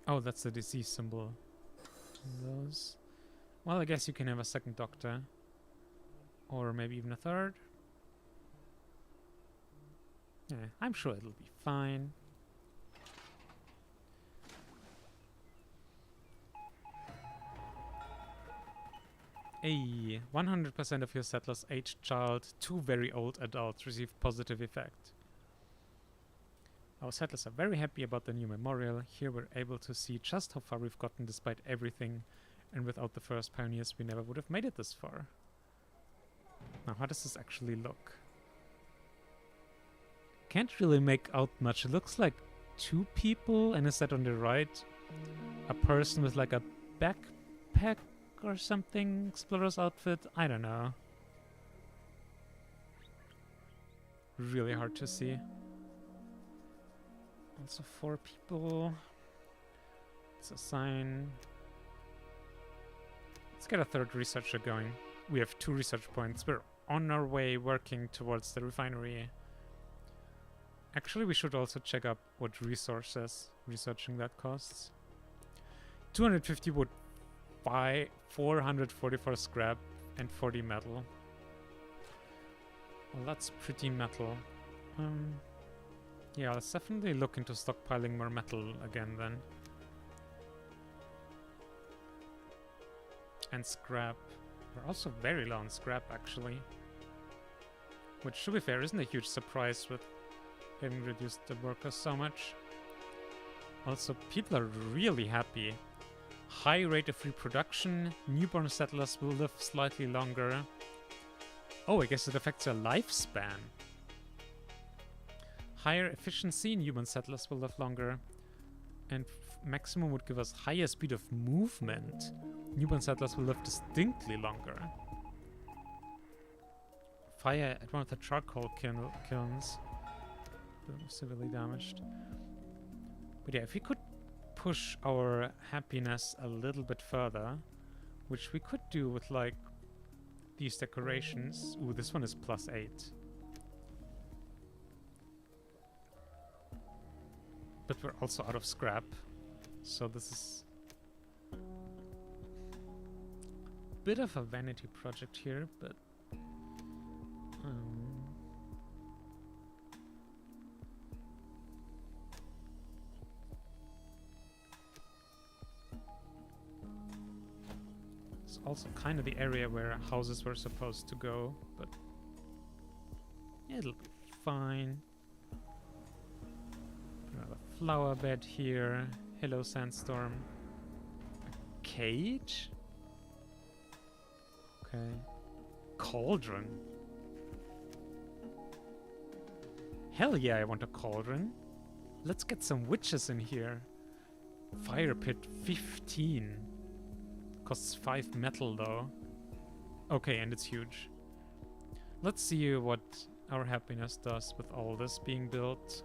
Oh, that's the disease symbol. Those. Well, I guess you can have a second doctor. Or maybe even a third. Yeah, I'm sure it'll be fine. Hey, 100% of your settlers aged child, 2 very old adults receive positive effect. Our settlers are very happy about the new memorial. Here we're able to see just how far we've gotten despite everything. And without the first pioneers, we never would have made it this far. Now, how does this actually look? Can't really make out much. It looks like 2 people, and is that on the right? A person with like a backpack or something? Explorer's outfit? I don't know. really hard to see. Also 4 people. Let's assign. Let's get a 3rd researcher going. We have 2 research points. We're on our way working towards the refinery. Actually, we should also check up what resources researching that costs. 250 wood, 444 scrap, and 40 metal. Well, that's pretty metal. Yeah, let's definitely look into stockpiling more metal again then. And scrap. We're also very low on scrap, actually. Which, to be fair, isn't a huge surprise with having reduced the workers so much. Also, people are really happy. High rate of reproduction, newborn settlers will live slightly longer. Oh, I guess it affects their lifespan. Higher efficiency, newborn settlers will live longer. And maximum would give us higher speed of movement. Newborn settlers will live distinctly longer. Fire at one of the charcoal kilns. Severely damaged. But yeah, if we could push our happiness a little bit further, which we could do with like these decorations. Ooh, this one is +8. But we're also out of scrap, so this is a bit of a vanity project here, but it's also kind of the area where houses were supposed to go, but it'll be fine. Another flower bed here. Hello, sandstorm. A cage? Okay. Cauldron. Hell yeah, I want a cauldron. Let's get some witches in here. Fire pit 15. Costs 5 metal though. Okay, and it's huge. Let's see what our happiness does with all this being built.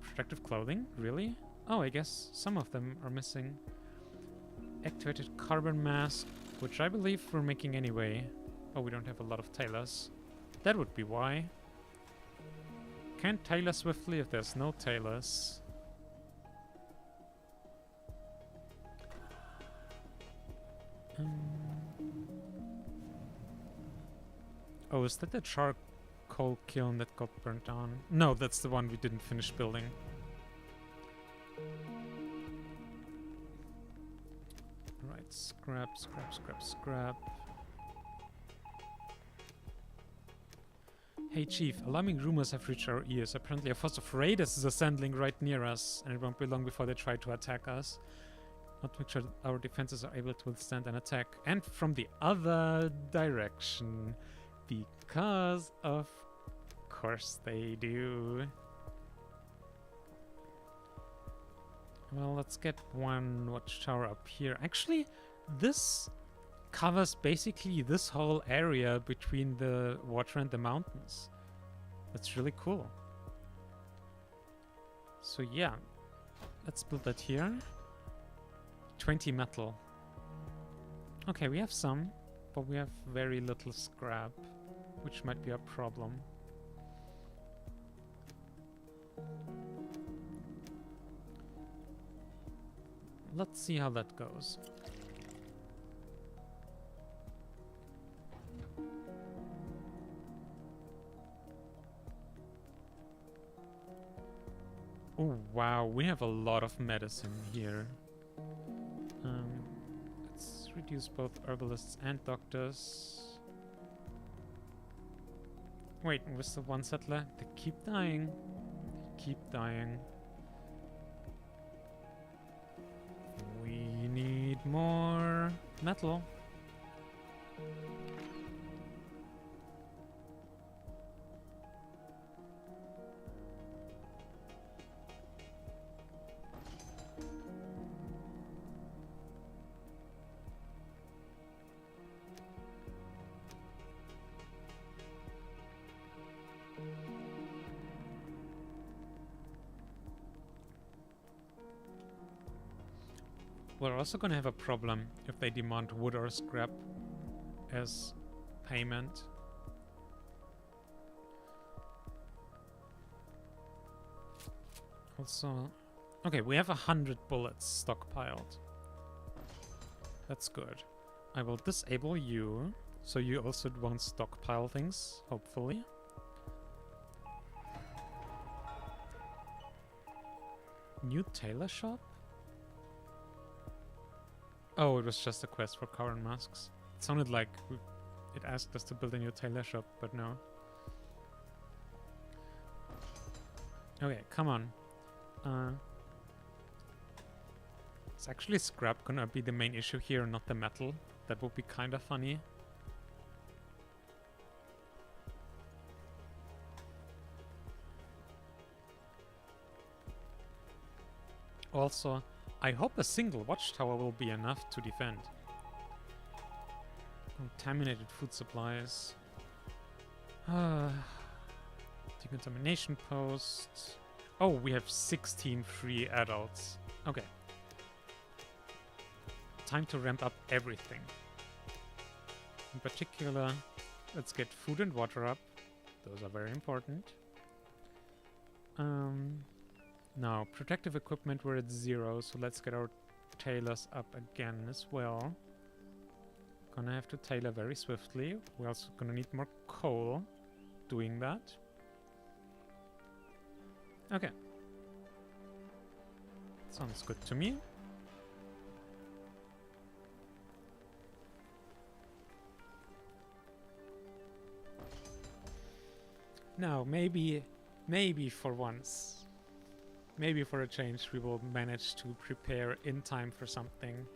Protective clothing? Really? Oh, I guess some of them are missing. Activated carbon mask, which I believe we're making anyway. Oh, we don't have a lot of tailors. That would be why. Can't tailor swiftly if there's no tailors. Oh, is that the charcoal kiln that got burnt down? No, that's the one we didn't finish building. Right, scrap, scrap, scrap, scrap. Hey Chief, alarming rumors have reached our ears. Apparently a force of raiders is assembling right near us, and it won't be long before they try to attack us. Not to make sure that our defenses are able to withstand an attack. And from the other direction. Because of course they do. Well, let's get one watchtower up here. Actually, this covers basically this whole area between the water and the mountains. That's really cool. So yeah, let's build that here. 20 metal. Okay, we have some, but we have very little scrap, which might be a problem. Let's see how that goes. Oh wow, we have a lot of medicine here. Let's reduce both herbalists and doctors. Wait, was the one settler? They keep dying. Keep dying. We need more metal. We're also gonna have a problem if they demand wood or scrap as payment. Also, okay, we have 100 bullets stockpiled. That's good. I will disable you, so you also won't stockpile things, hopefully. New tailor shop? Oh, it was just a quest for current masks. It sounded like it asked us to build a new tailor shop, but no. Okay, come on. Is actually scrap gonna be the main issue here, not the metal? That would be kind of funny. Also, I hope a single watchtower will be enough to defend. Contaminated food supplies. Decontamination post. Oh, we have 16 free adults. Okay. Time to ramp up everything. In particular, let's get food and water up. Those are very important. Now, protective equipment, we're at 0, so let's get our tailors up again as well. Gonna have to tailor very swiftly. We're also gonna need more coal doing that. Okay. Sounds good to me. Now, maybe for once, maybe for a change, we will manage to prepare in time for something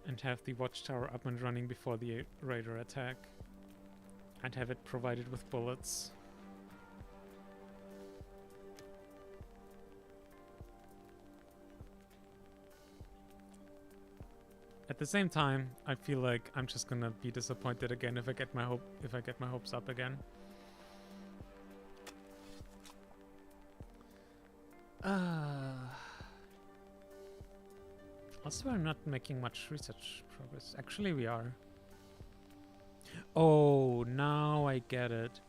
and have the watchtower up and running before the raider attack and have it provided with bullets. At the same time, I feel like I'm just gonna be disappointed again if I get my hopes up again. Also, we're not making much research progress. Actually, we are. Oh, now I get it.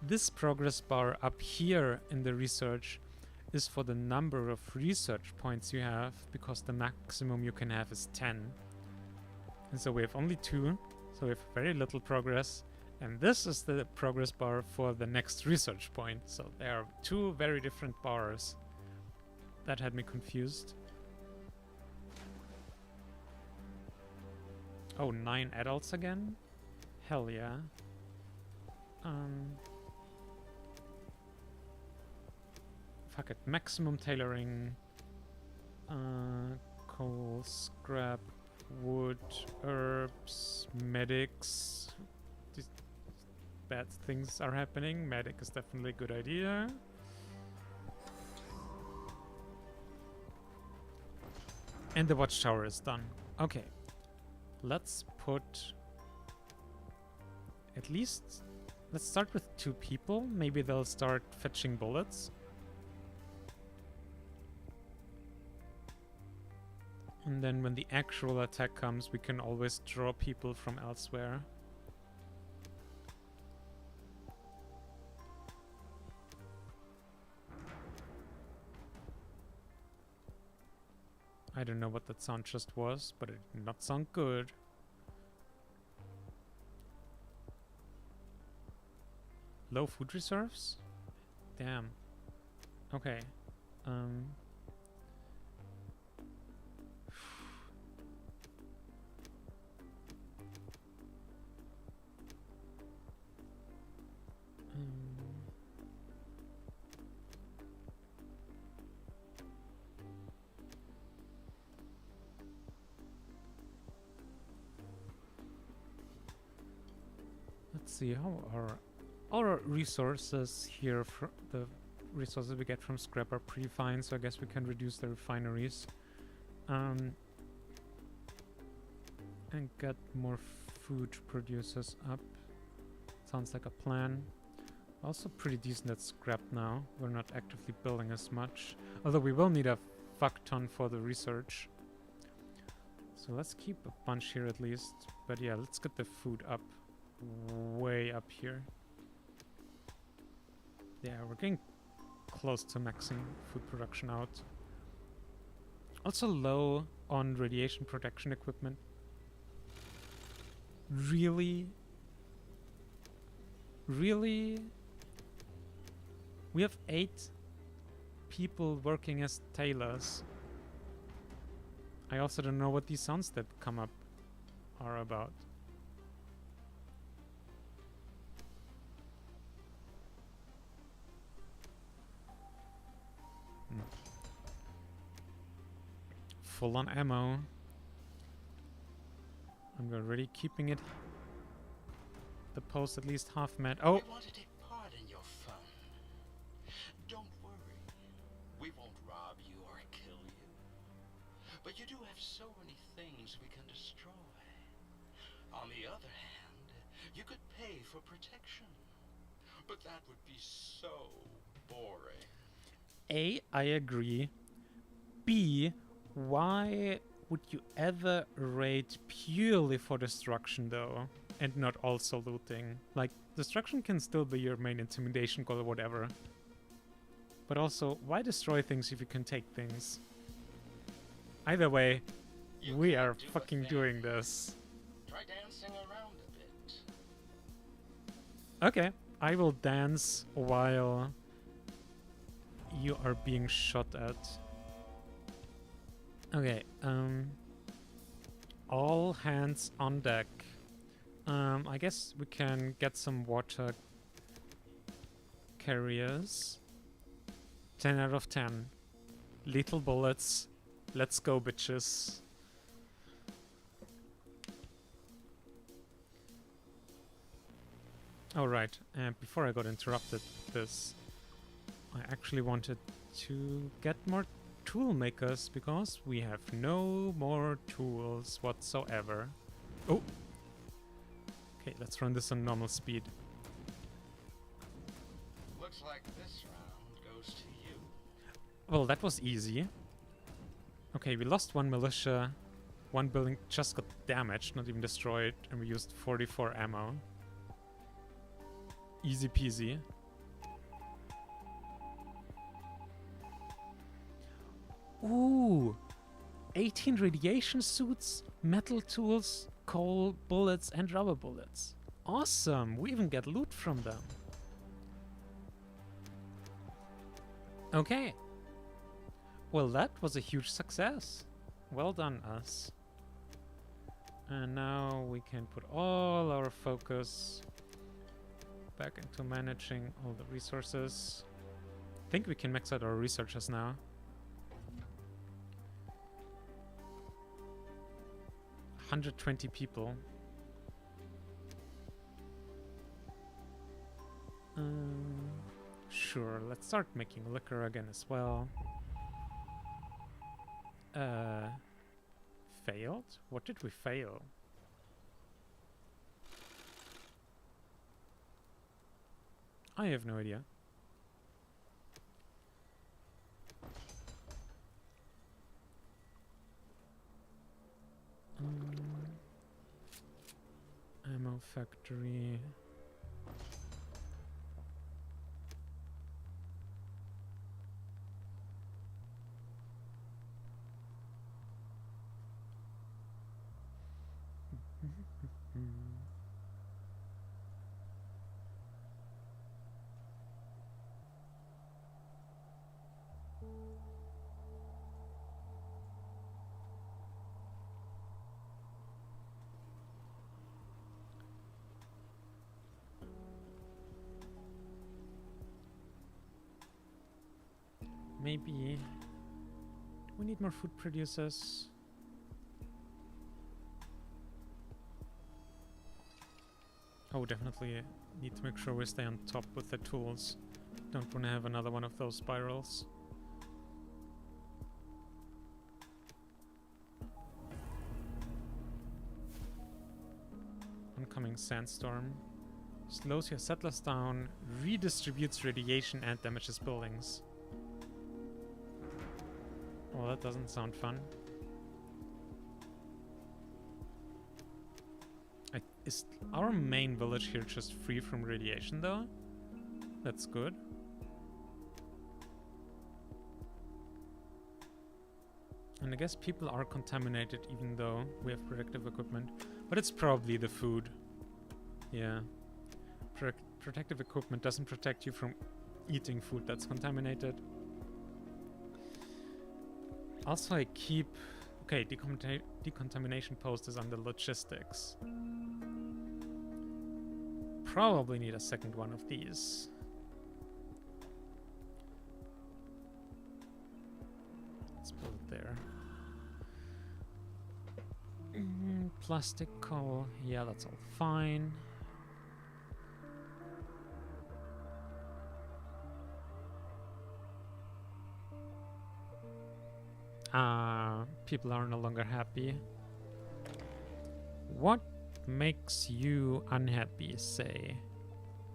This progress bar up here in the research is for the number of research points you have, because the maximum you can have is 10. And so we have only 2, so we have very little progress. And this is the progress bar for the next research point. So there are 2 very different bars. That had me confused. Oh, 9 adults again? Hell yeah. Fuck it. Maximum tailoring. Coal, scrap, wood, herbs, medics. These bad things are happening. Medic is definitely a good idea. And the watchtower is done. Okay. Let's put... At least... Let's start with 2 people. Maybe they'll start fetching bullets. And then when the actual attack comes, we can always draw people from elsewhere. I don't know what that sound just was, but it did not sound good. Low food reserves? Damn. Okay. Let's see, how are our resources here, the resources we get from scrap are pretty fine, so I guess we can reduce the refineries. And get more food producers up. Sounds like a plan. Also pretty decent at scrap now. We're not actively building as much. Although we will need a fuck ton for the research. So let's keep a bunch here at least. But yeah, let's get the food up. Way up here. Yeah, we're getting close to maxing food production out. Also low on radiation protection equipment. Really? Really? We have 8 people working as tailors. I also don't know what these sounds that come up are about. Full on ammo. And we're already keeping it. The post at least half mad. Oh! We want to take part in your fun. Don't worry. We won't rob you or kill you. But you do have so many things we can destroy. On the other hand, you could pay for protection. But that would be so boring. A, I agree. B, why would you ever raid purely for destruction though? And not also looting? Like, destruction can still be your main intimidation goal or whatever. But also, why destroy things if you can take things? Either way, we are fucking doing this. Try dancing around a bit. Okay, I will dance while you are being shot at. Okay, all hands on deck. I guess we can get some water carriers. 10 out of 10. Lethal bullets. Let's go, bitches. Alright, and before I got interrupted this, I actually wanted to get more tool makers because we have no more tools whatsoever. Oh! Okay, let's run this on normal speed. Looks like this round goes to you. Well, that was easy. Okay, we lost one militia. One building just got damaged, not even destroyed, and we used 44 ammo. Easy peasy. Ooh! 18 radiation suits, metal tools, coal, bullets, and rubber bullets. Awesome! We even get loot from them. Okay. Well, that was a huge success. Well done, us. And now we can put all our focus back into managing all the resources. I think we can max out our researchers now. $120 people. Sure, let's start making liquor again as well. Failed? What did we fail? I have no idea. Ammo factory. Maybe we need more food producers. Oh, definitely need to make sure we stay on top with the tools. Don't want to have another one of those spirals. Oncoming sandstorm. Slows your settlers down, redistributes radiation and damages buildings. Well, that doesn't sound fun. Is our main village here just free from radiation though? That's good. And I guess people are contaminated even though we have protective equipment. But it's probably the food. Yeah. Protective equipment doesn't protect you from eating food that's contaminated. Also, I keep... Okay, decontamination post is under logistics. Probably need a second one of these. Let's put it there. Plastic coal. Yeah, that's all fine. People are no longer happy. What makes you unhappy, say?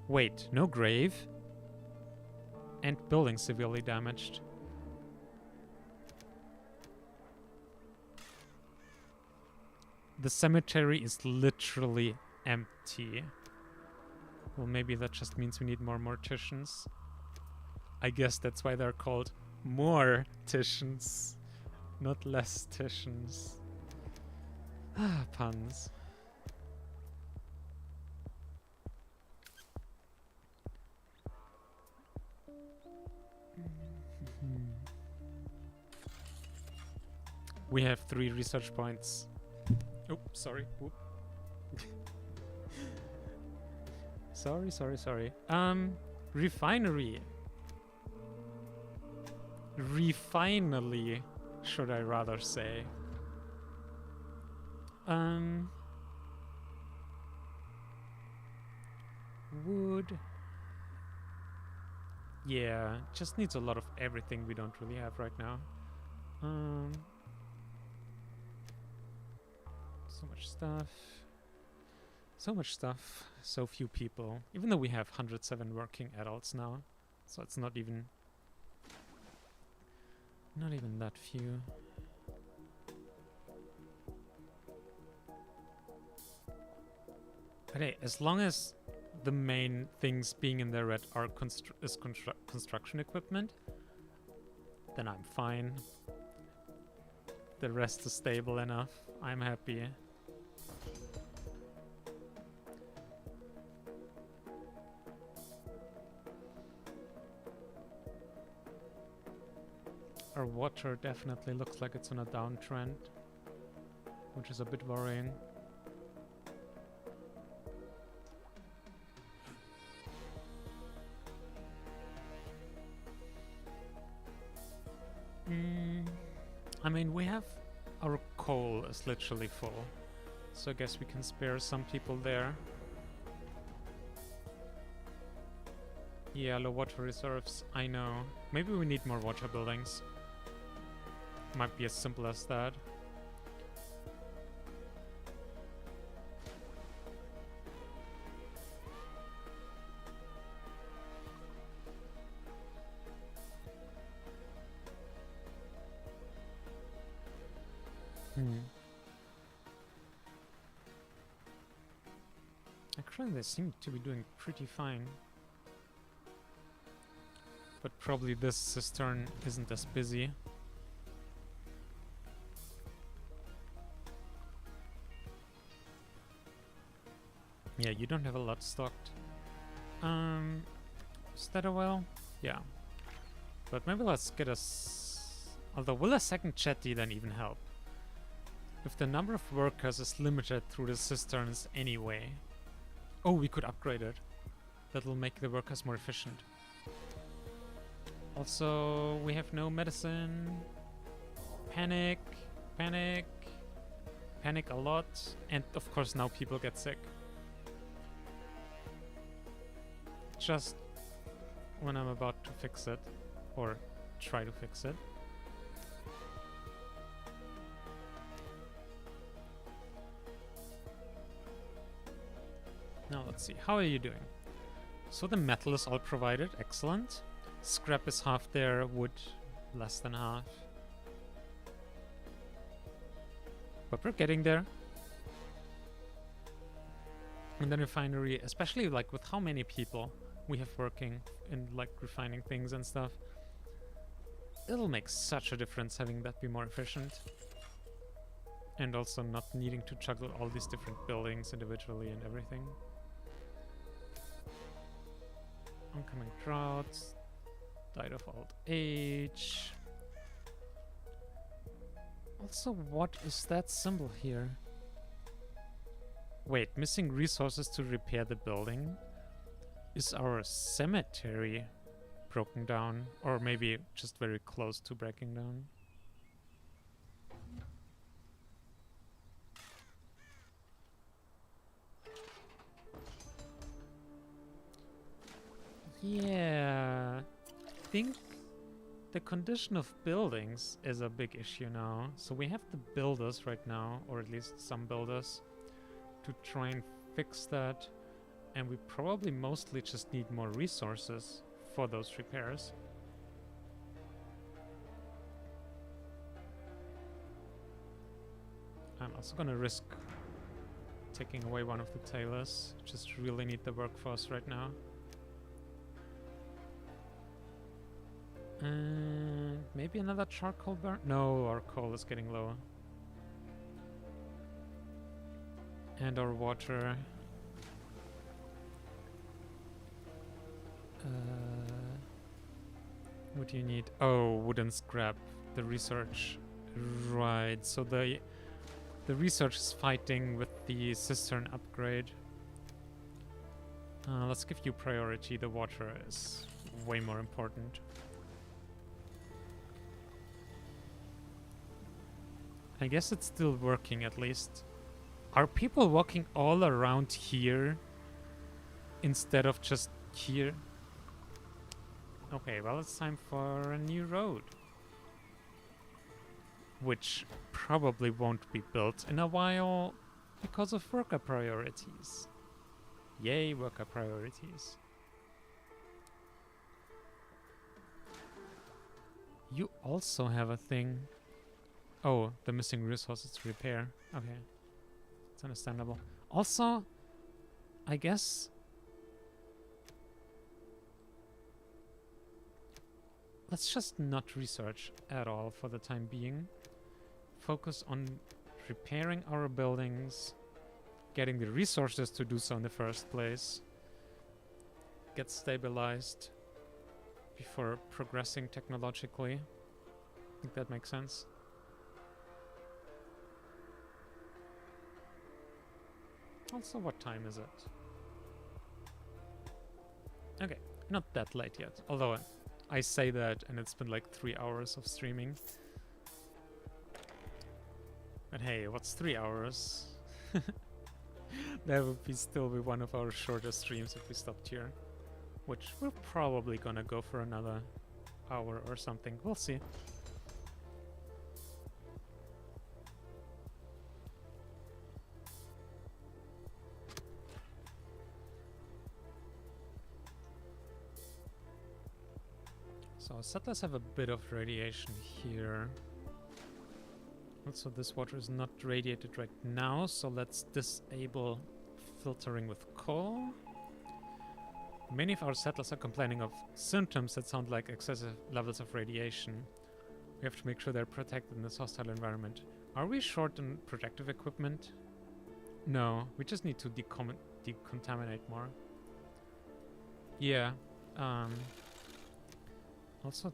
Wait, no grave? And building severely damaged. The cemetery is literally empty. Well, maybe that just means we need more morticians. I guess that's why they're called morticians. Not less-ticians. Ah, puns. We have 3 research points. Oh, sorry. Whoop. Sorry. Refinery. Refinally, should I rather say. Wood. Yeah, just needs a lot of everything we don't really have right now. So much stuff. So much stuff. So few people. Even though we have 107 working adults now. So it's not even that few. But hey, as long as the main things being in the red are construction equipment, then I'm fine. The rest is stable enough. I'm happy. Our water definitely looks like it's on a downtrend, which is a bit worrying. I mean, we have our coal is literally full, so I guess we can spare some people there. Yeah, low water reserves, I know. Maybe we need more water buildings. Might be as simple as that. Actually, they seem to be doing pretty fine. But probably this cistern isn't as busy. Yeah, you don't have a lot stocked. Is that a well? Yeah. But maybe let's get although will a second jetty then even help? If the number of workers is limited through the cisterns anyway. Oh, we could upgrade it. That'll make the workers more efficient. Also, we have no medicine. Panic. Panic. Panic a lot. And of course now people get sick. Just when I'm about to fix it. Or try to fix it. Now let's see, how are you doing? So the metal is all provided, excellent. Scrap is half there, wood less than half. But we're getting there. And then refinery, especially like with how many people we have working in like refining things and stuff, it'll make such a difference having that be more efficient. And also not needing to juggle all these different buildings individually and everything. Oncoming droughts, died of old age. Also, what is that symbol here? Wait, missing resources to repair the building? Is our cemetery broken down? Or maybe just very close to breaking down? Yeah, I think the condition of buildings is a big issue now. So we have the builders right now, or at least some builders, to try and fix that. And we probably mostly just need more resources for those repairs. I'm also gonna risk taking away one of the tailors. Just really need the workforce right now. And maybe another charcoal burn? No, our coal is getting low. And our water. What do you need? Oh, wooden scrap. The research. Right, so the research is fighting with the cistern upgrade. Let's give you priority. The water is way more important. I guess it's still working at least. Are people walking all around here instead of just here? Okay, well, it's time for a new road. Which probably won't be built in a while because of worker priorities. Yay, worker priorities. You also have a thing. Oh, the missing resources to repair. Okay. It's understandable. Also, I guess let's just not research at all for the time being. Focus on repairing our buildings, getting the resources to do so in the first place, get stabilized before progressing technologically. I think that makes sense. Also, what time is it? Okay, not that late yet. Although I say that and it's been like 3 hours of streaming. But hey, what's 3 hours? That would be still be one of our shortest streams if we stopped here. Which we're probably gonna go for another hour or something. We'll see. So settlers have a bit of radiation here. Also, this water is not radiated right now, so let's disable filtering with coal. Many of our settlers are complaining of symptoms that sound like excessive levels of radiation. We have to make sure they're protected in this hostile environment. Are we short on protective equipment? No, we just need to decontaminate more. Yeah. Also,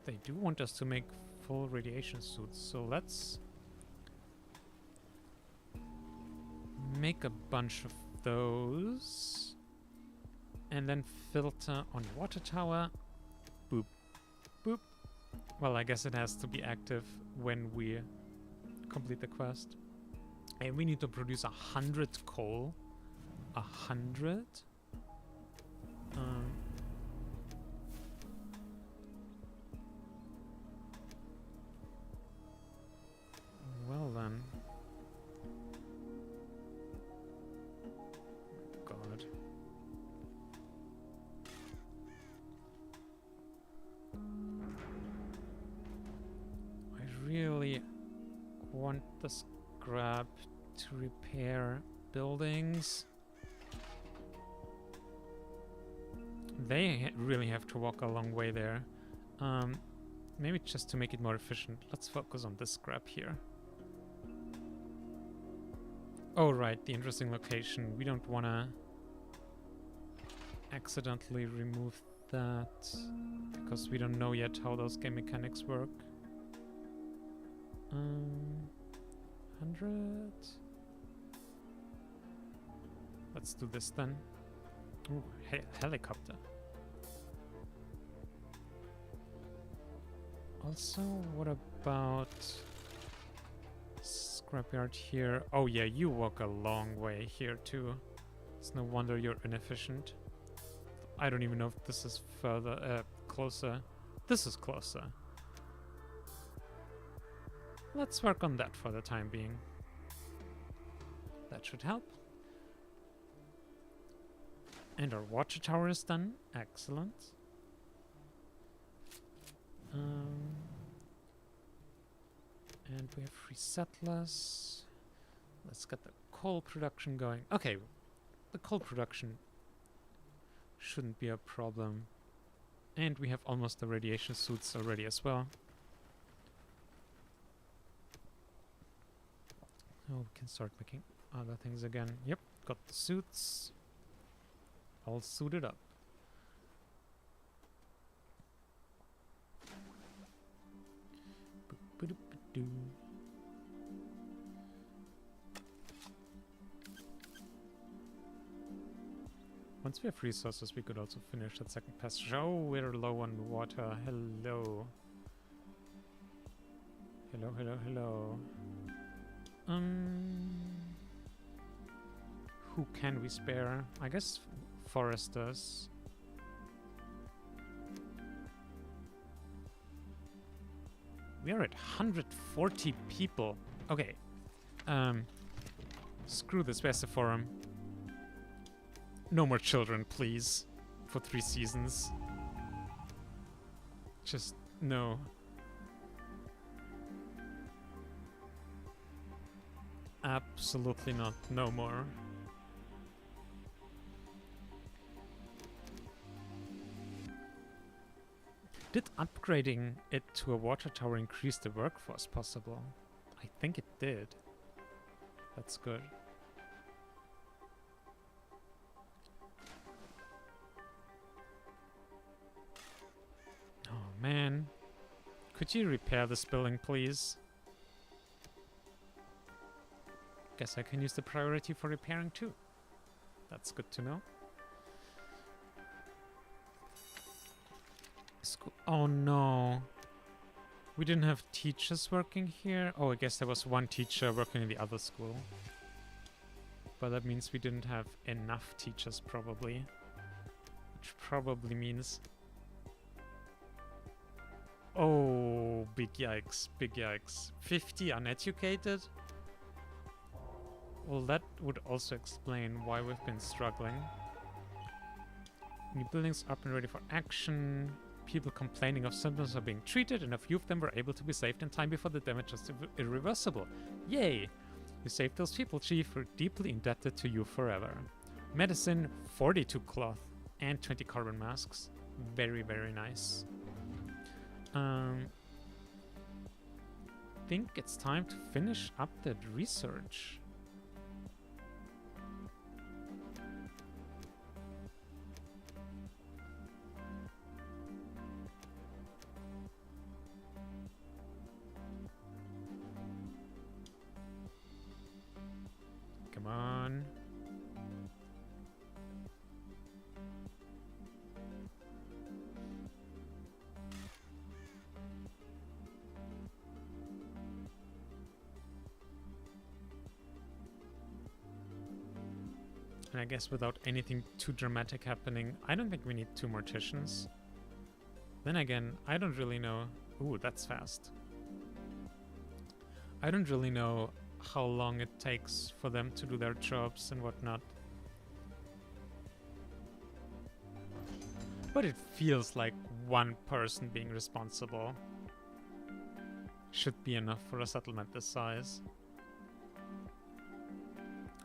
they do want us to make full radiation suits, so let's make a bunch of those and then filter on water tower. Boop, boop. Well, I guess it has to be active when we complete the quest. And we need to produce 100 coal. 100? Well then. God. I really want the scrap to repair buildings. They really have to walk a long way there. Maybe just to make it more efficient, let's focus on this scrap here. Oh right, the interesting location. We don't want to accidentally remove that because we don't know yet how those game mechanics work. 100. Let's do this then. Ooh, helicopter. Also, what about scrapyard here? Oh yeah, you walk a long way here too. It's no wonder you're inefficient. I don't even know if this is further, closer. This is closer. Let's work on that for the time being. That should help. And our water tower is done. Excellent. And we have free settlers. Let's get the coal production going. Okay, the coal production shouldn't be a problem. And we have almost the radiation suits already as well. Oh, we can start making other things again. Yep, got the suits. All suited up. Once we have resources, we could also finish that second passage. Oh, we're low on water. Hello. Hello, hello, hello. Who can we spare? I guess foresters. We are at 140 people. Okay. Screw this. Where's the forum? No more children, please. For 3 seasons. Just no. Absolutely not. No more. Did upgrading it to a water tower increase the workforce possible? I think it did. That's good. Oh man. Could you repair this building, please? Guess I can use the priority for repairing too. That's good to know. Oh no. We didn't have teachers working here. Oh, I guess there was one teacher working in the other school. But that means we didn't have enough teachers probably. Which probably means... Oh, big yikes, big yikes. 50 uneducated? Well, that would also explain why we've been struggling. New buildings up and ready for action. People complaining of symptoms are being treated, and a few of them were able to be saved in time before the damage was irreversible. Yay! You saved those people, Chief. We're deeply indebted to you forever. Medicine, 42 cloth, and 20 carbon masks. Very, very nice. Think it's time to finish up that research. Come on. And I guess without anything too dramatic happening, I don't think we need 2 morticians. Then again, I don't really know... Ooh, that's fast. I don't really know how long it takes for them to do their jobs and whatnot. But it feels like 1 person being responsible should be enough for a settlement this size.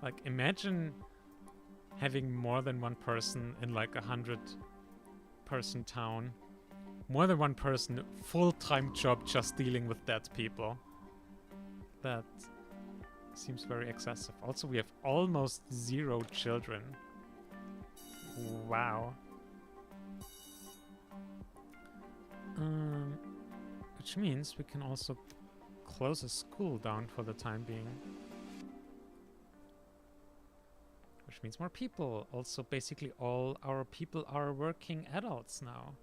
Like, imagine having more than 1 person in like 100 person town. More than one person, full-time job just dealing with dead people. That seems very excessive. Also, we have almost 0 children. Wow. Which means we can also close a school down for the time being. Which means more people. Also, basically all our people are working adults now.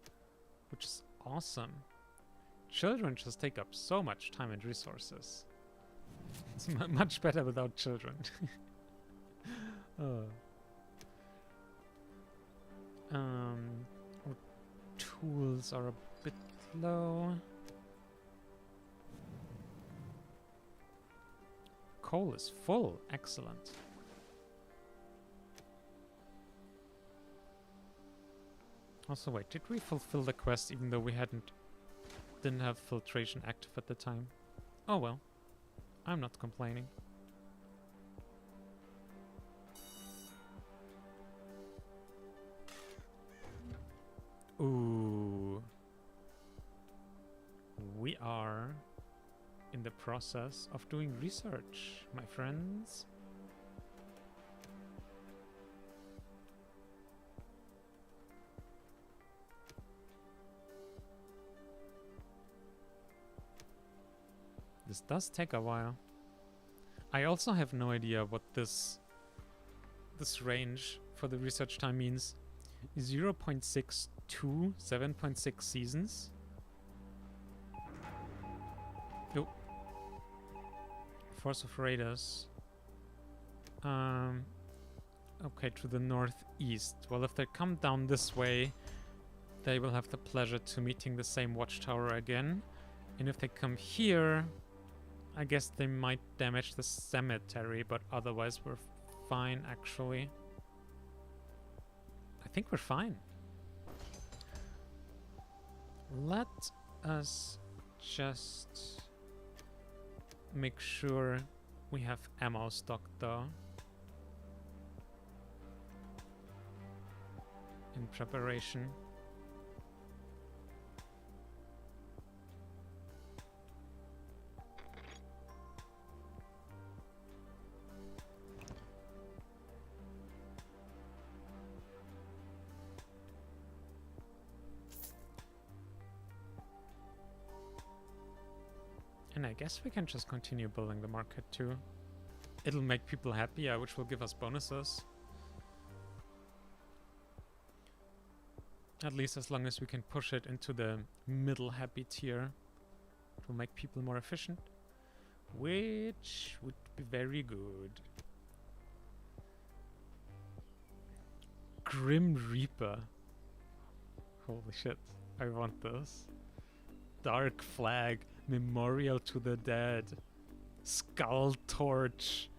Which is awesome. Children just take up so much time and resources. It's much better without children. Oh. Our tools are a bit low. Coal is full. Excellent. Also, wait, did we fulfill the quest even though we didn't have filtration active at the time? Oh well. I'm not complaining. Ooh. We are in the process of doing research, my friends. This does take a while. I also have no idea what this range for the research time means. 0.6 to 7.6 seasons. Oh. Force of raiders. Okay, to the northeast. Well, if they come down this way, they will have the pleasure to meeting the same watchtower again. And if they come here, I guess they might damage the cemetery, but otherwise we're fine, actually. I think we're fine. Let us just make sure we have ammo stocked, though. In preparation. And I guess we can just continue building the market too. It'll make people happy, which will give us bonuses. At least as long as we can push it into the middle happy tier. It will make people more efficient. Which would be very good. Grim Reaper. Holy shit, I want this. Dark Flag. Memorial to the Dead. Skull Torch.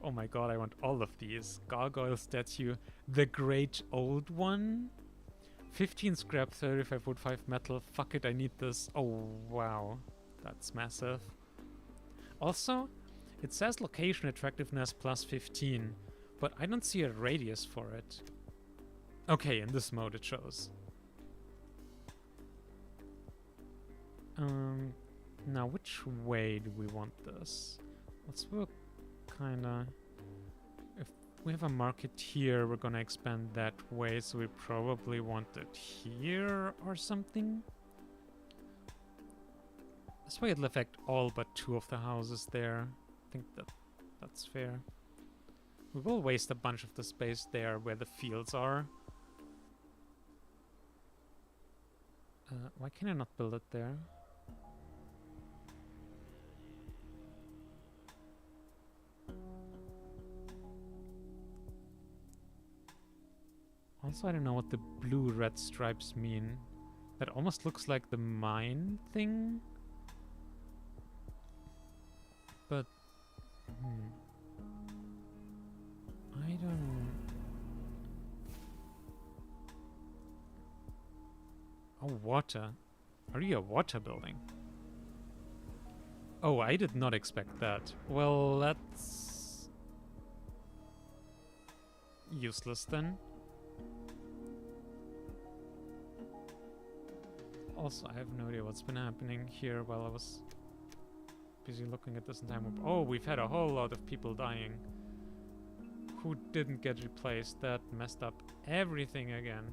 Oh my god, I want all of these. Gargoyle Statue. The Great Old One. 15 scrap, 35 wood, 5 metal. Fuck it, I need this. Oh, wow. That's massive. Also, it says location attractiveness plus 15, but I don't see a radius for it. Okay, in this mode it shows. Now, which way do we want this? Let's work kinda... If we have a market here, we're gonna expand that way, so we probably want it here or something. This way it'll affect all but 2 of the houses there. I think that's fair. We will waste a bunch of the space there where the fields are. Why can I not build it there? Also, I don't know what the blue-red stripes mean. That almost looks like the mine thing. But... I don't... Oh, water. Are you a water building? Oh, I did not expect that. Well, that's... useless then. Also, I have no idea what's been happening here while I was busy looking at this entire map. Oh, we've had a whole lot of people dying. Who didn't get replaced? That messed up everything again.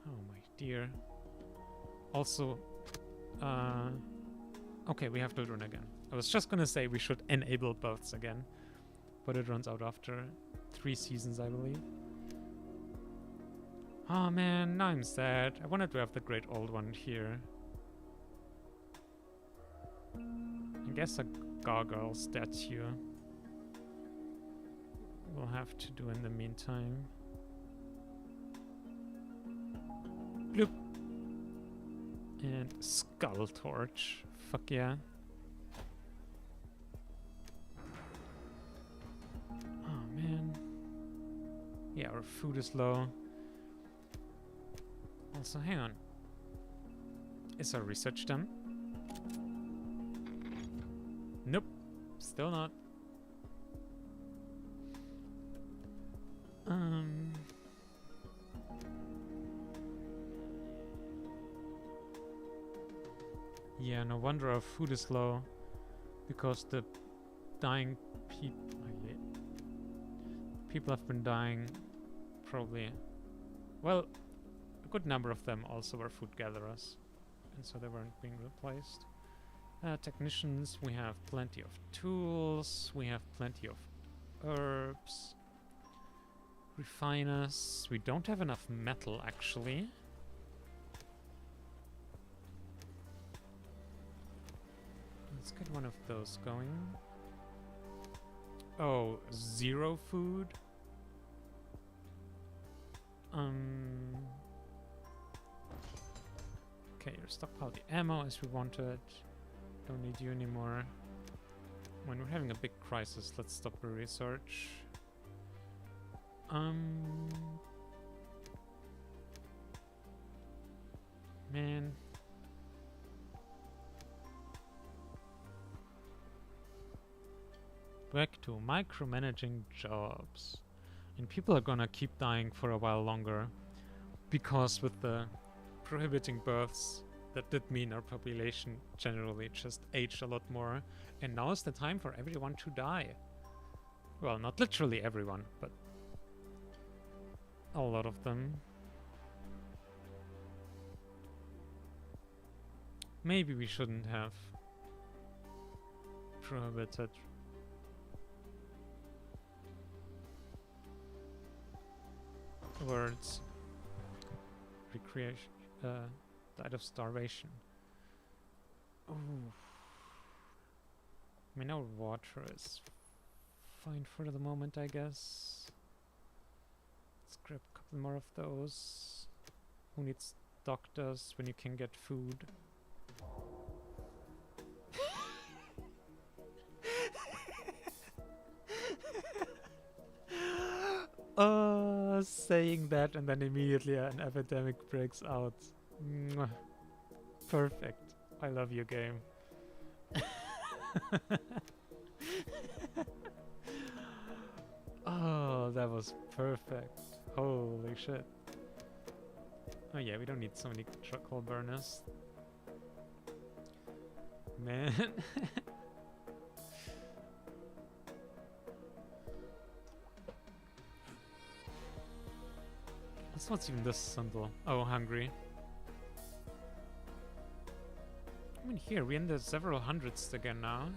Oh my dear. Also, okay, we have to run again. I was just gonna say we should enable boats again, but it runs out after 3 seasons, I believe. Oh man, now I'm sad. I wanted to have the great old one here. I guess a gargoyle statue we'll have to do in the meantime. Bloop. And skull torch. Fuck yeah. Oh man. Yeah, our food is low. Also, hang on. Is our research done? Nope. Still not. Yeah, no wonder our food is low. Because the dying people have been dying probably. Well, a good number of them also were food gatherers. And so they weren't being replaced. Technicians, we have plenty of tools. We have plenty of herbs. Refiners. We don't have enough metal, actually. Let's get one of those going. Oh, 0 food? Okay, you stockpile the ammo as we wanted. Don't need you anymore. When we're having a big crisis, let's stop the research. Man. Back to micromanaging jobs. And people are gonna keep dying for a while longer. Because with the prohibiting births, that did mean our population generally just aged a lot more. And now is the time for everyone to die. Well, not literally everyone, but a lot of them. Maybe we shouldn't have prohibited words. Recreation, died of starvation. Oh, I mean, our water is fine for the moment, I guess. Let's grab a couple more of those. Who needs doctors when you can get food? Saying that and then immediately an epidemic breaks out. Mwah. Perfect. I love your game. Oh, that was perfect. Holy shit. Oh yeah, we don't need so many charcoal burners. Man. It's not even this simple. Oh, hungry. I mean, here, we're in the several hundreds again now.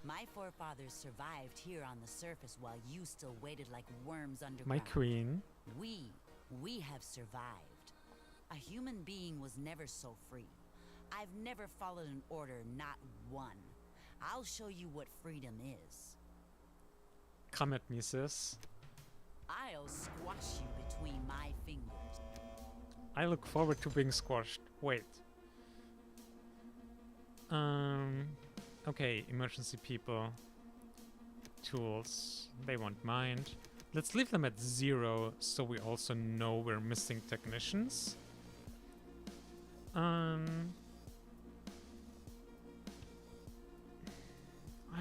My forefathers survived here on the surface while you still waited like worms underground. My queen. We have survived. A human being was never so free. I've never followed an order, not one. I'll show you what freedom is. Come at me, sis. I'll squash you between my fingers. I look forward to being squashed. Wait. Okay, emergency people. Tools. They won't mind. Let's leave them at 0 so we also know we're missing technicians. I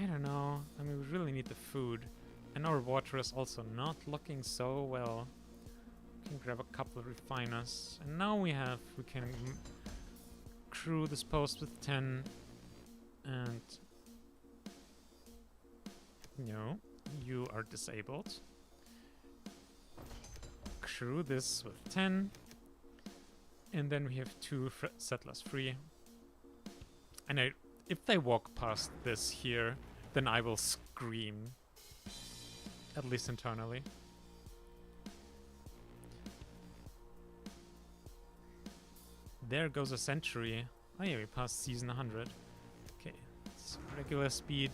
don't know. I mean, we really need the food. And our water is also not looking so well. We can grab a couple of refiners. And now we can crew this post with 10. And... no, you are disabled. Crew this with 10. And then we have 2 settlers free. And if they walk past this here, then I will scream. At least internally. There goes a century. Oh yeah, we passed season 100. Okay, it's regular speed.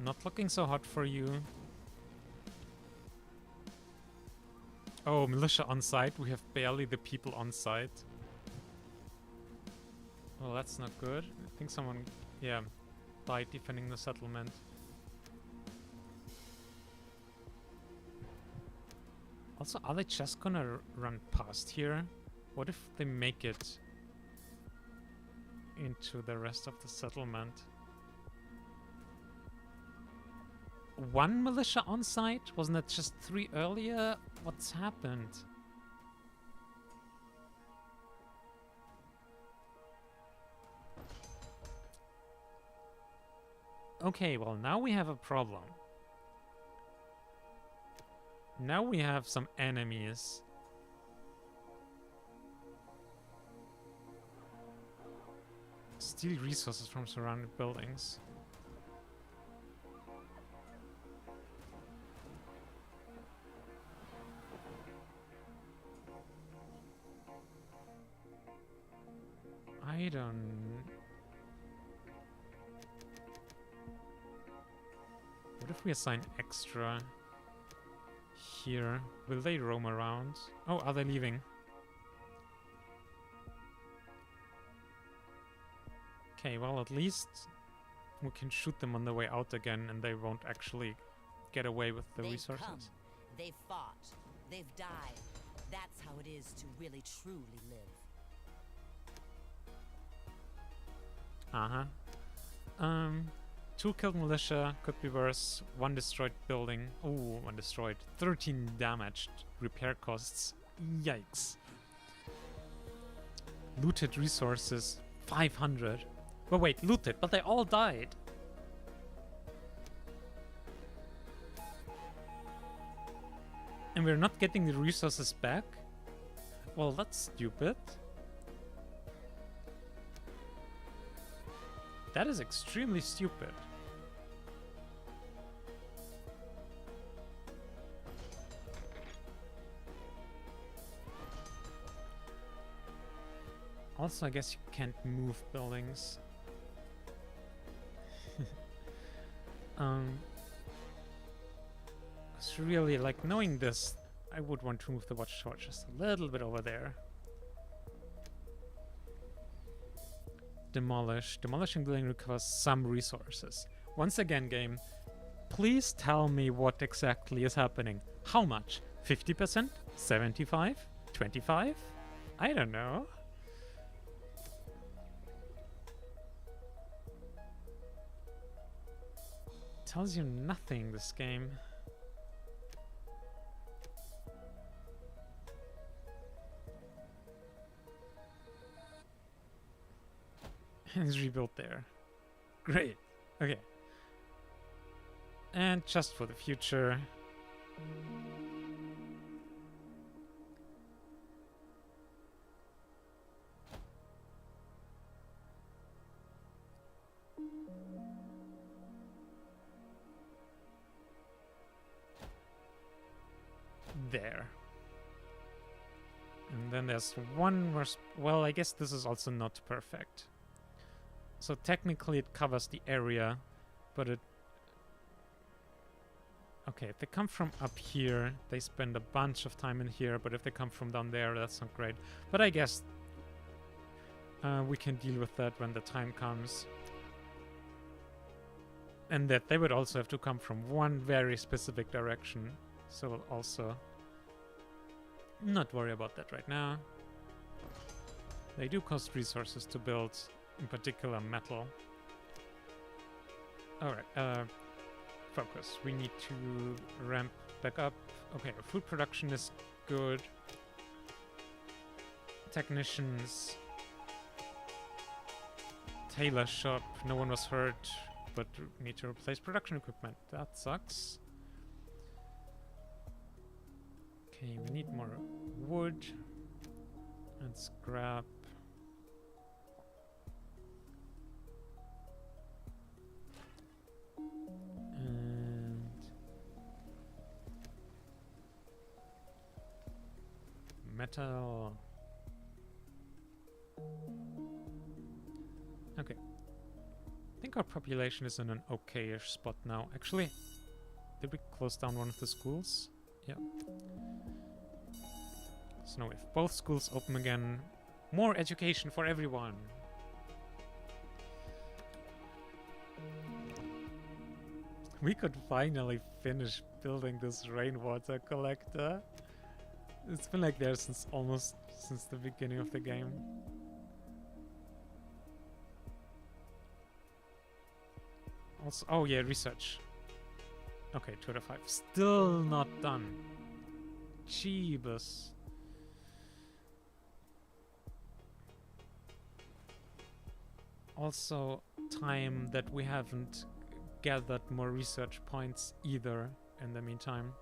Not looking so hot for you. Oh, militia on site. We have barely the people on site. Well, that's not good. I think someone, yeah, died defending the settlement. Also, are they just gonna run past here? What if they make it into the rest of the settlement? 1 militia on site? Wasn't it just 3 earlier? What's happened? Okay, well now we have a problem. Now we have some enemies. Steal resources from surrounding buildings. I don't... What if we assign extra here? Will they roam around? Oh, are they leaving? Okay, well at least we can shoot them on the way out again and they won't actually get away with the resources. Come. They've fought. They've died. That's how it is to really truly live. Uh-huh. 2 killed militia, could be worse. 1 destroyed building. Oh, 1 destroyed. 13 damaged. Repair costs. Yikes. Looted resources. 500. Well, wait, looted, but they all died. And we're not getting the resources back? Well, that's stupid. That is extremely stupid. Also, I guess you can't move buildings. It's really like knowing this, I would want to move the watchtower just a little bit over there. Demolish. Demolishing building recovers some resources. Once again, game, please tell me what exactly is happening. How much? 50%? 75? 25? I don't know. Tells you nothing, this game. It's rebuilt there. Great. Okay. And just for the future. There. And then there's one more. Well, I guess this is also not perfect. So technically it covers the area, but it... Okay, if they come from up here, they spend a bunch of time in here, but if they come from down there, that's not great. But I guess we can deal with that when the time comes. And that they would also have to come from one very specific direction. So we'll also not worry about that right now. They do cost resources to build, in particular metal. Alright, focus. We need to ramp back up. Okay, food production is good. Technicians. Tailor shop. No one was hurt, but need to replace production equipment. That sucks. Okay, we need more wood and scrap. And metal. Okay. I think our population is in an okay-ish spot now. Actually, did we close down one of the schools? Yeah. So now we have both schools open again. More education for everyone. We could finally finish building this rainwater collector. It's been like there since the beginning of the game. Also, oh yeah, research. Okay, 2 out of 5. Still not done. Jeebus. Also, time that we haven't gathered more research points either in the meantime.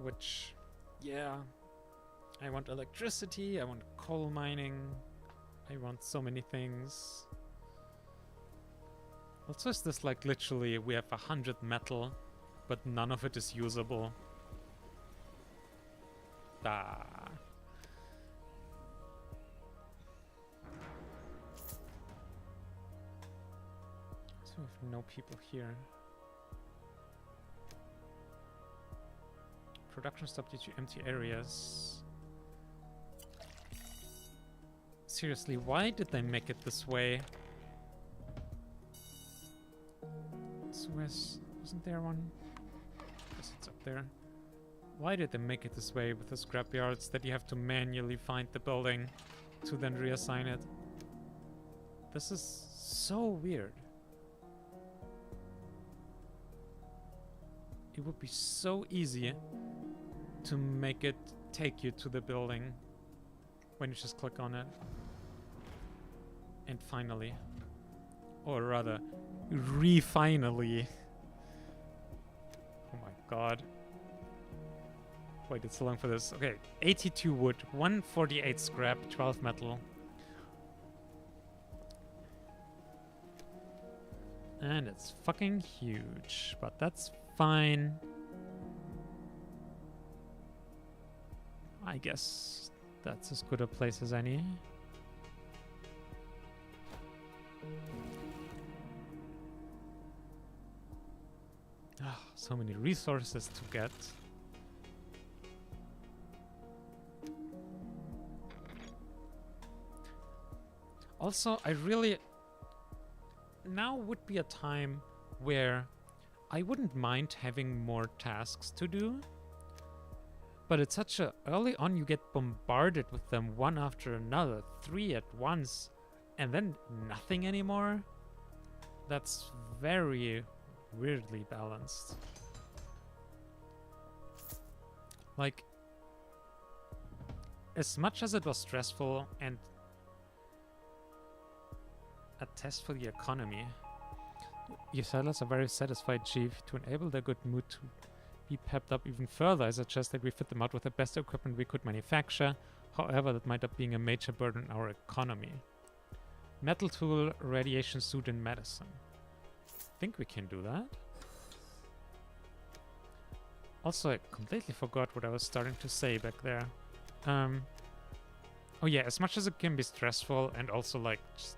Which, yeah. I want electricity, I want coal mining, I want so many things. Also, is this like literally we have 100 metal, but none of it is usable? Ah. So we have no people here. Production stopped due to empty areas. Seriously, why did they make it this way? So wasn't there one? Guess it's up there. Why did they make it this way with the scrapyards that you have to manually find the building to then reassign it? This is so weird. It would be so easy to make it take you to the building when you just click on it. And finally, or rather, re-finally. Oh my god. Waited so long for this. Okay, 82 wood, 148 scrap, 12 metal. And it's fucking huge, but that's fine. I guess that's as good a place as any. Ah, so many resources to get. Also, I really... Now would be a time where I wouldn't mind having more tasks to do. But it's such a... Early on you get bombarded with them one after another, 3 at once, and then nothing anymore. That's very weirdly balanced. Like, as much as it was stressful and a test for the economy, your settlers are very satisfied, Chief. To enable their good mood to be pepped up even further, I suggest that we fit them out with the best equipment we could manufacture. However, that might up being a major burden on our economy. Metal tool, radiation suit, and medicine. Think we can do that. Also, I completely forgot what I was starting to say back there. Oh yeah, as much as it can be stressful and also like just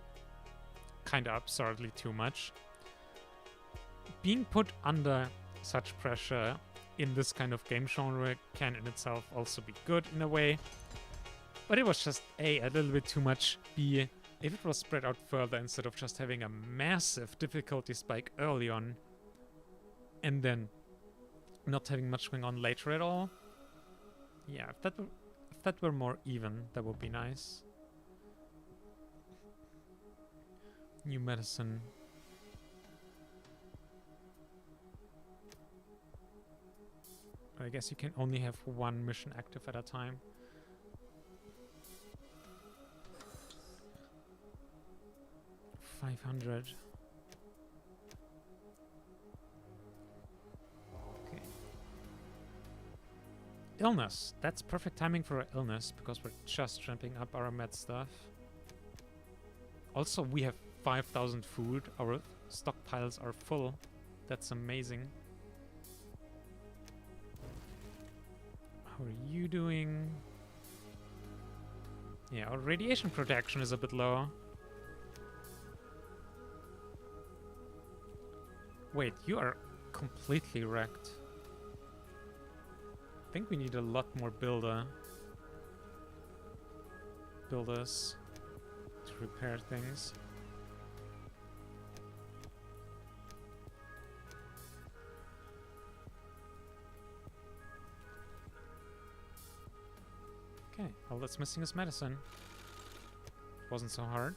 kind of absurdly too much, being put under such pressure in this kind of game genre can in itself also be good in a way. But it was just A, a little bit too much, B, if it was spread out further instead of just having a massive difficulty spike early on and then not having much going on later at all. Yeah, if that were more even, that would be nice. New medicine. I guess you can only have one mission active at a time. $500. Okay. Illness. That's perfect timing for our illness because we're just ramping up our med stuff. Also, we have 5,000 food. Our stockpiles are full. That's amazing. How are you doing? Yeah, our radiation protection is a bit low. Wait, you are completely wrecked. I think we need a lot more builders to repair things. Okay, all that's missing is medicine. Wasn't so hard.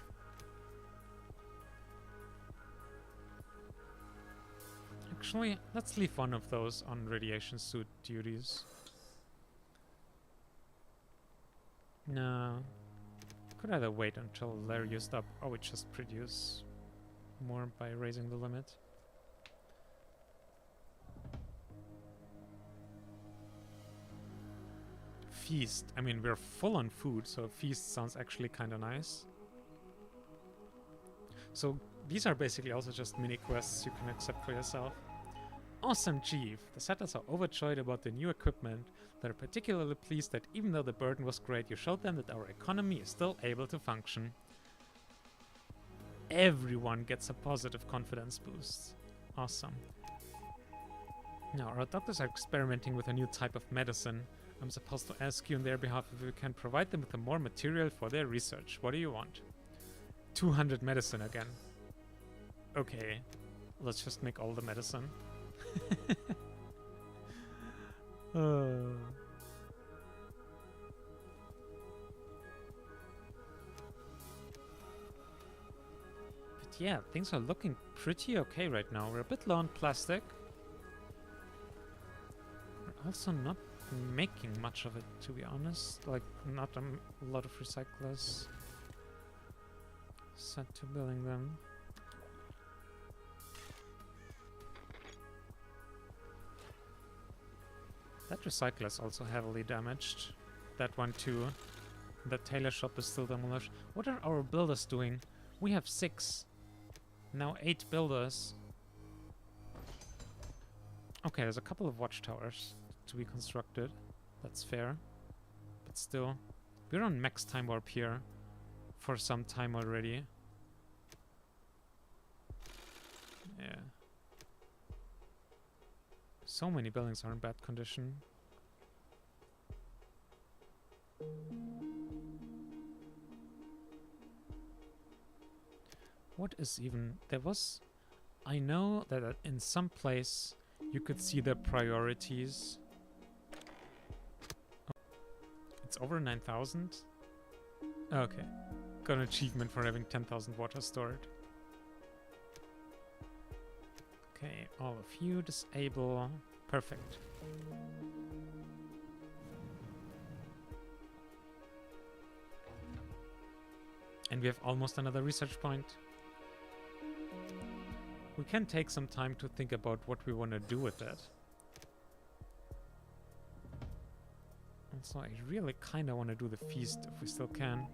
Actually, let's leave one of those on radiation suit duties. No. Could either wait until they're used up, or we just produce more by raising the limit. Feast. I mean, we're full on food, so feast sounds actually kind of nice. So these are basically also just mini quests you can accept for yourself. Awesome, Chief! The settlers are overjoyed about the new equipment. They're particularly pleased that even though the burden was great, you showed them that our economy is still able to function. Everyone gets a positive confidence boost. Awesome. Now, our doctors are experimenting with a new type of medicine. I'm supposed to ask you on their behalf if we can provide them with more material for their research. What do you want? 200 medicine again. Okay, let's just make all the medicine. But yeah, things are looking pretty okay right now. We're a bit low on plastic. We're also not making much of it, to be honest. Like, not a lot of recyclers set to building them. That recycler is also heavily damaged. That one too. The tailor shop is still demolished. What are our builders doing? We have 6. Now 8 builders. Okay, there's a couple of watchtowers to be constructed. That's fair. But still, we're on max time warp here for some time already. Yeah. So many buildings are in bad condition. What is even... There was... I know that in some place you could see the priorities. Oh. It's over 9,000? Okay. Got an achievement for having 10,000 water stored. Okay, all of you disable. Perfect. And we have almost another research point. We can take some time to think about what we want to do with it. Also, I really kind of want to do the feast if we still can.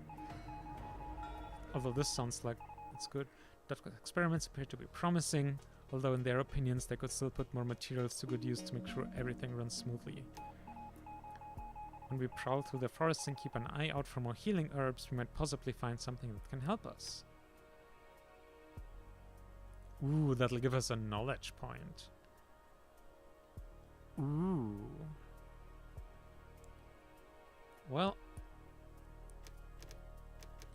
Although this sounds like it's good. That experiments appear to be promising. Although in their opinions they could still put more materials to good use to make sure everything runs smoothly. When we prowl through the forest and keep an eye out for more healing herbs, we might possibly find something that can help us. Ooh, that'll give us a knowledge point. Ooh. Well,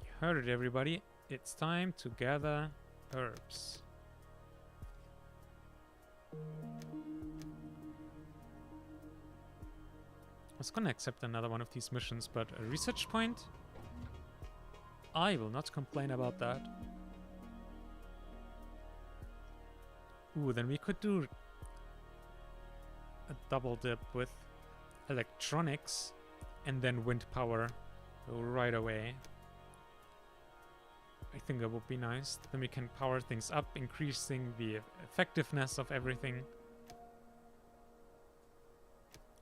you heard it, everybody. It's time to gather herbs. I was gonna accept another one of these missions, but a research point? I will not complain about that. Ooh, then we could do a double dip with electronics and then wind power right away. I think that would be nice. Then we can power things up, increasing the effectiveness of everything.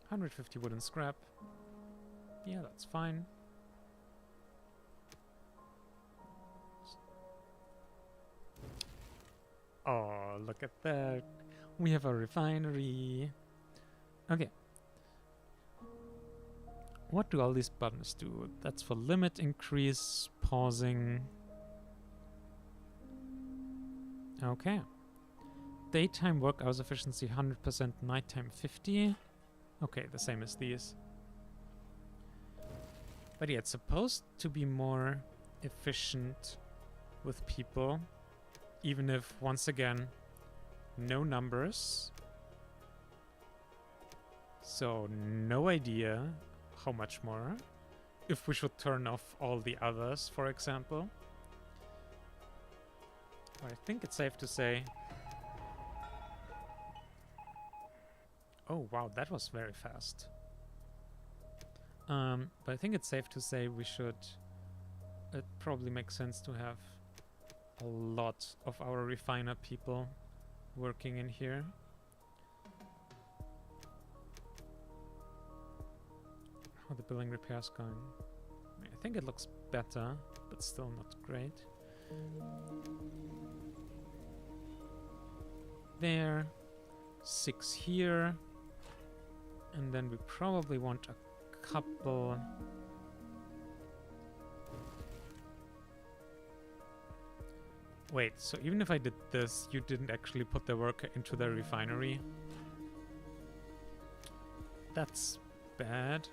150 wooden scrap. Yeah, that's fine. Oh, look at that. We have a refinery. Okay. What do all these buttons do? That's for limit, increase, pausing. Okay. Daytime work hours efficiency 100%, nighttime 50. Okay, the same as these. But yeah, it's supposed to be more efficient with people. Even if, once again, no numbers. So, no idea how much more. If we should turn off all the others, for example. I think it's safe to say... Oh, wow, that was very fast. But I think it's safe to say we should... It probably makes sense to have a lot of our refiner people working in here. How the building repairs going? I think it looks better, but still not great. There, 6 here, and then we probably want a couple. Wait, so even if I did this, you didn't actually put the worker into the refinery? That's bad.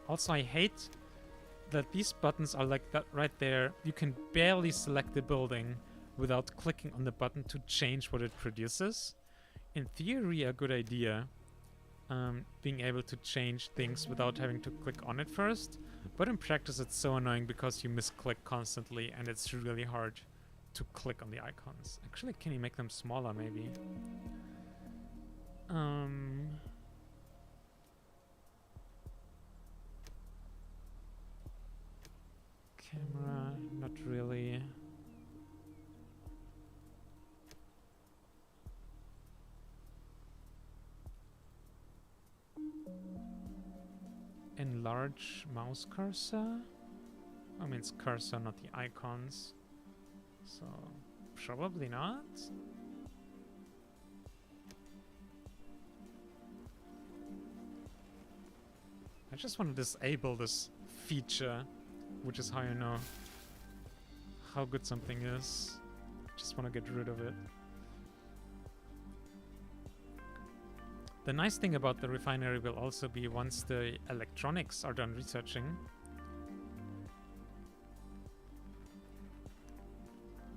Also, I hate that these buttons are like that right there. You can barely select the building without clicking on the button to change what it produces. In theory, a good idea, being able to change things without having to click on it first. But in practice, it's so annoying because you misclick constantly and it's really hard to click on the icons. Actually, can you make them smaller, maybe? Camera, not really. Enlarge mouse cursor? I mean, it's cursor, not the icons. So, probably not. I just want to disable this feature, which is how you know how good something is. Just want to get rid of it. The nice thing about the refinery will also be once the electronics are done researching,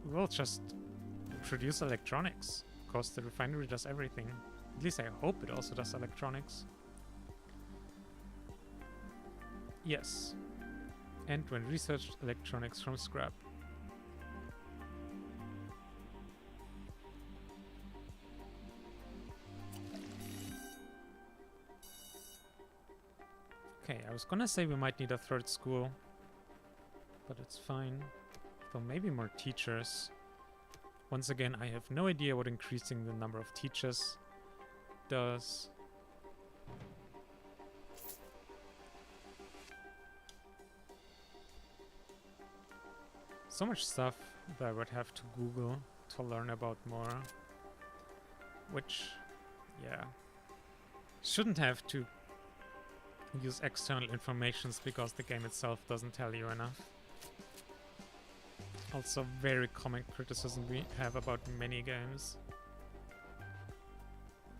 we'll just produce electronics, because the refinery does everything. At least I hope it also does electronics. Yes. And when researched electronics from scrap. Okay, I was gonna say we might need a third school, but it's fine. So maybe more teachers. Once again, I have no idea what increasing the number of teachers does. So much stuff that I would have to Google to learn about more. Which, yeah, shouldn't have to use external informations because the game itself doesn't tell you enough. Also very common criticism we have about many games.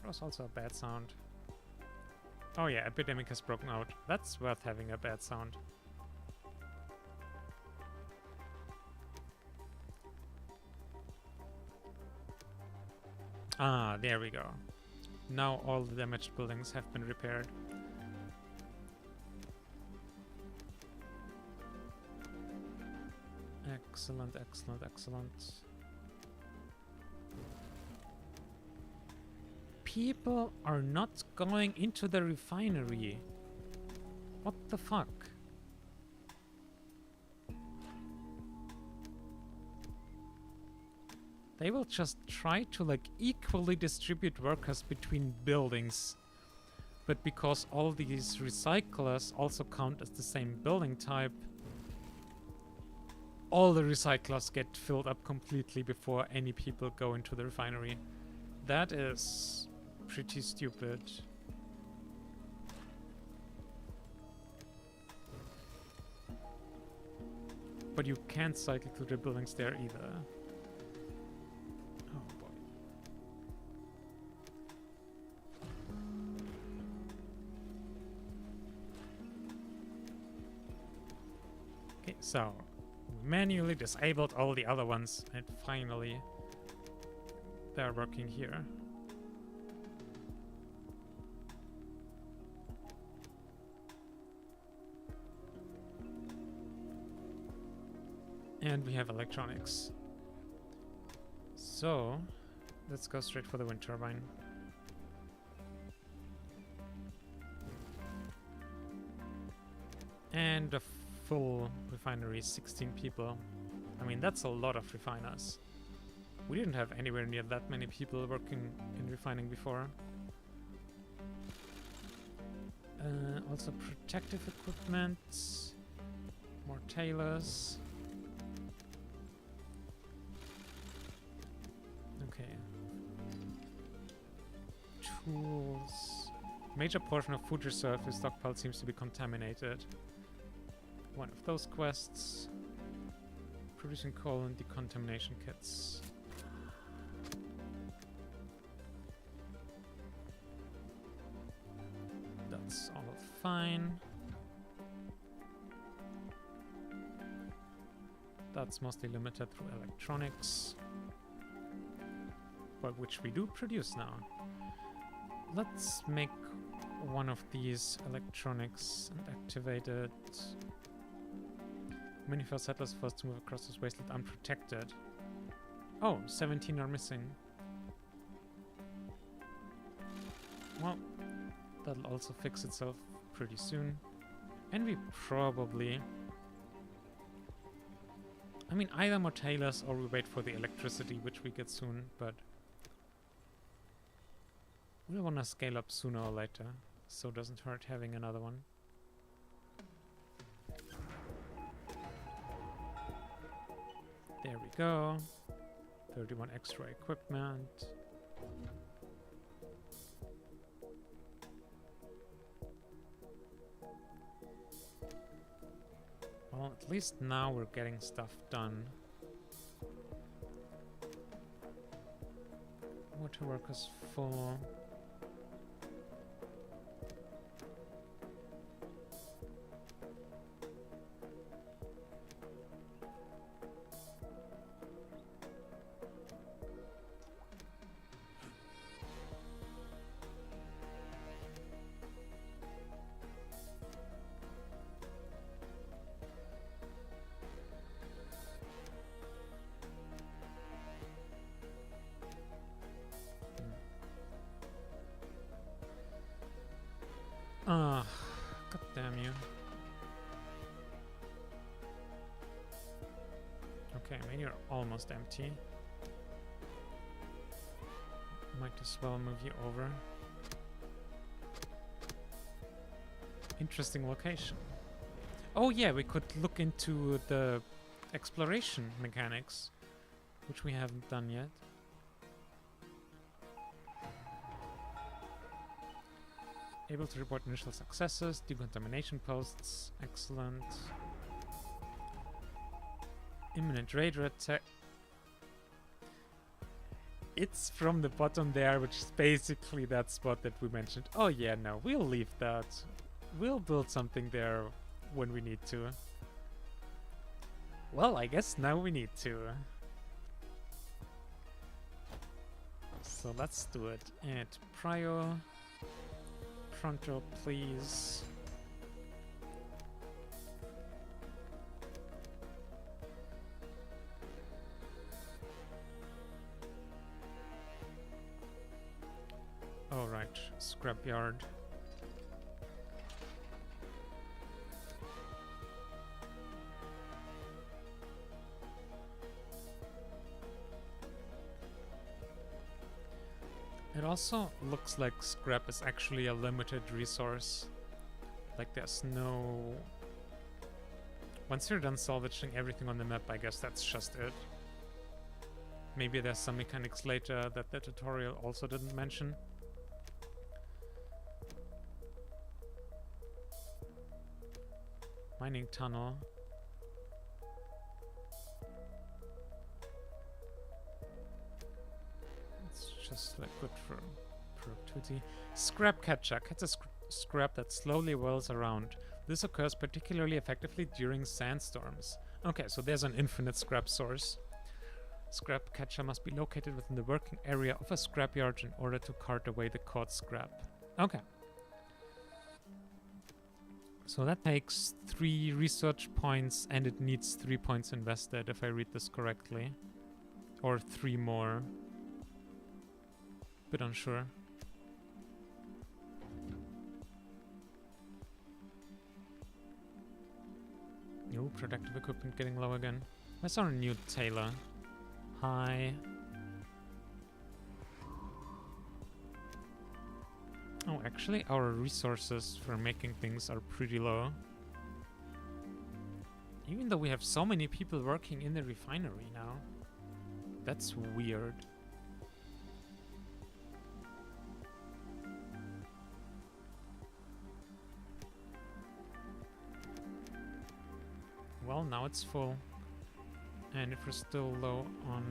There was also a bad sound. Oh yeah, Epidemic has broken out. That's worth having a bad sound. Ah, there we go. Now all the damaged buildings have been repaired. Excellent, excellent, excellent. People are not going into the refinery. What the fuck? They will just try to like equally distribute workers between buildings. But because all these recyclers also count as the same building type, all the recyclers get filled up completely before any people go into the refinery. That is pretty stupid. But you can't cycle through the buildings there either. Oh boy. Okay, so we manually disabled all the other ones and finally they're working here. And we have electronics. So, let's go straight for the wind turbine. And a full refinery, 16 people. I mean, that's a lot of refiners. We didn't have anywhere near that many people working in refining before. Also protective equipment, more tailors. Okay. Tools. Major portion of food reserve is stockpile seems to be contaminated. One of those quests. Producing coal and decontamination kits. That's all fine. That's mostly limited through electronics, but which we do produce now. Let's make one of these electronics and activate it. Many first settlers forced to move across this wasteland unprotected. Oh, 17 are missing. Well, that'll also fix itself pretty soon. And we probably... I mean, either more tailors or we wait for the electricity, which we get soon, but... we'll want to scale up sooner or later, so it doesn't hurt having another one. There we go. 31 extra equipment. Well, at least now we're getting stuff done. Water workers full. Ah, god damn you. Okay, I mean you're almost empty. Might as well move you over. Interesting location. Oh yeah, we could look into the exploration mechanics, which we haven't done yet. Able to report initial successes, decontamination posts, excellent. Imminent radar attack. It's from the bottom there, which is basically that spot that we mentioned. Oh yeah, no, we'll leave that. We'll build something there when we need to. Well, I guess now we need to. So let's do it. And prio. Pronto, please. Alright, scrapyard. It also looks like scrap is actually a limited resource. Like there's no... Once you're done salvaging everything on the map, I guess that's just it. Maybe there's some mechanics later that the tutorial also didn't mention. Mining tunnel. It's just like good for productivity. Scrap catcher. Catch a scrap that slowly whirls around. This occurs particularly effectively during sandstorms. Okay, so there's an infinite scrap source. Scrap catcher must be located within the working area of a scrapyard in order to cart away the caught scrap. Okay. So that takes 3 research points and it needs 3 points invested if I read this correctly. Or 3 more. Bit unsure. New productive equipment getting low again. Where's our new tailor? Hi. Oh, actually, our resources for making things are pretty low. Even though we have so many people working in the refinery now. That's weird. Well, now it's full. And if we're still low on...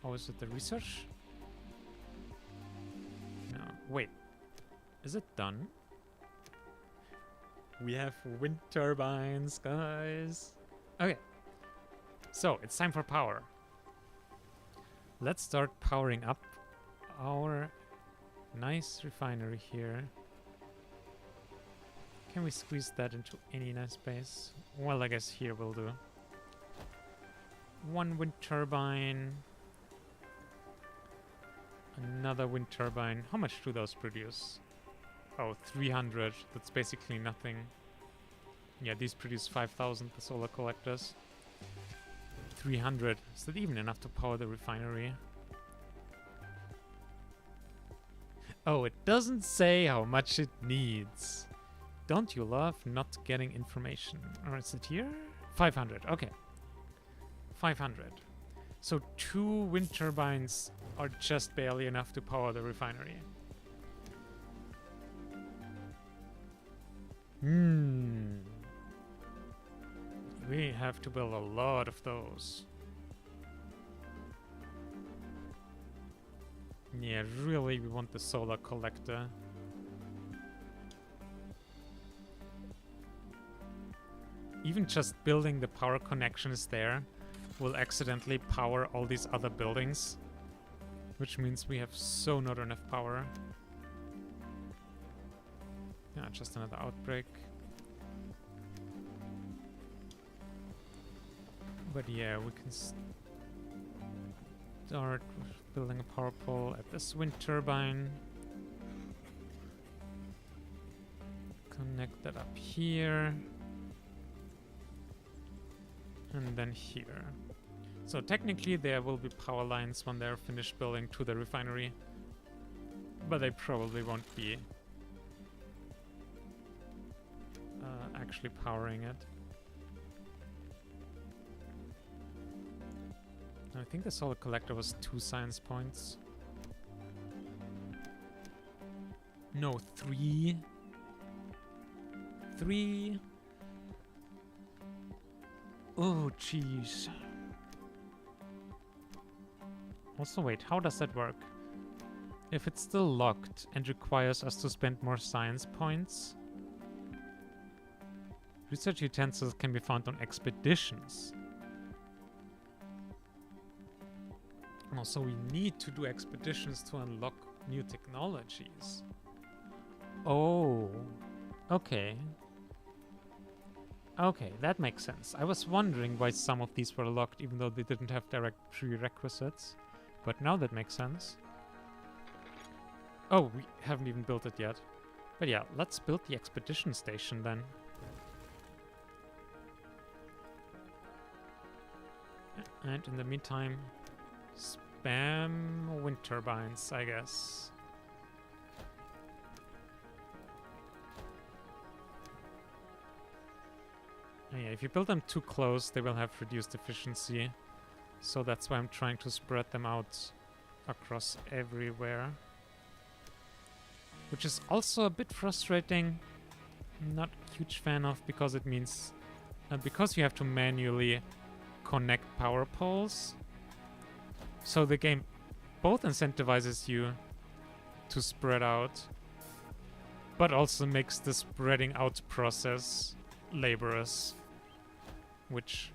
Oh, is it the research? No, wait. Is it done? We have wind turbines, guys. Okay. So, it's time for power. Let's start powering up our nice refinery here. Can we squeeze that into any nice space? Well, I guess here will do. 1 wind turbine. Another wind turbine. How much do those produce? Oh, 300. That's basically nothing. Yeah, these produce 5,000, the solar collectors. 300. Is that even enough to power the refinery? Oh, it doesn't say how much it needs. Don't you love not getting information? Or is it here? 500. Okay. 500. So 2 wind turbines are just barely enough to power the refinery. We have to build a lot of those. Yeah, really, we want the solar collector. Even just building the power connections there will accidentally power all these other buildings. Which means we have so not enough power. Yeah, just another outbreak. But yeah, we can start building a power pole at this wind turbine. Connect that up here. And then here. So technically there will be power lines when they're finished building to the refinery. But they probably won't be actually powering it. I think the solar collector was 2 science points. No, 3. 3. Oh, jeez. Also, wait, how does that work? If it's still locked and requires us to spend more science points, research utensils can be found on expeditions. Also, we need to do expeditions to unlock new technologies. Oh, okay. Okay, that makes sense. I was wondering why some of these were locked even though they didn't have direct prerequisites. But now that makes sense. Oh, we haven't even built it yet. But yeah, let's build the expedition station then. And in the meantime, spam wind turbines, I guess. Oh yeah, if you build them too close, they will have reduced efficiency. So that's why I'm trying to spread them out across everywhere. Which is also a bit frustrating. Not a huge fan of, because it means... because you have to manually connect power poles. So the game both incentivizes you to spread out, but also makes the spreading out process laborious. Which...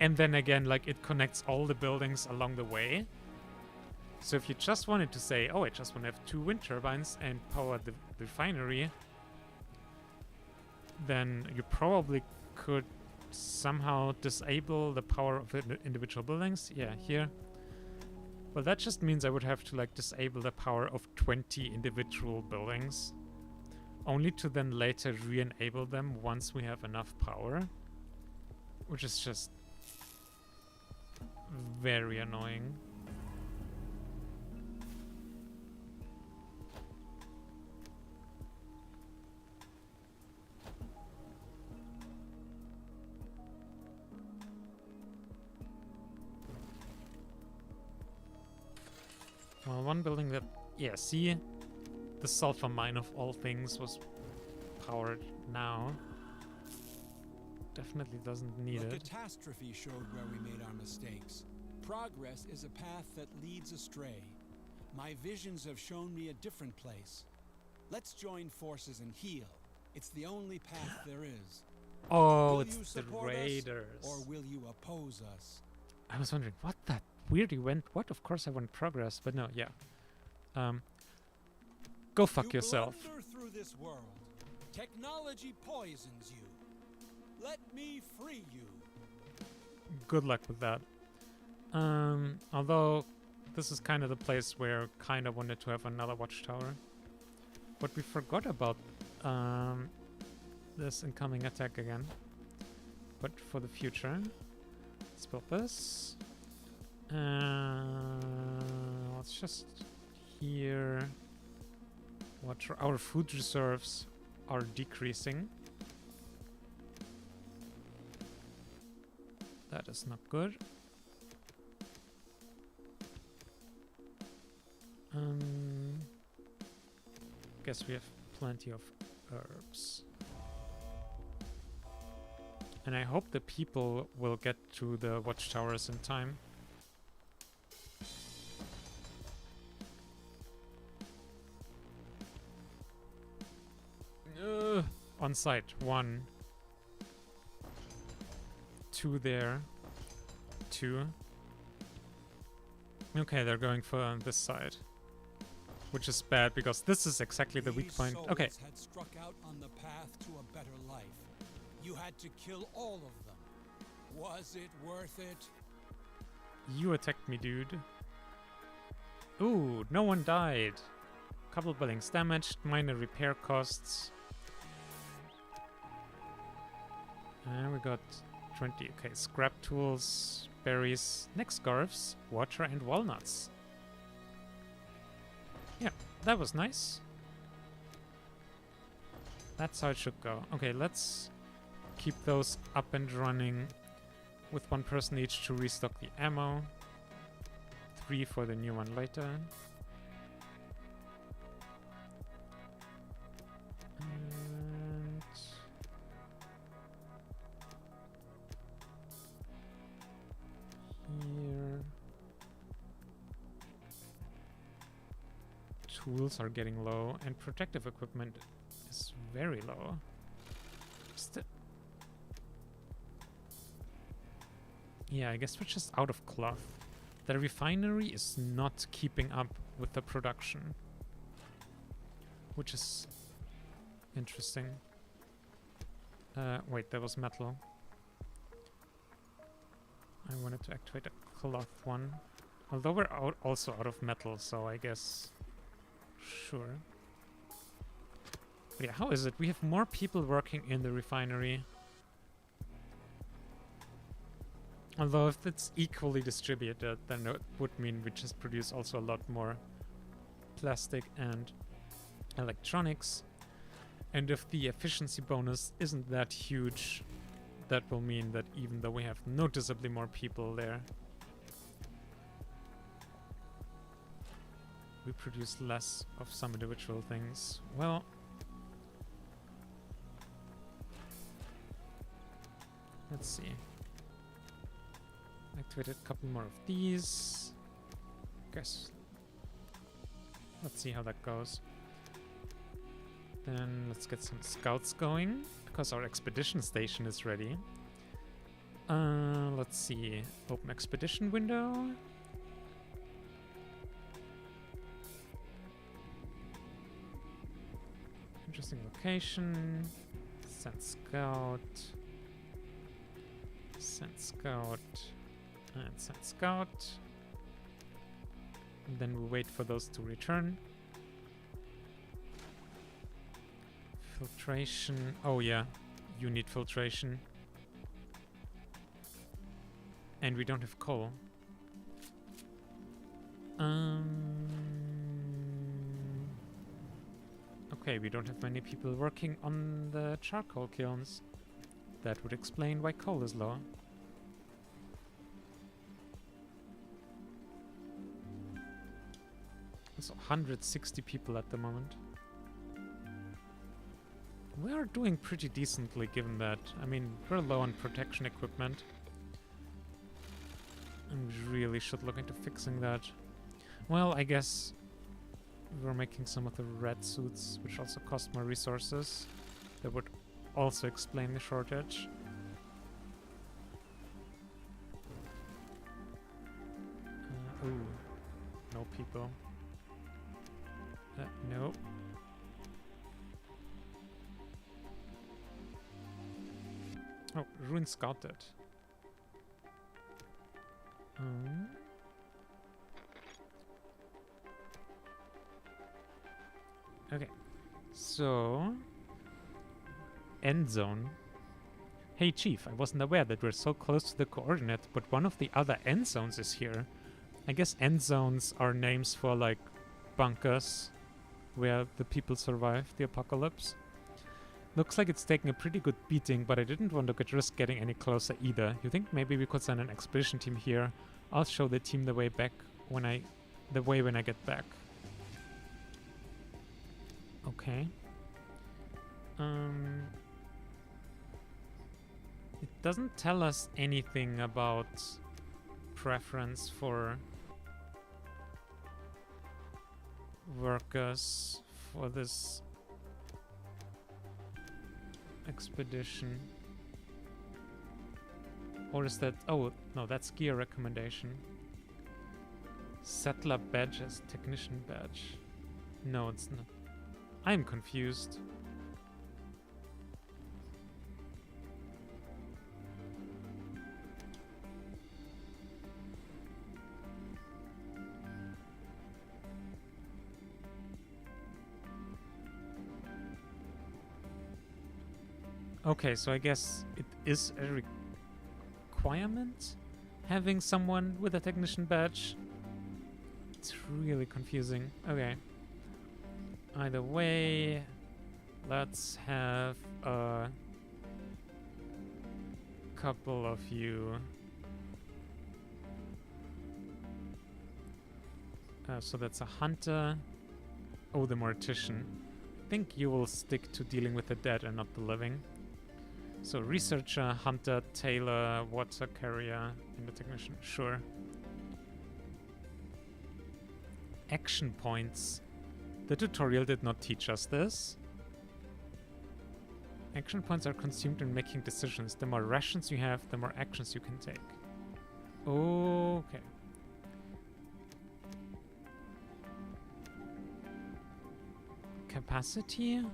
And then again, like, it connects all the buildings along the way. So if you just wanted to say, oh, I just want to have 2 wind turbines and power the refinery, then you probably could somehow disable the power of individual buildings. Yeah, here. Well, that just means I would have to, like, disable the power of 20 individual buildings, only to then later re-enable them once we have enough power, which is just very annoying. Well, one building that... Yeah, see? The sulfur mine of all things was powered now. Definitely doesn't need The it. catastrophe showed where we made our mistakes. Progress is a path that leads astray. My visions have shown me a different place. Let's join forces and heal. It's the only path there is. Oh, Will it's you the support us, raiders. or will you oppose us? I was wondering, what that weirdly went... What? Of course I want progress, but no, yeah. Go fuck yourself. You blunder through this world. Technology poisons you. Let me free you. Good luck with that. Although this is kind of the place where kind of wanted to have another watchtower. But we forgot about this incoming attack again. But for the future, let's build this. Let's just here. Watch our food reserves are decreasing. That is not good. Guess we have plenty of herbs. And I hope the people will get to the watchtowers in time. On site, 1. 2 there. 2. Okay, they're going for this side. Which is bad, because this is exactly the weak point. Okay. These souls had struck out on the path to a better life. You had to kill all of them. Was it worth it? You attacked me, dude. Ooh, no one died. Couple buildings damaged, minor repair costs. And we got 20. Okay, scrap tools, berries, neck scarves, water, and walnuts. Yeah, that was nice. That's how it should go. Okay, let's keep those up and running with 1 person each to restock the ammo. 3 for the new one later. And tools are getting low, and protective equipment is very low. Yeah, I guess we're just out of cloth. The refinery is not keeping up with the production, which is interesting. Wait, that was metal. I wanted to activate a cloth one. Although we're also out of metal, so I guess... Sure. But yeah, how is it? We have more people working in the refinery. Although if it's equally distributed, then it would mean we just produce also a lot more plastic and electronics. And if the efficiency bonus isn't that huge, that will mean that even though we have noticeably more people there, we produce less of some individual things. Well, let's see. Activated a couple more of these. Guess. Let's see how that goes. Then let's get some scouts going, because our expedition station is ready. Let's see. Open expedition window. Interesting location. Send scout. Send scout. And send scout. And then we'll wait for those to return. Filtration. Oh yeah, you need filtration. And we don't have coal. Okay, we don't have many people working on the charcoal kilns. That would explain why coal is low. So 160 people at the moment. We are doing pretty decently given that. I mean, we're low on protection equipment. And we really should look into fixing that. Well, I guess we're making some of the red suits, which also cost more resources. That would also explain the shortage. Ooh, no people. Nope. Oh, Ruin scouted. Okay, so Endzone. Hey Chief, I wasn't aware that we're so close to the coordinate, but one of the other end zones is here. I guess end zones are names for like bunkers where the people survive the apocalypse. Looks like it's taking a pretty good beating, but I didn't want to risk getting any closer either. You think maybe we could send an expedition team here? I'll show the team the way back when I get back. Okay. It doesn't tell us anything about preference for workers for this expedition. Or is that... Oh, no, that's gear recommendation. Settler badge as technician badge. No, it's not. I'm confused. Okay, so I guess it is a requirement having someone with a technician badge. It's really confusing. Okay. Either way, let's have a couple of you. So that's a hunter. Oh, the mortician. I think you will stick to dealing with the dead and not the living. So researcher, hunter, tailor, water carrier, and the technician. Sure. Action points. The tutorial did not teach us this. Action points are consumed in making decisions. The more rations you have, the more actions you can take. Okay. Capacity?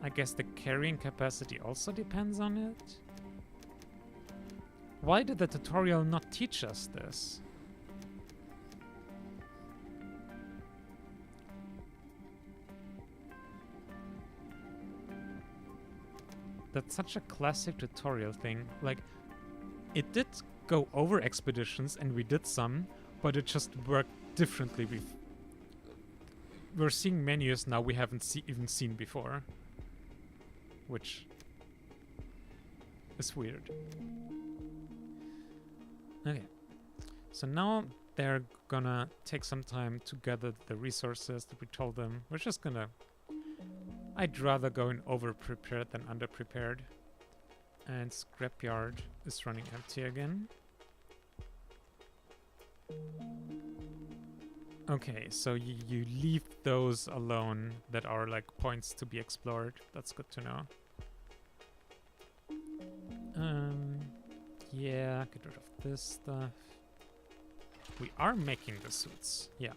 I guess the carrying capacity also depends on it. Why did the tutorial not teach us this? That's such a classic tutorial thing. Like, it did go over expeditions, and we did some, but it just worked differently. We're seeing menus now we haven't even seen before, which is weird. Okay, so now they're gonna take some time to gather the resources that we told them. We're just gonna... I'd rather go in over-prepared than under-prepared. And scrapyard is running empty again. Okay, so you leave those alone that are like points to be explored. That's good to know. Yeah, get rid of this stuff. We are making the suits, yeah.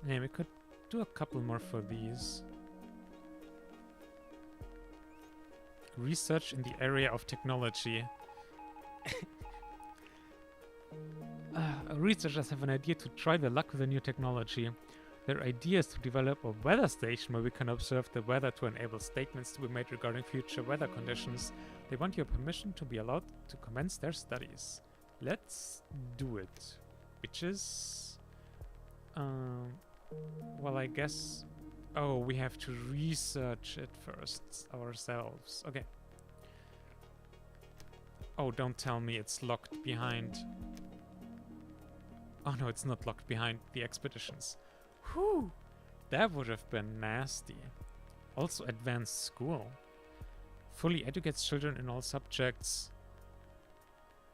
Yeah, we could do a couple more for these. Research in the area of technology. Researchers have an idea to try their luck with a new technology. Their idea is to develop a weather station where we can observe the weather to enable statements to be made regarding future weather conditions. They want your permission to be allowed to commence their studies. Let's do it, bitches. Well, I guess... Oh, we have to research it first ourselves. Okay. Oh, don't tell me it's locked behind... Oh no, it's not locked behind the expeditions. Whew! That would have been nasty. Also advanced school. Fully educates children in all subjects.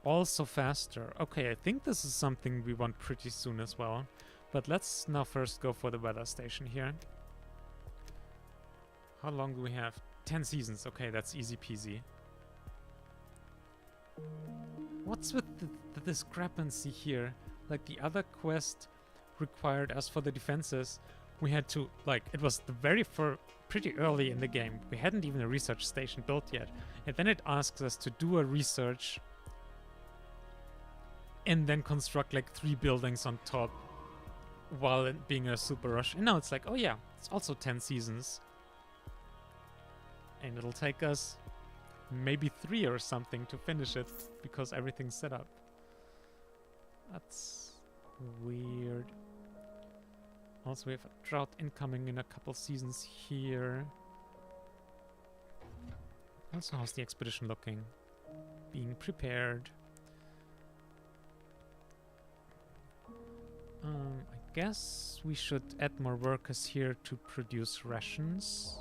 Also faster. Okay, I think this is something we want pretty soon as well. But let's now first go for the weather station here. How long do we have? 10 seasons. Okay, that's easy peasy. What's with the discrepancy here? Like, the other quest required us for the defenses. We had to, like, it was the very pretty early in the game. We hadn't even a research station built yet. And then it asks us to do a research and then construct like 3 buildings on top while it being a super rush. And now it's like, oh yeah, it's also 10 seasons. And it'll take us maybe 3 or something to finish it because everything's set up. That's weird. Also, we have a drought incoming in a couple seasons here. Also, how's the expedition looking? Being prepared. I guess we should add more workers here to produce rations.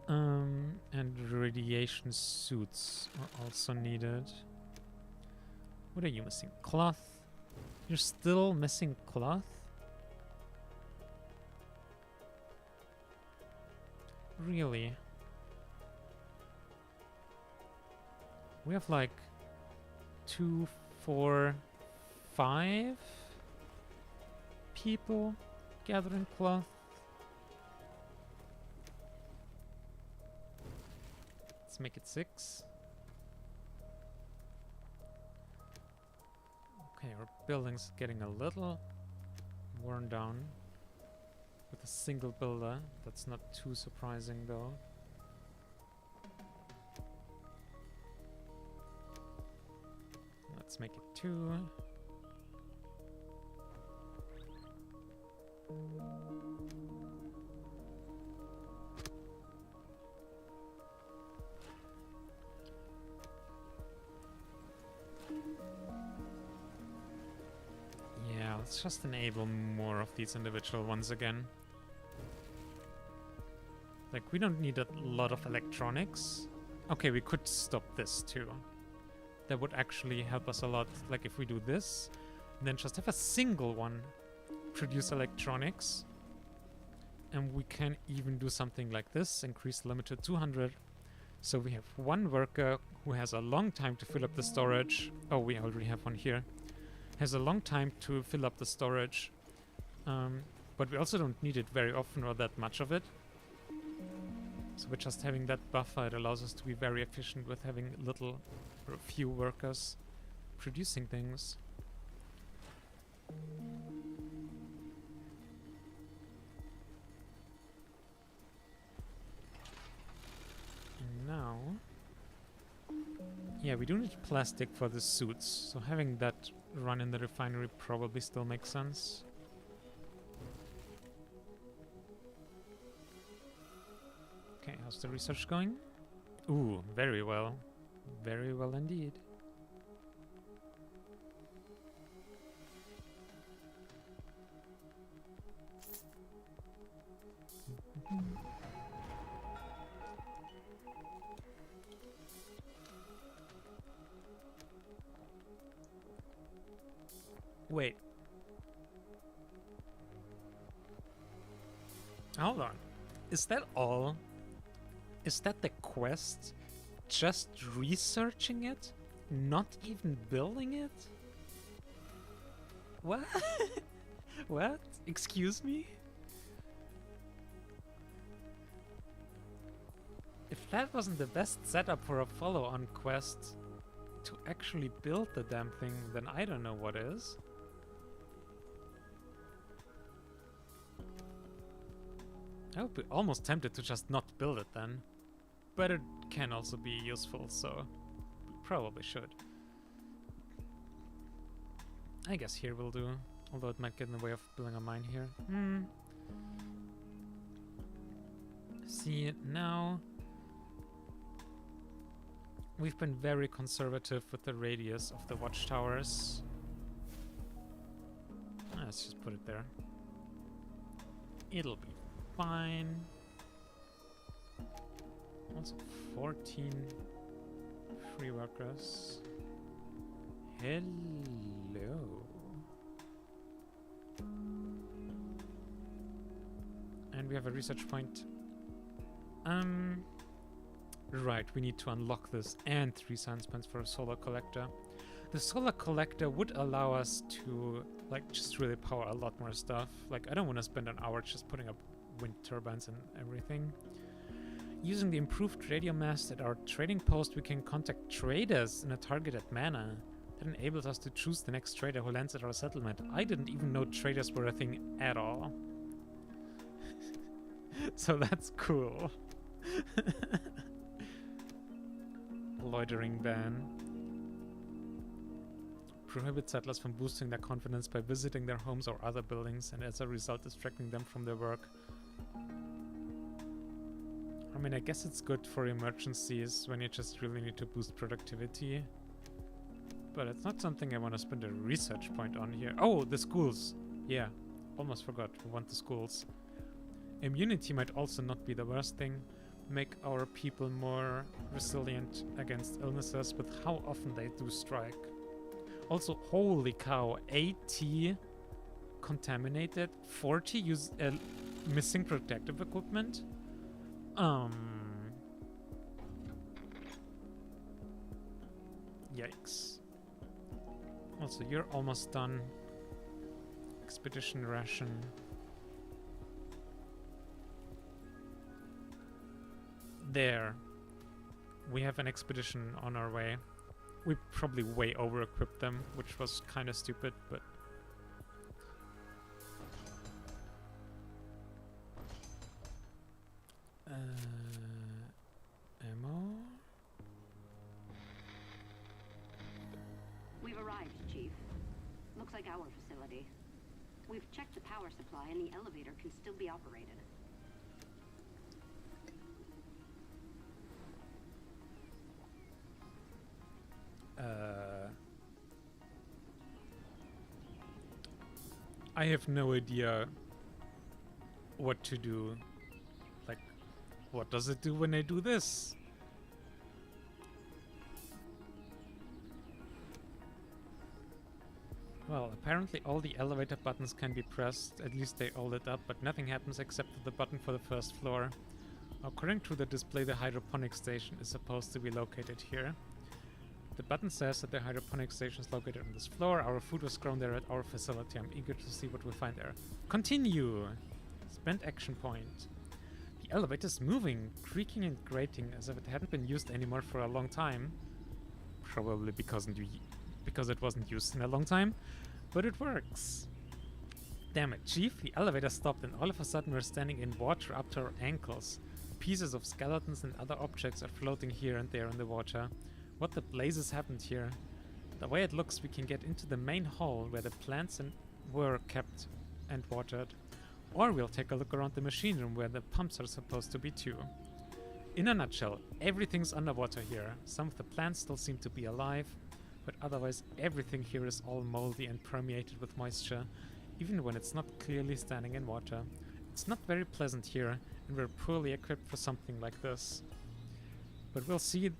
And radiation suits are also needed. What are you missing? Cloth? You're still missing cloth? Really? We have like 2, 4, 5 people gathering cloth. Let's make it 6. Okay, our building's getting a little worn down with a single builder. That's not too surprising though. Let's make it 2. Yeah, let's just enable more of these individual ones again. Like, we don't need a lot of electronics. Okay, we could stop this too. That would actually help us a lot. Like, if we do this, and then just have a single one produce electronics. And we can even do something like this, increase the limit to 200. So we have one worker who has a long time to fill up the storage. Oh, we already have one here. Has a long time to fill up the storage. But we also don't need it very often or that much of it. So we're just having that buffer. It allows us to be very efficient with having little or few workers producing things. And now... yeah, we do need plastic for the suits, so having that run in the refinery probably still makes sense. Okay, how's the research going? Ooh, very well. Very well indeed. Wait. Hold on. Is that all? Is that the quest? Just researching it? Not even building it? What? What? Excuse me? If that wasn't the best setup for a follow-on quest to actually build the damn thing, then I don't know what is. I would be almost tempted to just not build it then. But it can also be useful, so we probably should. I guess here will do, although it might get in the way of building a mine here. See, now we've been very conservative with the radius of the watchtowers. Let's just put it there. It'll be fine. Also 14 free workers. Hello. And we have a research point. Right, we need to unlock this and 3 science points for a solar collector. The solar collector would allow us to, like, just really power a lot more stuff. Like, I don't want to spend an hour just putting up wind turbines and everything. Using the improved radio mast at our trading post, we can contact traders in a targeted manner. That enables us to choose the next trader who lands at our settlement. I didn't even know traders were a thing at all. So that's cool. Loitering ban. Prohibit settlers from boosting their confidence by visiting their homes or other buildings, and as a result distracting them from their work. I mean, I guess it's good for emergencies when you just really need to boost productivity. But it's not something I want to spend a research point on here. Oh, the schools. Yeah, almost forgot. We want the schools. Immunity might also not be the worst thing. Make our people more resilient against illnesses with how often they do strike. Also, holy cow, 80 contaminated, 40 use missing protective equipment. Yikes. Also, you're almost done. Expedition ration. There. We have an expedition on our way. We probably way over-equipped them, which was kind of stupid, but... ammo? We've arrived, Chief. Looks like our facility. We've checked the power supply and the elevator can still be operated. I have no idea what to do. Like, What does it do when I do this? Well, apparently all the elevator buttons can be pressed, at least they all lit up, but nothing happens except for the button for the first floor. According to the display, the hydroponic station is supposed to be located here. The button says that the hydroponic station is located on this floor. Our food was grown there at our facility. I'm eager to see what we find there. Continue! Spend action point. The elevator is moving, creaking and grating as if it hadn't been used anymore for a long time. Probably because it wasn't used in a long time. But it works. Damn it, Chief. The elevator stopped and all of a sudden we're standing in water up to our ankles. Pieces of skeletons and other objects are floating here and there in the water. What the blazes happened here? The way it looks, we can get into the main hall where the plants were kept and watered. Or we'll take a look around the machine room where the pumps are supposed to be too. In a nutshell, everything's underwater here. Some of the plants still seem to be alive, but otherwise everything here is all moldy and permeated with moisture, even when it's not clearly standing in water. It's not very pleasant here, and we're poorly equipped for something like this. But we'll see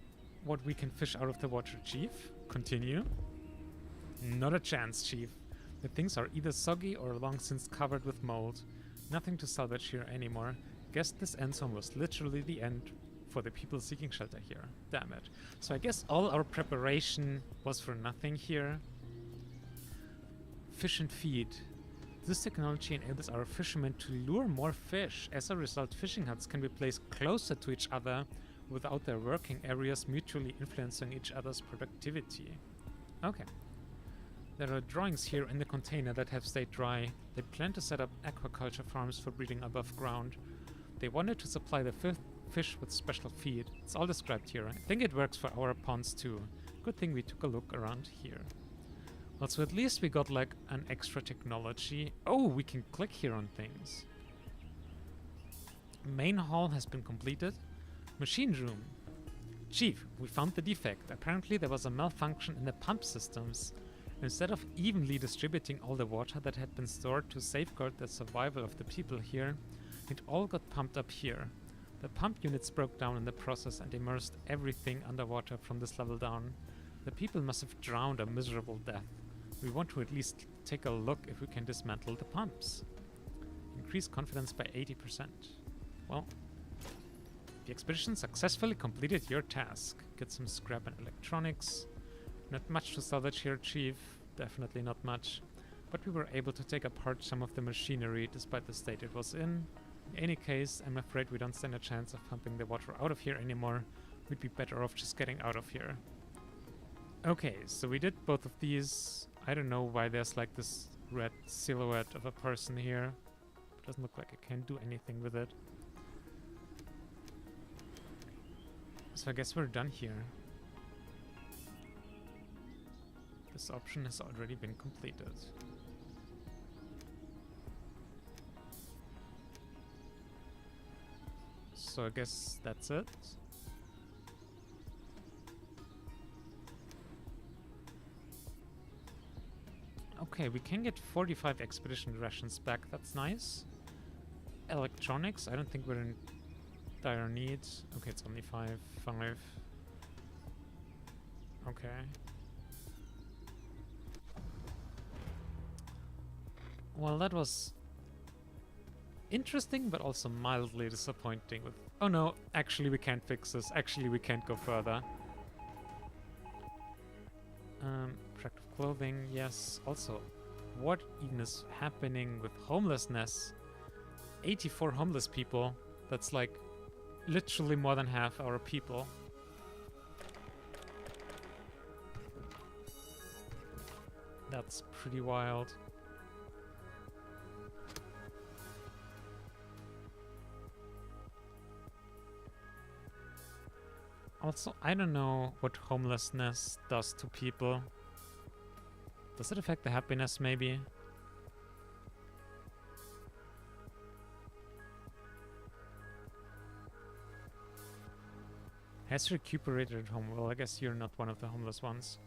what we can fish out of the water, Chief. Continue. Not a chance, Chief. The things are either soggy or long since covered with mold. Nothing to salvage here anymore. Guess this Endzone was literally the end for the people seeking shelter here. Damn it. So I guess all our preparation was for nothing here. Fish and feed. This technology enables our fishermen to lure more fish. As a result, fishing huts can be placed closer to each other without their working areas mutually influencing each other's productivity. Okay. There are drawings here in the container that have stayed dry. They plan to set up aquaculture farms for breeding above ground. They wanted to supply the fish with special feed. It's all described here. I think it works for our ponds too. Good thing we took a look around here. Well, so at least we got like an extra technology. Oh, we can click here on things. Main hall has been completed. Machine room. Chief, we found the defect. Apparently there was a malfunction in the pump systems. Instead of evenly distributing all the water that had been stored to safeguard the survival of the people here, it all got pumped up here. The pump units broke down in the process and immersed everything underwater from this level down. The people must have drowned a miserable death. We want to at least take a look if we can dismantle the pumps. Increase confidence by 80%. Well, the expedition successfully completed your task. Get some scrap and electronics. Not much to salvage here, Chief. Definitely not much. But we were able to take apart some of the machinery despite the state it was in. In any case, I'm afraid we don't stand a chance of pumping the water out of here anymore. We'd be better off just getting out of here. Okay, so we did both of these. I don't know why there's like this red silhouette of a person here. It doesn't look like I can do anything with it. So I guess we're done here. This option has already been completed. So I guess that's it. Okay, we can get 45 expedition rations back. That's nice. Electronics, I don't think we're in dire need. Okay, it's only 5. Okay. Well, that was interesting, but also mildly disappointing with... Oh no, actually we can't fix this. Actually we can't go further. Protective clothing, yes. Also, what even is happening with homelessness? 84 homeless people. That's like literally more than half our people. That's pretty wild. Also, I don't know what homelessness does to people. Does it affect the happiness, maybe? Has recuperated at home. Well, I guess you're not one of the homeless ones.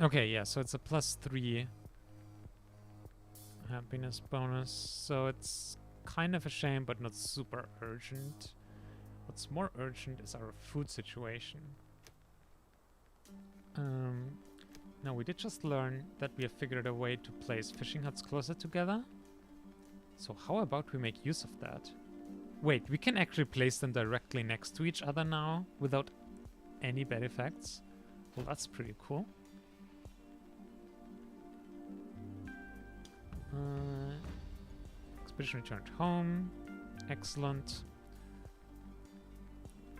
Okay, yeah, so it's a +3 happiness bonus. So it's kind of a shame, but not super urgent. What's more urgent is our food situation. Now, we did just learn that we have figured a way to place fishing huts closer together. So how about we make use of that? Wait, we can actually place them directly next to each other now without any bad effects. Well, that's pretty cool. Expedition returned home. Excellent.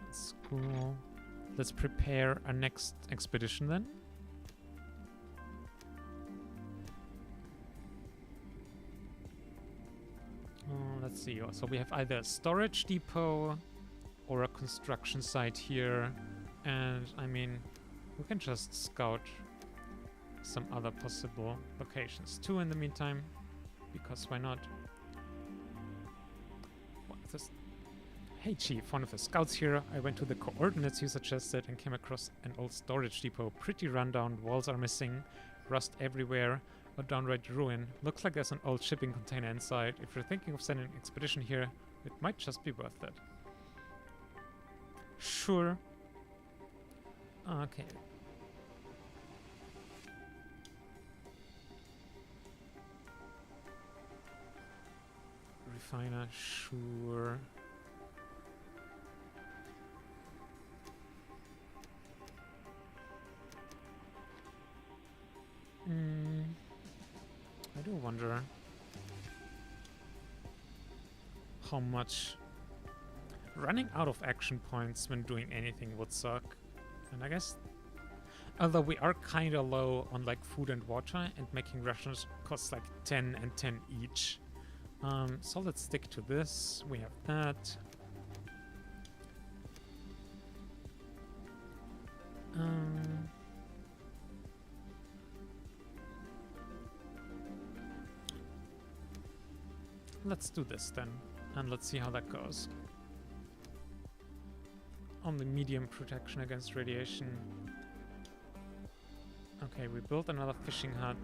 That's cool. Let's prepare our next expedition then. Let's see. So we have either a storage depot or a construction site here. And I mean, we can just scout some other possible locations too in the meantime. Because why not? What's this? Hey Chief, one of the scouts here. I went to the coordinates you suggested and came across an old storage depot. Pretty rundown, walls are missing, rust everywhere, a downright ruin. Looks like there's an old shipping container inside. If you're thinking of sending an expedition here, it might just be worth it. Sure. Okay. Refiner, sure. I do wonder how much running out of action points when doing anything would suck. And I guess, although we are kind of low on like food and water, and making rations costs like 10 and 10 each. So let's stick to this. We have that. Let's do this then, and let's see how that goes. Only medium protection against radiation. Okay, we built another fishing hut.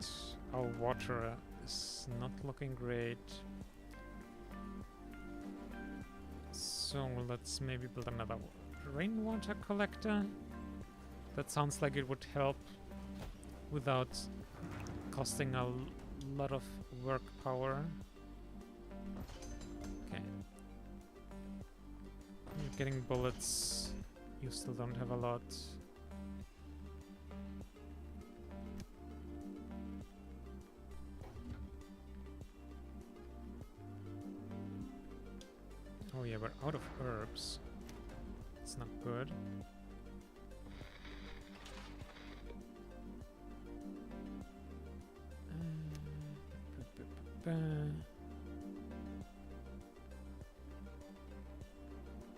Our water is not looking great. So let's maybe build another rainwater collector. That sounds like it would help without costing a lot of work power. Okay. You're getting bullets. You still don't have a lot. Oh yeah, we're out of herbs. It's not good.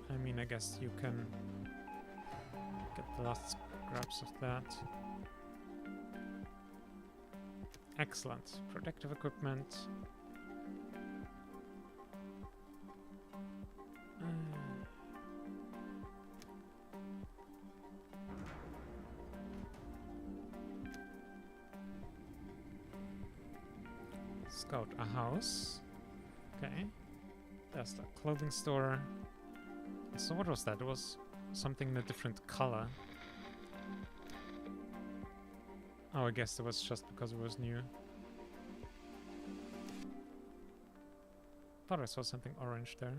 I mean, I guess you can get the last scraps of that. Excellent. Protective equipment. Scout a house. Okay. There's the clothing store. So what was that? It was something in a different color. Oh, I guess it was just because it was new. Thought I saw something orange there.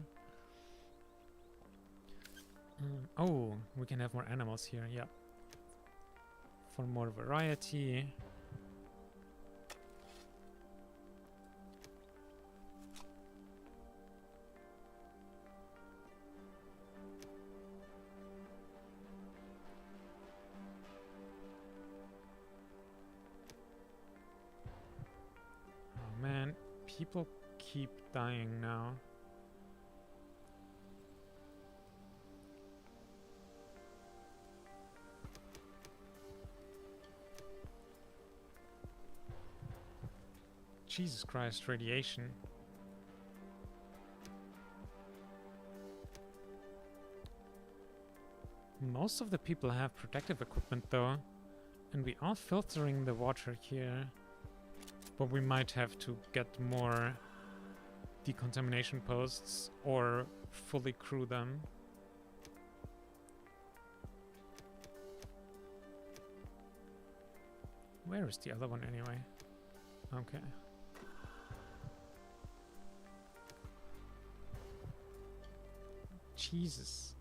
Oh, we can have more animals here, yeah. For more variety. Oh man, people keep dying now. Jesus Christ, radiation. Most of the people have protective equipment though, and we are filtering the water here, but we might have to get more decontamination posts or fully crew them. Where is the other one anyway? Okay. Jesus.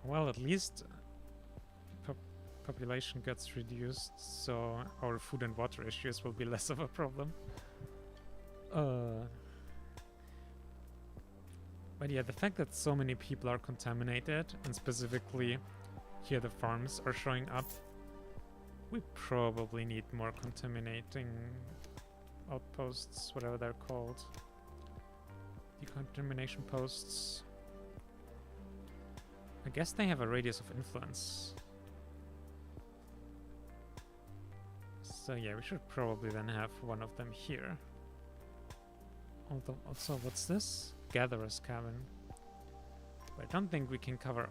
Well, at least population gets reduced, so our food and water issues will be less of a problem. But yeah, the fact that so many people are contaminated, and specifically here the farms are showing up, we probably need more contaminating outposts, whatever they're called. Decontamination posts. I guess they have a radius of influence. So yeah, we should probably then have one of them here. Although, also, what's this? Gatherer's cabin. But I don't think we can cover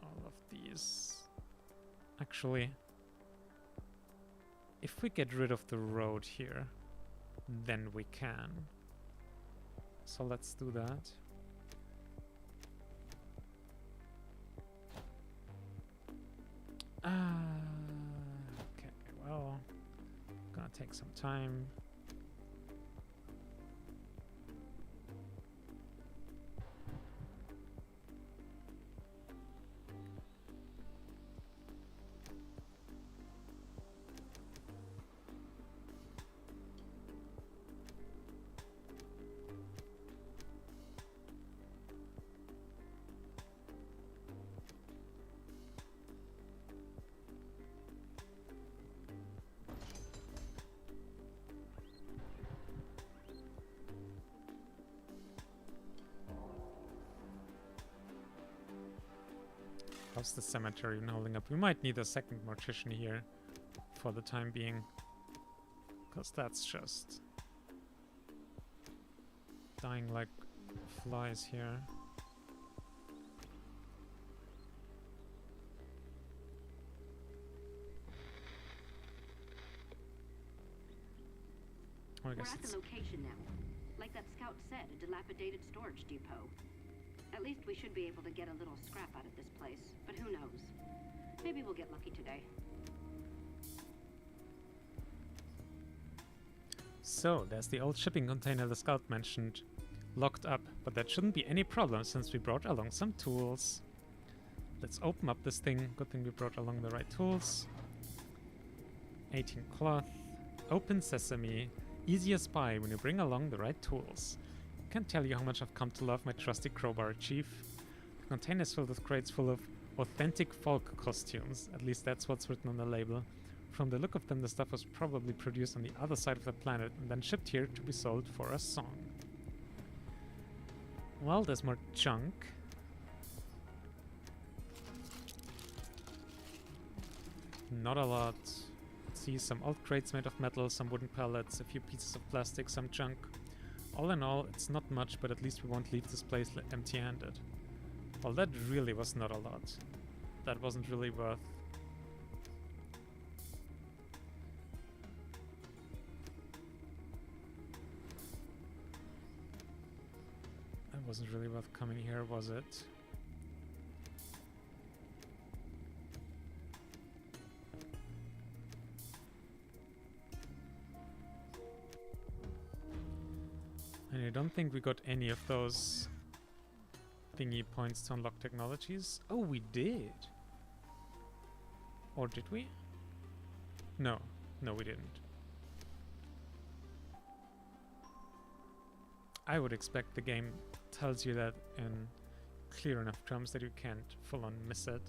all of these. Actually, if we get rid of the road here, then we can. So let's do that. Okay, well, gonna take some time. How's the cemetery even holding up? We might need a second mortician here for the time being, because that's just dying like flies here. Oh, I We're guess at the location now. Like that scout said, a dilapidated storage depot. At least we should be able to get a little scrap out of this place, but who knows? Maybe we'll get lucky today. So, there's the old shipping container the scout mentioned, locked up, but that shouldn't be any problem since we brought along some tools. Let's open up this thing. Good thing we brought along the right tools. 18 cloth. Open sesame. Easy as pie when you bring along the right tools. Can't tell you how much I've come to love my trusty crowbar, Chief. The container is filled with crates full of authentic folk costumes. At least that's what's written on the label. From the look of them, the stuff was probably produced on the other side of the planet and then shipped here to be sold for a song. Well, there's more junk. Not a lot. See, some old crates made of metal, some wooden pallets, a few pieces of plastic, some junk. All in all, it's not much, but at least we won't leave this place empty-handed. Well, that really was not a lot. That wasn't really worth... That wasn't really worth coming here, was it? And I don't think we got any of those thingy points to unlock technologies. Oh, we did. Or did we? No. No, we didn't. I would expect the game tells you that in clear enough terms that you can't full on miss it.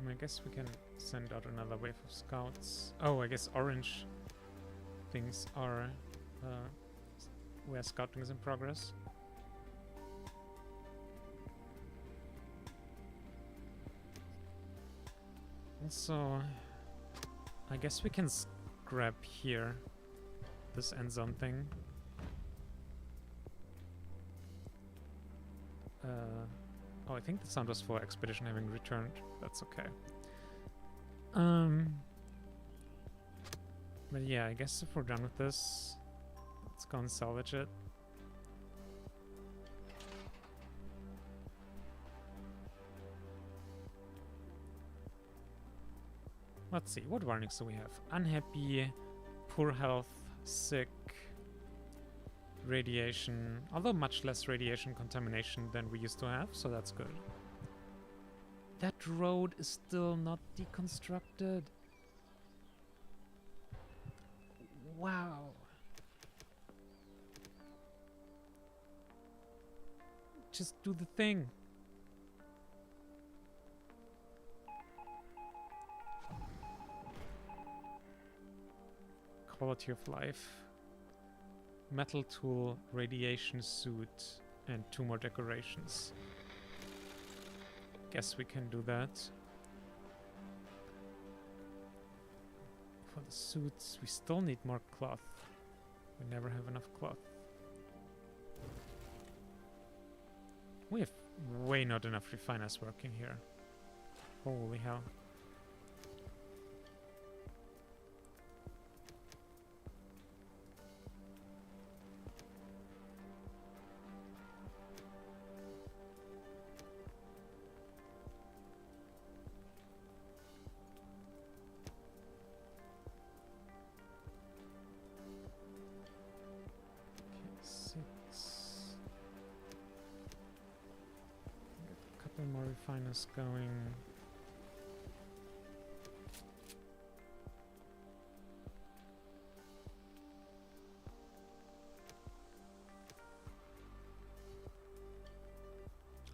I guess we can send out another wave of scouts. Oh, I guess orange things are where scouting is in progress. Also, I guess we can scrap here this Endzone thing. Oh, I think the sound was for expedition having returned. That's okay. But yeah, I guess if we're done with this, let's go and salvage it. Let's see, what warnings do we have? Unhappy, poor health, sick, radiation, although much less radiation contamination than we used to have, so that's good. That road is still not deconstructed. Wow. Just do the thing. Quality of life. Metal tool, radiation suit, and 2 more decorations. Guess we can do that. For the suits, we still need more cloth. We never have enough cloth. We have way not enough refiners working here. Holy hell. More refiners going.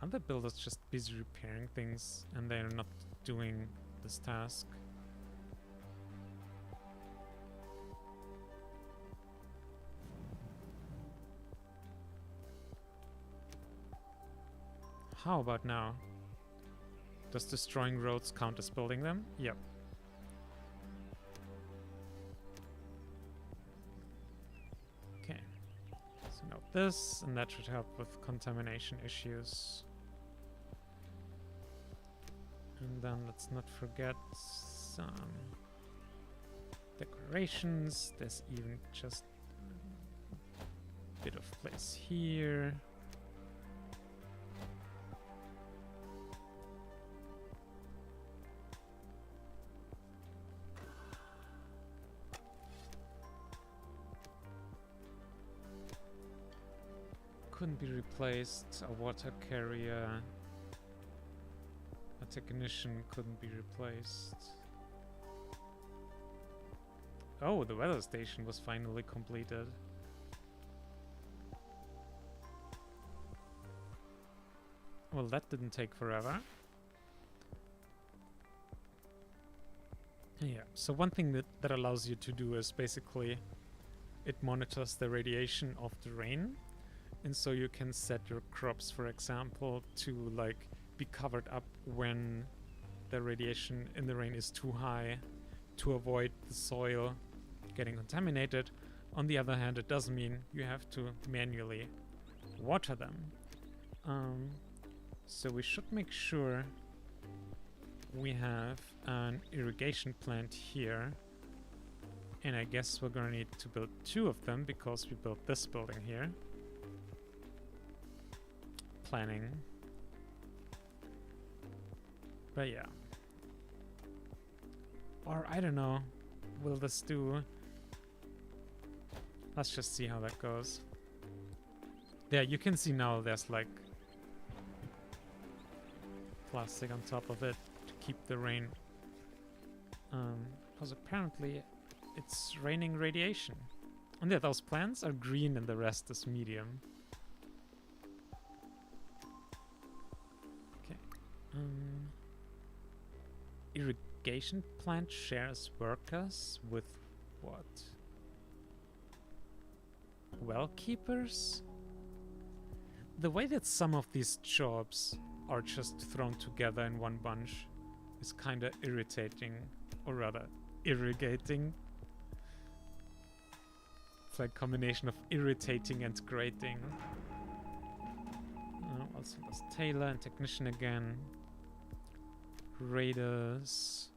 Other builders just busy repairing things and they're not doing this task. How about now? Does destroying roads count as building them? Yep. Okay. So now this, and that should help with contamination issues. And then let's not forget some decorations. There's even just a bit of place here. Couldn't be replaced. A water carrier. A technician couldn't be replaced. Oh, the weather station was finally completed. Well, that didn't take forever. Yeah, so one thing that allows you to do is basically it monitors the radiation of the rain. And so you can set your crops, for example, to like be covered up when the radiation in the rain is too high to avoid the soil getting contaminated. On the other hand, it does mean you have to manually water them. So we should make sure we have an irrigation plant here. And I guess we're gonna need to build 2 of them because we built this building here. Planning. But yeah. Or I don't know. Will this do? Let's just see how that goes. Yeah, you can see now there's like plastic on top of it to keep the rain. Because apparently it's raining radiation. And yeah, those plants are green and the rest is medium. irrigation plant shares workers with what? Well keepers? The way that some of these jobs are just thrown together in one bunch is kind of irritating, or rather, irrigating. It's like a combination of irritating and grating. Also there's Tailor and Technician again. Raiders.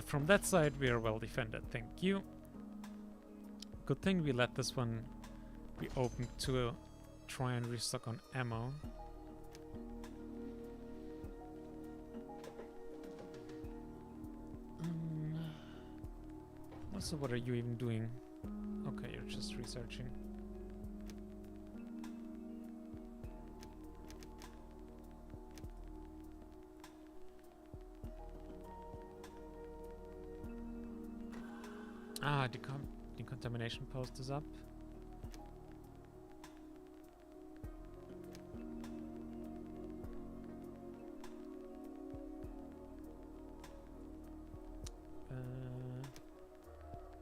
From that side we are well defended, thank you. Good thing we let this one be open to try and restock on ammo. Also, what are you even doing? Okay, you're just researching. Ah, decontamination post is up.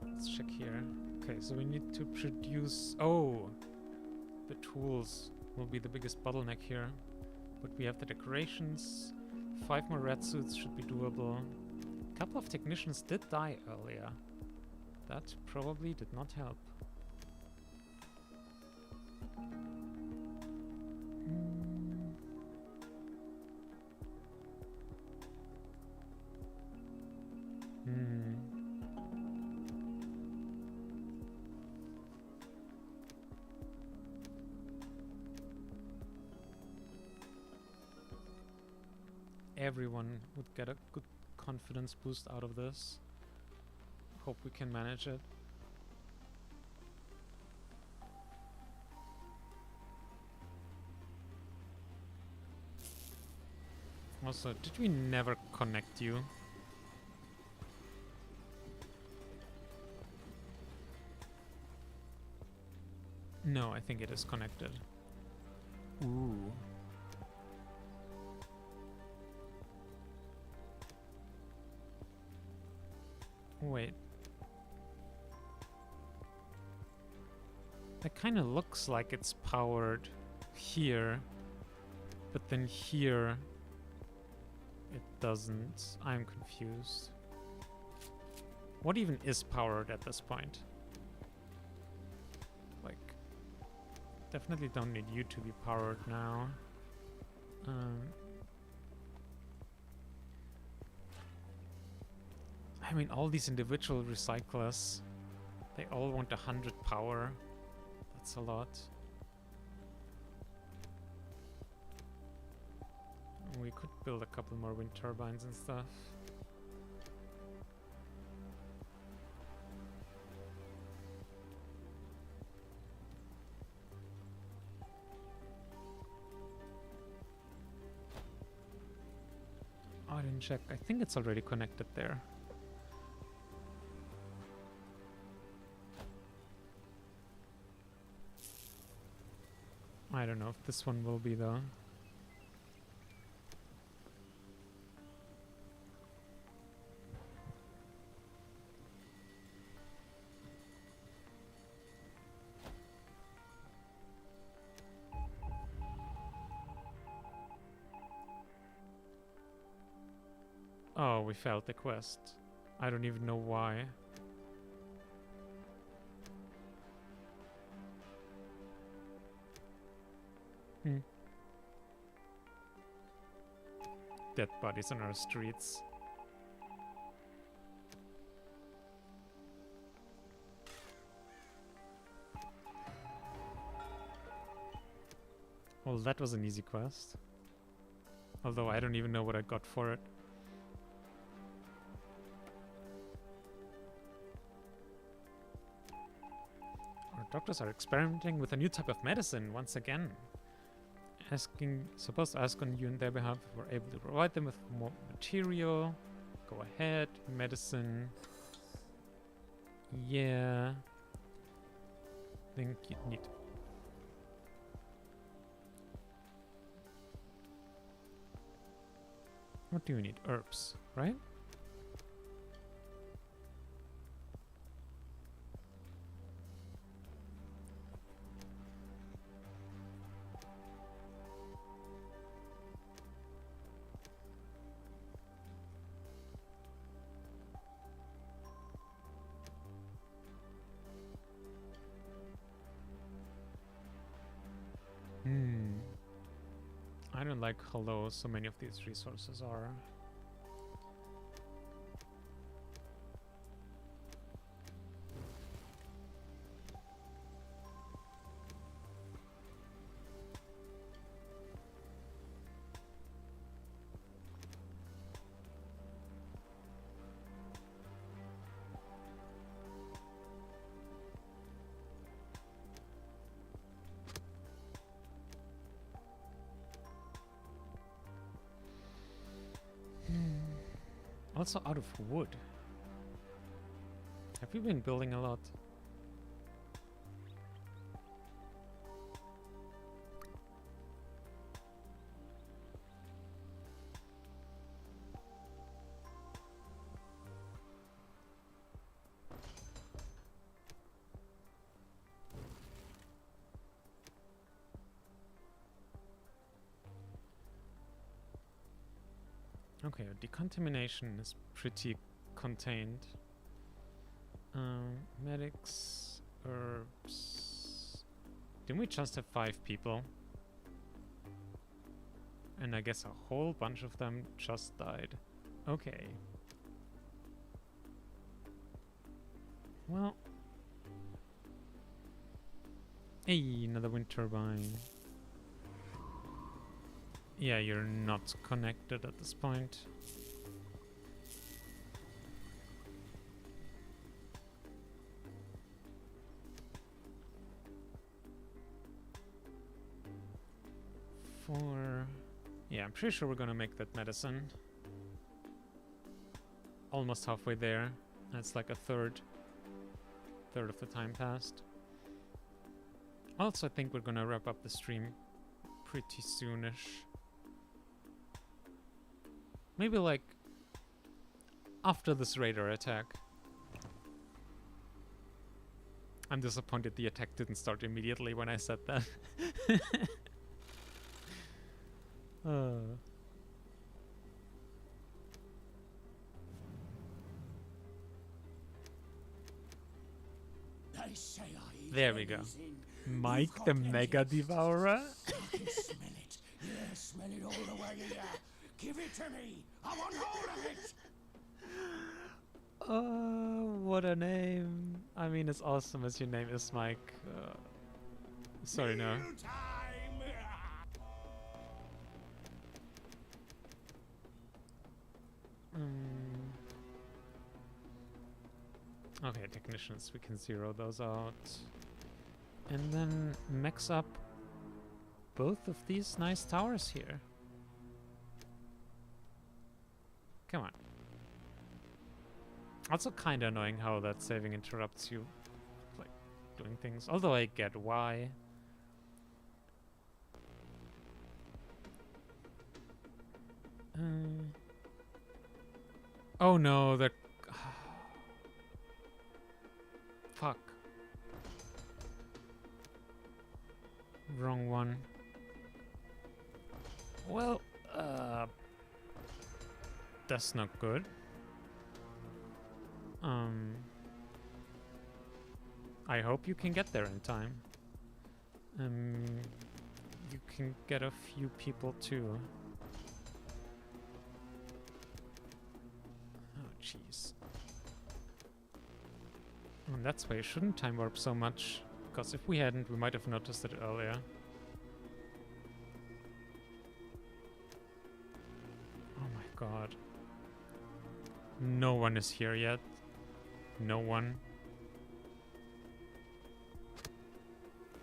Let's check here. Okay, so we need to produce... Oh! The tools will be the biggest bottleneck here. But we have the decorations. 5 more red suits should be doable. A couple of technicians did die earlier. That probably did not help. Everyone would get a good confidence boost out of this. Hope we can manage it. Also, did we never connect you? No, I think it is connected. Ooh. Wait. That kind of looks like it's powered here, but then here it doesn't. I'm confused. What even is powered at this point? Like, definitely don't need you to be powered now. I mean, all these individual recyclers, they all want 100 power. That's a lot. We could build a couple more wind turbines and stuff. Oh, I didn't check. I think it's already connected there. I don't know if this one will be though. Oh, we failed the quest. I don't even know why. Dead bodies on our streets. Well, that was an easy quest. Although I don't even know what I got for it. Our doctors are experimenting with a new type of medicine once again. Supposed to ask on you on their behalf if we're able to provide them with more material. Go ahead, medicine. Yeah. Think you need. What do you need? Herbs, right? I don't like how low so many of these resources are. Also out of wood. Have you been building a lot? Okay, decontamination is pretty contained. Medics, herbs. Didn't we just have 5 people? And I guess a whole bunch of them just died. Okay. Well. Hey, another wind turbine. Yeah, you're not connected at this point. Yeah, I'm pretty sure we're gonna make that medicine. Almost halfway there. That's like a third of the time passed. Also, I think we're gonna wrap up the stream pretty soonish. Maybe like after this radar attack. I'm disappointed the attack didn't start immediately when I said that. There we go. Mike the Mega Devourer. I can smell it. Yeah, smell it all the way here. Give it to me. I want hold of it. Oh, what a name. I mean, as awesome as your name is, Mike. Sorry, no. Meal time. Okay, technicians, we can zero those out. And then max up both of these nice towers here. Come on. Also kinda annoying how that saving interrupts you, like, doing things. Although I get why. Oh no, the... Fuck. Wrong one. Well, that's not good. I hope you can get there in time. You can get a few people too. Oh, jeez. And that's why you shouldn't time warp so much, because if we hadn't, we might have noticed it earlier. Oh my god. No one is here yet. No one.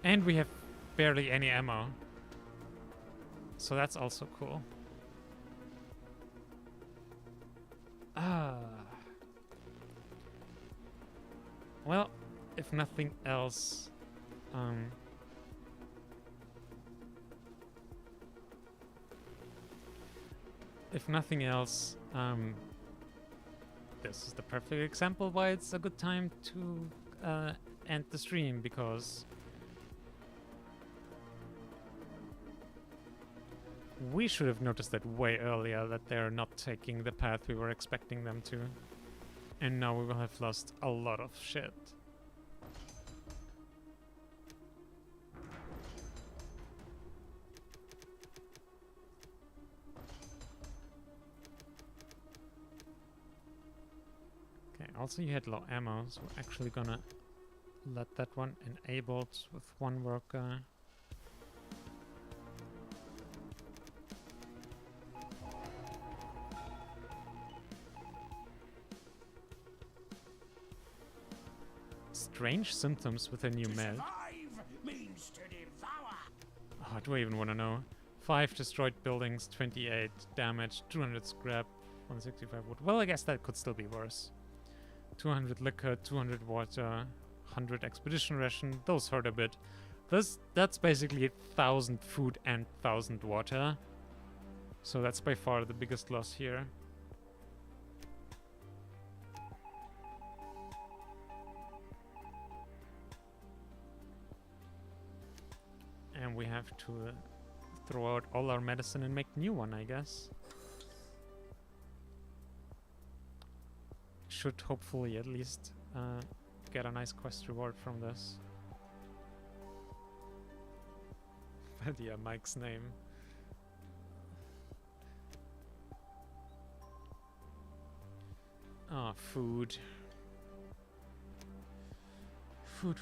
And we have barely any ammo. So that's also cool. Well, if nothing else, this is the perfect example why it's a good time to end the stream, because we should have noticed that way earlier, that they're not taking the path we were expecting them to. And now we will have lost a lot of shit. Also you had low ammo, so we're actually gonna let that one enabled with one worker. Strange symptoms with a new meld. Means to devour. Oh, do I even want to know? 5 destroyed buildings, 28 damage, 200 scrap, 165 wood. Well, I guess that could still be worse. 200 liquor, 200 water, 100 expedition ration. Those hurt a bit. That's basically 1,000 food and 1,000 water. So that's by far the biggest loss here. And we have to throw out all our medicine and make new one, I guess. Should hopefully at least get a nice quest reward from this. But yeah, Mike's name. Ah, food. Food.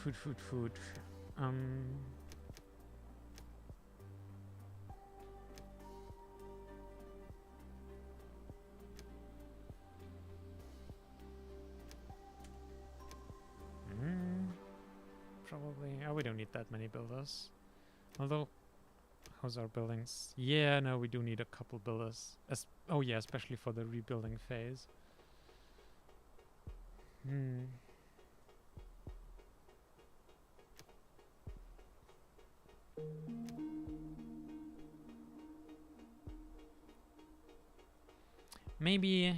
Probably. Oh, we don't need that many builders. Although, how's our buildings? Yeah, no, we do need a couple builders. Oh yeah, especially for the rebuilding phase. Maybe...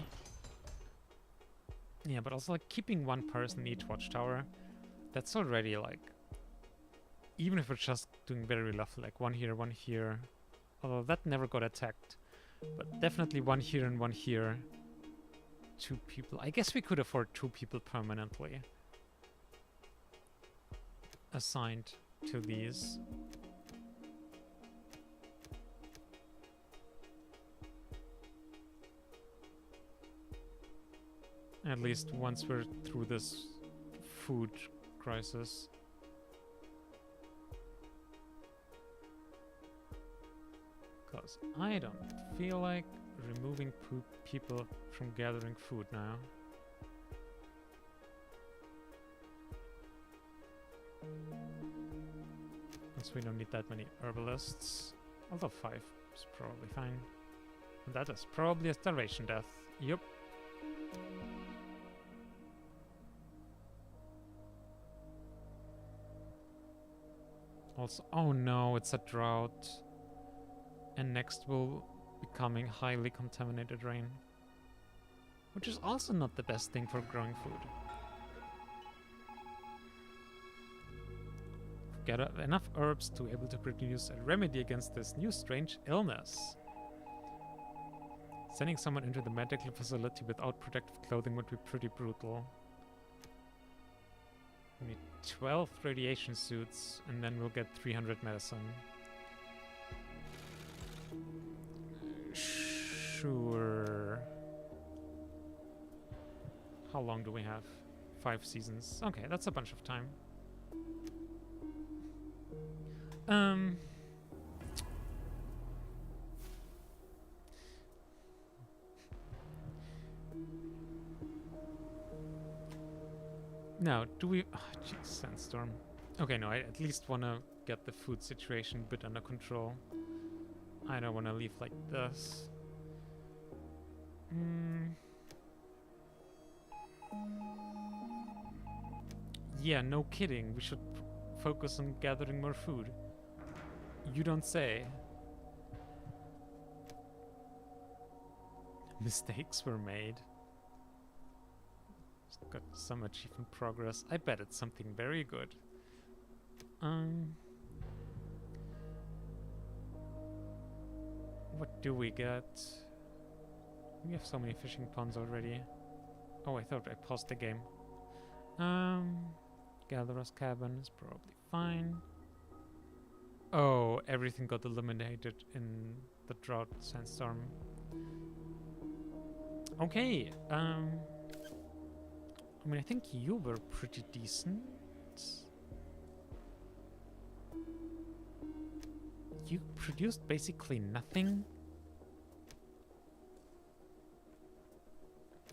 Yeah, but also like keeping one person in each watchtower, that's already like... Even if we're just doing very roughly, like one here, although that never got attacked, but definitely one here and one here. 2 people. I guess we could afford 2 people permanently assigned to these. At least once we're through this food crisis. Because I don't feel like removing people from gathering food now. Since we don't need that many herbalists. Although 5 is probably fine. And that is probably a starvation death. Yup. Also, oh no, it's a drought. And next will be coming highly contaminated rain. Which is also not the best thing for growing food. Get enough herbs to be able to produce a remedy against this new strange illness. Sending someone into the medical facility without protective clothing would be pretty brutal. We need 12 radiation suits, and then we'll get 300 medicine. Sure. How long do we have? 5 seasons. Okay, that's a bunch of time. Now, do we... Oh, jeez, sandstorm. Okay, no, I at least want to get the food situation a bit under control. I don't want to leave like this. Yeah, no kidding. We should focus on gathering more food. You don't say. Mistakes were made. Just got some achievement progress. I bet it's something very good. What do we get? We have so many fishing ponds already. Oh, I thought I paused the game. Gatherer's cabin is probably fine. Oh, everything got eliminated in the drought sandstorm. Okay, I mean, I think you were pretty decent. You produced basically nothing.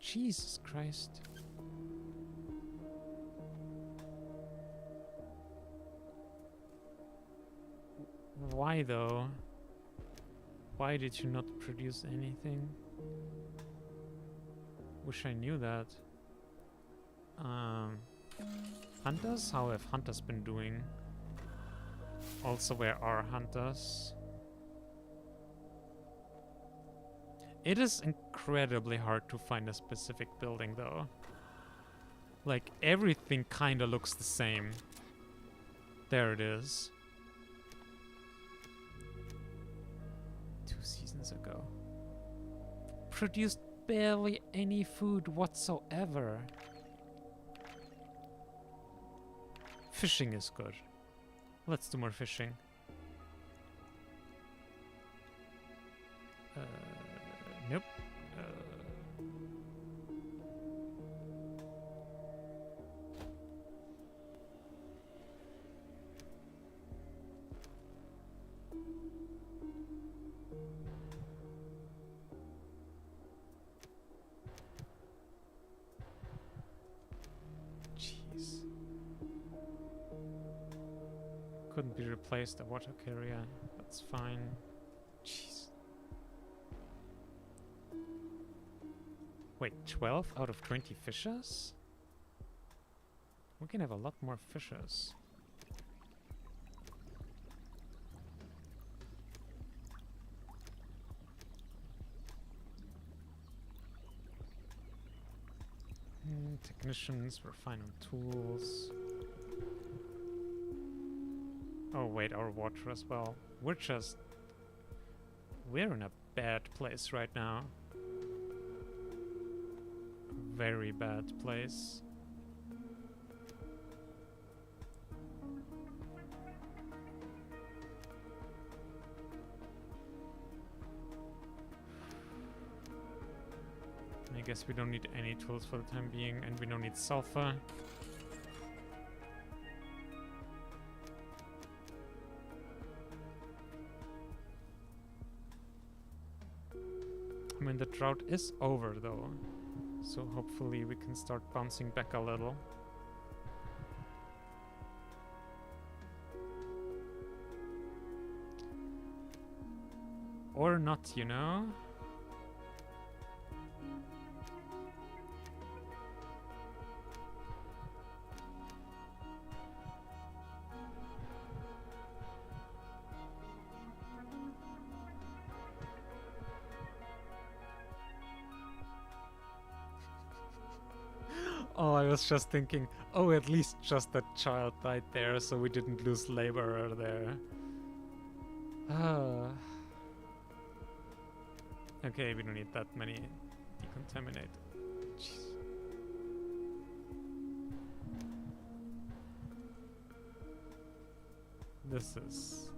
Jesus Christ. Why though? Why did you not produce anything? Wish I knew that. Hunters? How have hunters been doing? Also, where are hunters? It is incredibly hard to find a specific building though. Like, everything kinda looks the same. There it is. 2 seasons ago. Produced barely any food whatsoever. Fishing is good. Let's do more fishing. Nope. Jeez. Couldn't be replaced, a water carrier. That's fine. Jeez. Wait, 12 out of 20 fishers? We can have a lot more fishers. Technicians, we're fine on tools. Oh wait, our water as well. We're in a bad place right now. Very bad place. I guess we don't need any tools for the time being, and we don't need sulfur. I mean, the drought is over though, so hopefully we can start bouncing back a little. Or not, you know? Oh, I was just thinking, oh, at least just that child died there, so we didn't lose laborer there. Okay, we don't need that many decontaminate. Jeez. This is...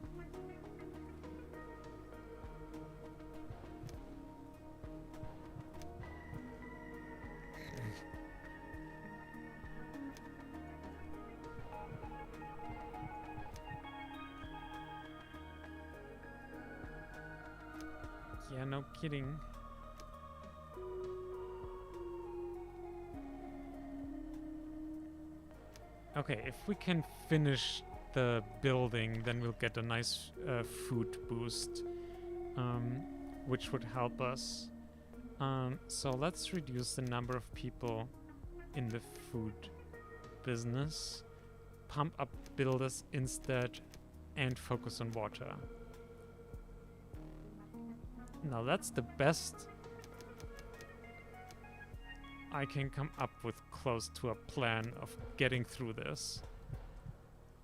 Yeah, no kidding. Okay, if we can finish the building, then we'll get a nice food boost, which would help us. So let's reduce the number of people in the food business, pump up builders instead, and focus on water. Now that's the best I can come up with close to a plan of getting through this.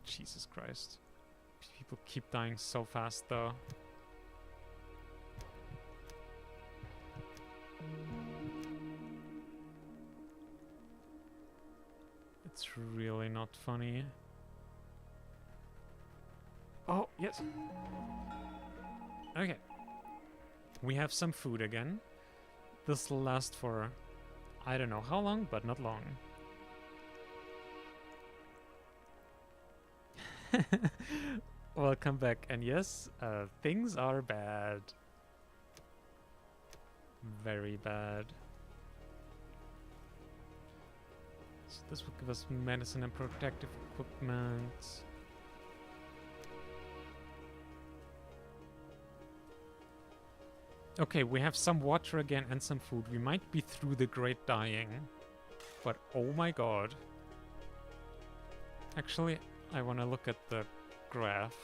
Jesus Christ. People keep dying so fast though. It's really not funny. Oh, yes. Okay. We have some food again. This will last for I don't know how long, but not long. Welcome back. And yes, things are bad. Very bad. So this will give us medicine and protective equipment. Okay, we have some water again and some food. We might be through the Great Dying. But oh my god. Actually, I want to look at the graph.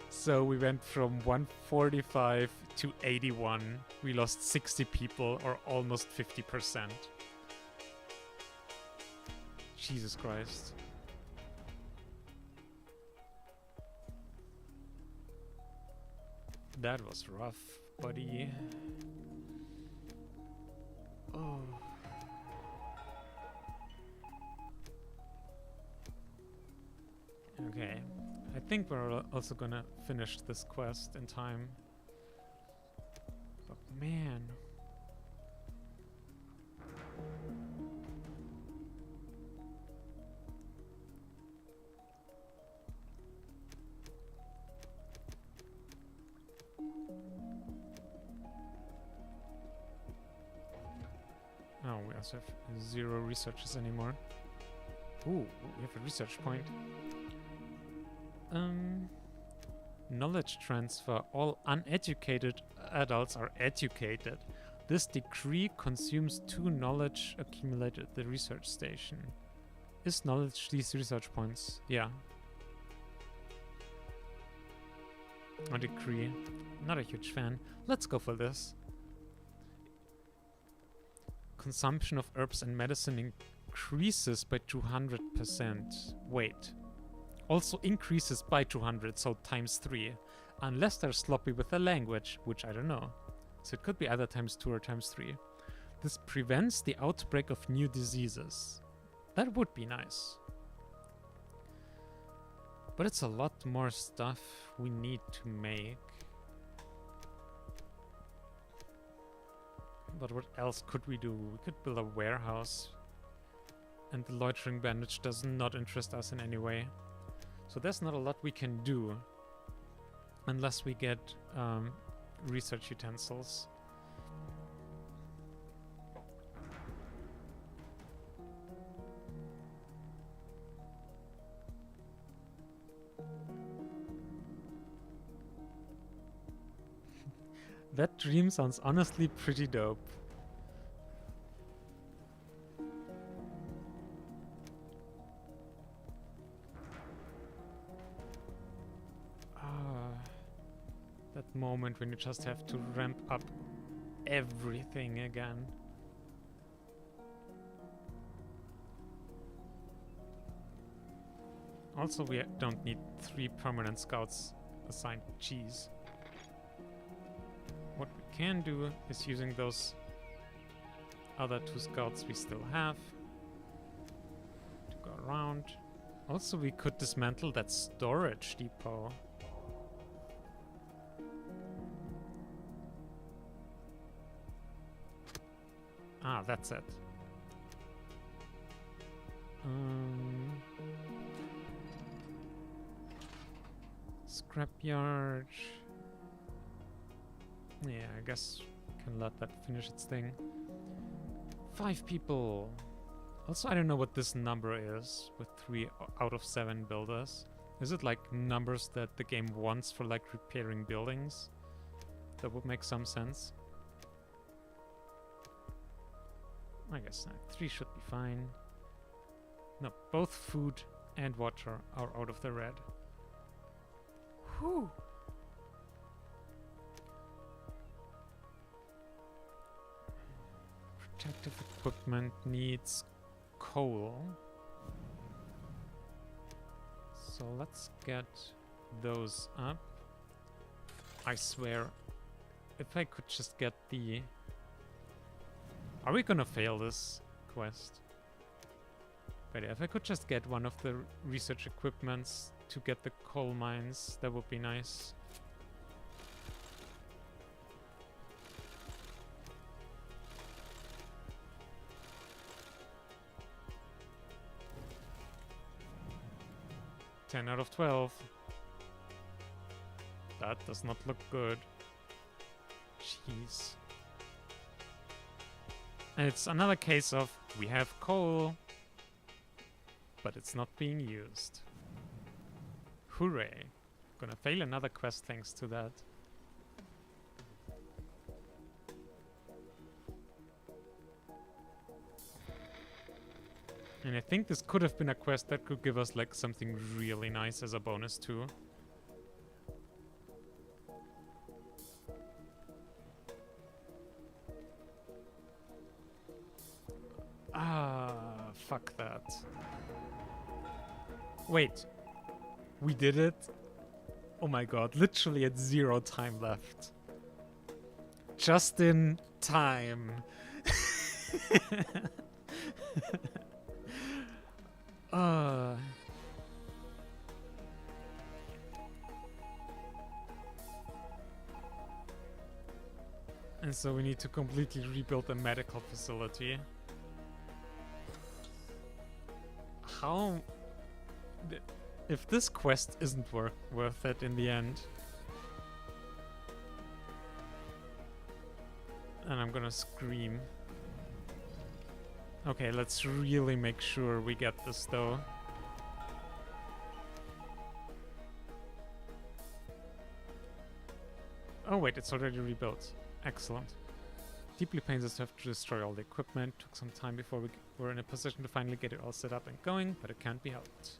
So we went from 145 to 81. We lost 60 people, or almost 50%. Jesus Christ. That was rough, buddy. Oh. Okay. I think we're also gonna finish this quest in time. But man. Oh, we also have 0 researchers anymore. Ooh, we have a research point. Knowledge transfer. All uneducated adults are educated. This decree consumes 2 knowledge accumulated at the research station. Is knowledge these research points? Yeah. A decree. Not a huge fan. Let's go for this. Consumption of herbs and medicine increases by 200%. Wait. Also increases by 200, so times 3. Unless they're sloppy with the language, which I don't know. So it could be either times 2 or times 3. This prevents the outbreak of new diseases. That would be nice. But it's a lot more stuff we need to make. But what else could we do? We could build a warehouse. And the loitering bandage does not interest us in any way. So there's not a lot we can do. Unless we get research utensils. That dream sounds honestly pretty dope. That moment when you just have to ramp up everything again. Also, we don't need 3 permanent scouts assigned. Jeez. What we can do is using those other 2 scouts we still have to go around. Also, we could dismantle that storage depot. Ah, that's it. Scrapyard. Yeah, I guess we can let that finish its thing. 5 people. Also, I don't know what this number is with 3 out of 7 builders. Is it like numbers that the game wants for like repairing buildings? That would make some sense. I guess 3 should be fine. No, both food and water are out of the red. Whew. Protective equipment needs coal. So let's get those up. I swear, if I could just get the... Are we gonna fail this quest? But if I could just get one of the research equipments to get the coal mines, that would be nice. 10 out of 12. That does not look good. Jeez. And it's another case of we have coal, but it's not being used. Hooray. Gonna fail another quest thanks to that. And I think this could have been a quest that could give us like something really nice as a bonus too. Ah, fuck that. Wait. We did it? Oh my god, literally at 0 time left. Just in time. And so we need to completely rebuild the medical facility. How... If this quest isn't worth it in the end... And I'm gonna scream. Okay, let's really make sure we get this though. Oh wait, it's already rebuilt. Excellent. Deeply pains us to have to destroy all the equipment. Took some time before we were in a position to finally get it all set up and going, but it can't be helped.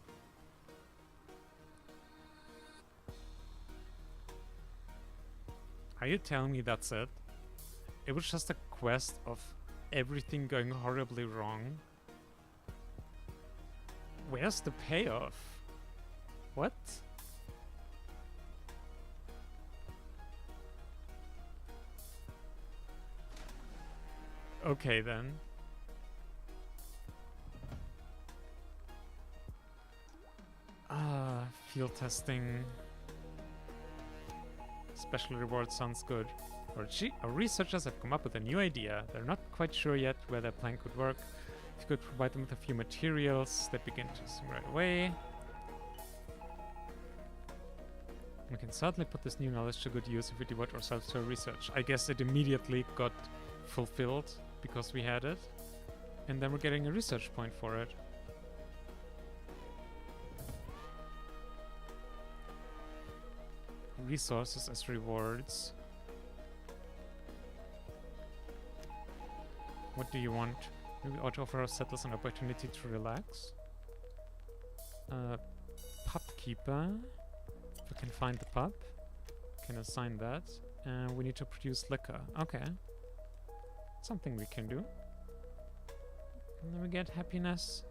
Are you telling me that's it? It was just a quest of everything going horribly wrong? Where's the payoff? What? Okay then. Field testing. Special reward sounds good. Our researchers have come up with a new idea. They're not quite sure yet where their plan could work. If you could provide them with a few materials, they begin testing right away. We can certainly put this new knowledge to good use if we devote ourselves to our research. I guess it immediately got fulfilled because we had it. And then we're getting a research point for it. Resources as rewards. What do you want? Maybe ought to offer our settlers an opportunity to relax. Pub keeper. If we can find the pub, can assign that. And we need to produce liquor. Okay. Something we can do. And then we get happiness.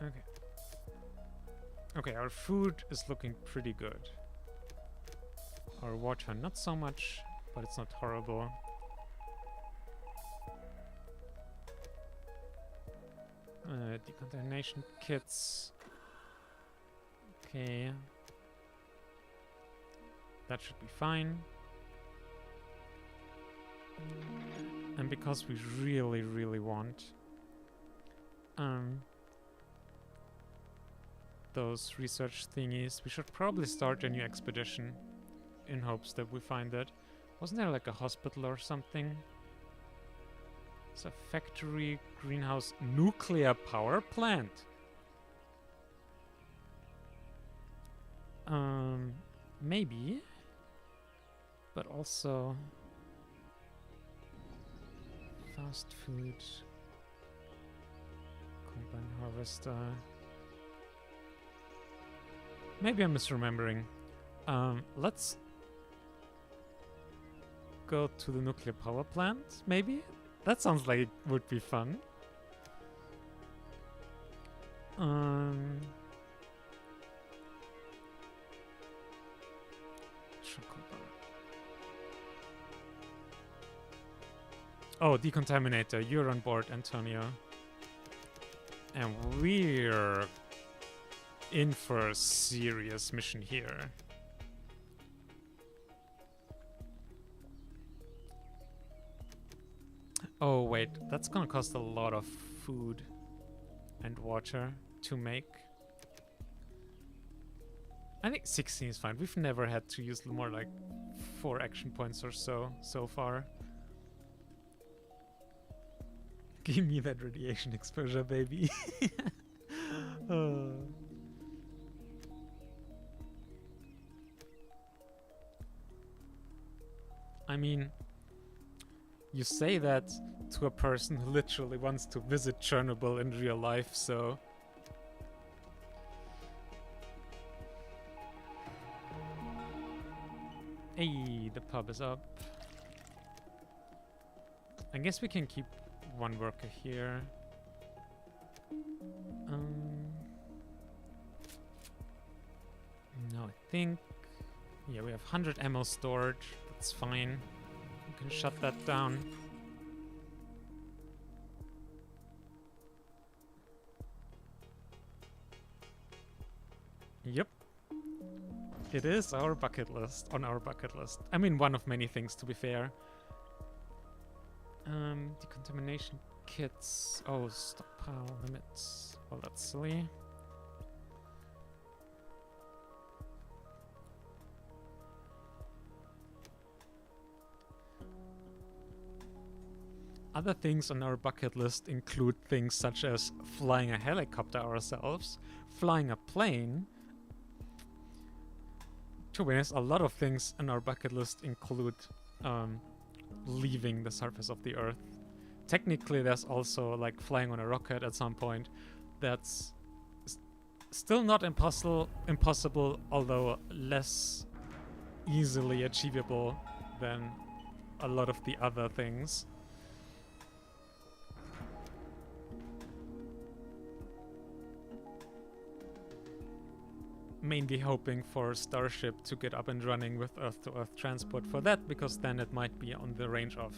Okay. Okay, our food is looking pretty good. Our water not so much, but it's not horrible. Decontamination kits. Okay. That should be fine. And because we really, really want those research thingies, we should probably start a new expedition in hopes that we find it. Wasn't there like a hospital or something? It's a factory, greenhouse, nuclear power plant. Maybe. But also fast food, combine harvester. Maybe I'm misremembering. Let's go to the nuclear power plant, maybe? That sounds like it would be fun. Oh, Decontaminator, you're on board, Antonio. And we're in for a serious mission here. Oh wait, that's gonna cost a lot of food and water to make. I think 16 is fine. We've never had to use more like 4 action points or so far. Give me that radiation exposure, baby. Oh. I mean, you say that to a person who literally wants to visit Chernobyl in real life, so... Hey, the pub is up. I guess we can keep one worker here. No, I think... Yeah, we have 100 ammo storage. That's fine. We can shut that down. Yep. It is our bucket list, on our bucket list. I mean, one of many things, to be fair. Decontamination kits. Oh, stockpile limits. Well, that's silly. Other things on our bucket list include things such as flying a helicopter ourselves, flying a plane. To be honest, a lot of things on our bucket list include leaving the surface of the Earth. Technically, there's also like flying on a rocket at some point. That's still not impossible, although less easily achievable than a lot of the other things. Mainly hoping for Starship to get up and running with Earth-to-Earth transport for that, because then it might be on the range of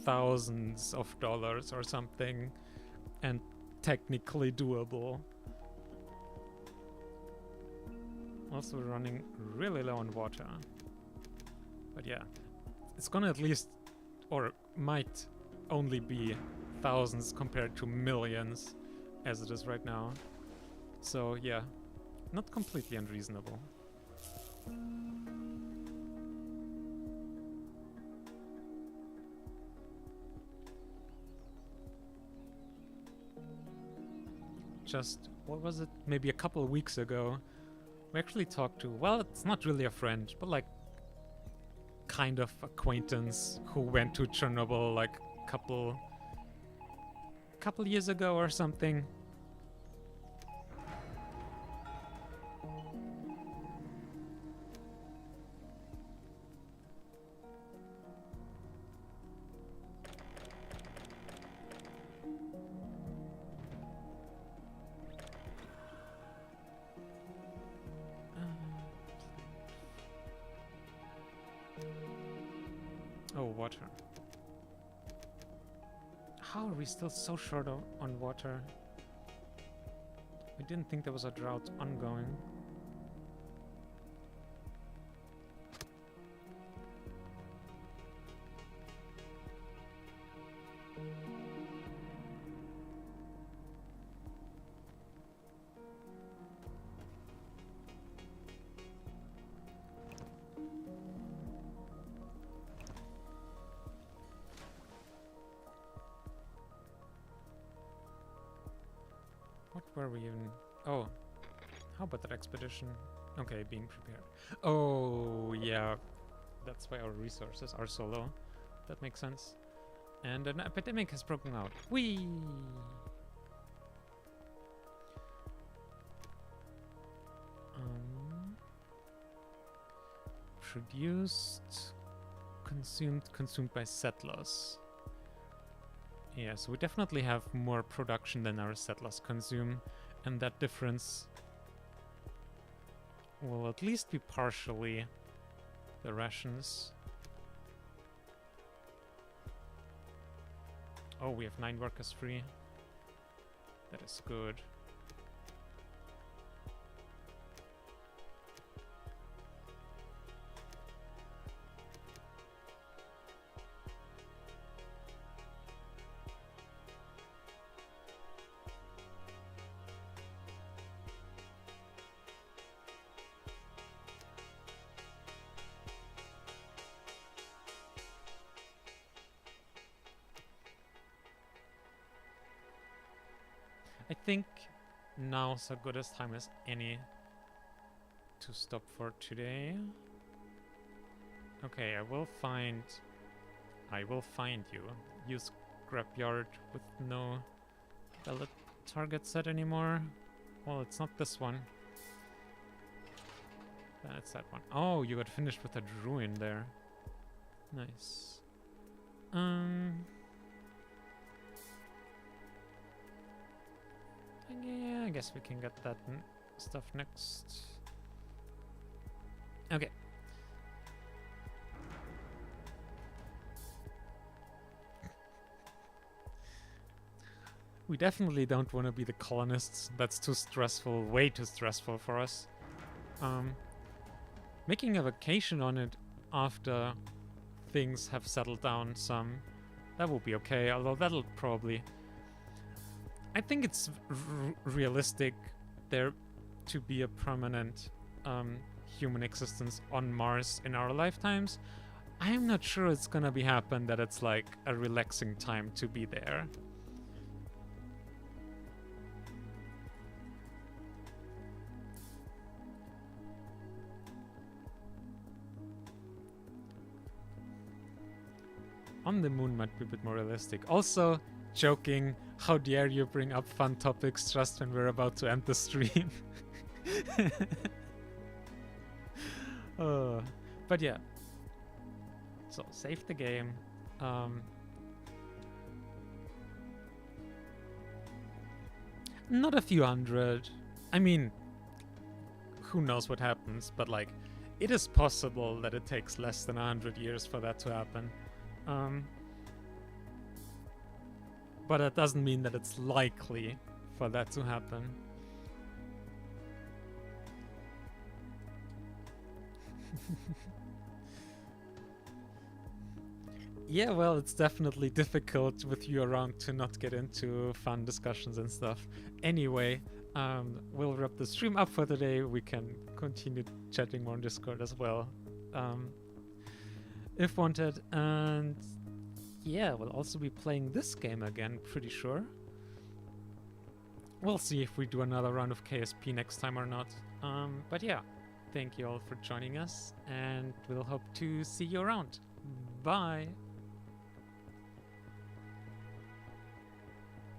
thousands of dollars or something, and technically doable. Also running really low on water. But yeah, it's gonna at least, or might only be thousands compared to millions as it is right now. So yeah. Not completely unreasonable. Just, what was it? Maybe a couple of weeks ago, we actually talked to, well, it's not really a friend, but like kind of acquaintance who went to Chernobyl like couple years ago or something. Oh, water. How are we still so short on water? I didn't think there was a drought ongoing. What were we even... Oh, how about that expedition? Okay, being prepared. Oh, yeah. That's why our resources are so low. That makes sense. And an epidemic has broken out. Whee! Produced, consumed by settlers. Yeah, so we definitely have more production than our settlers consume, and that difference will at least be partially the rations. Oh, we have 9 workers free. That is good. I think now's as good as time as any to stop for today. Okay, I will find you. Use scrapyard with no valid target set anymore. Well, it's not this one. It's that one. Oh, you got finished with a ruin there. Nice. Yeah, I guess we can get that stuff next. Okay. We definitely don't want to be the colonists. That's too stressful, way too stressful for us. Making a vacation on it after things have settled down some, that will be okay, although that'll probably... I think it's realistic there to be a permanent human existence on Mars in our lifetimes. I'm not sure it's gonna be happen that it's like a relaxing time to be there. On the moon might be a bit more realistic. Also, joking, how dare you bring up fun topics just when we're about to end the stream. But yeah. So, save the game. Not a few hundred. I mean, who knows what happens, but like, it is possible that it takes less than 100 years for that to happen. But that doesn't mean that it's likely for that to happen. Yeah, well, it's definitely difficult with you around to not get into fun discussions and stuff. Anyway, we'll wrap the stream up for today. We can continue chatting more on Discord as well, if wanted. And yeah, we'll also be playing this game again, pretty sure. We'll see if we do another round of KSP next time or not. But yeah, thank you all for joining us, and we'll hope to see you around. Bye!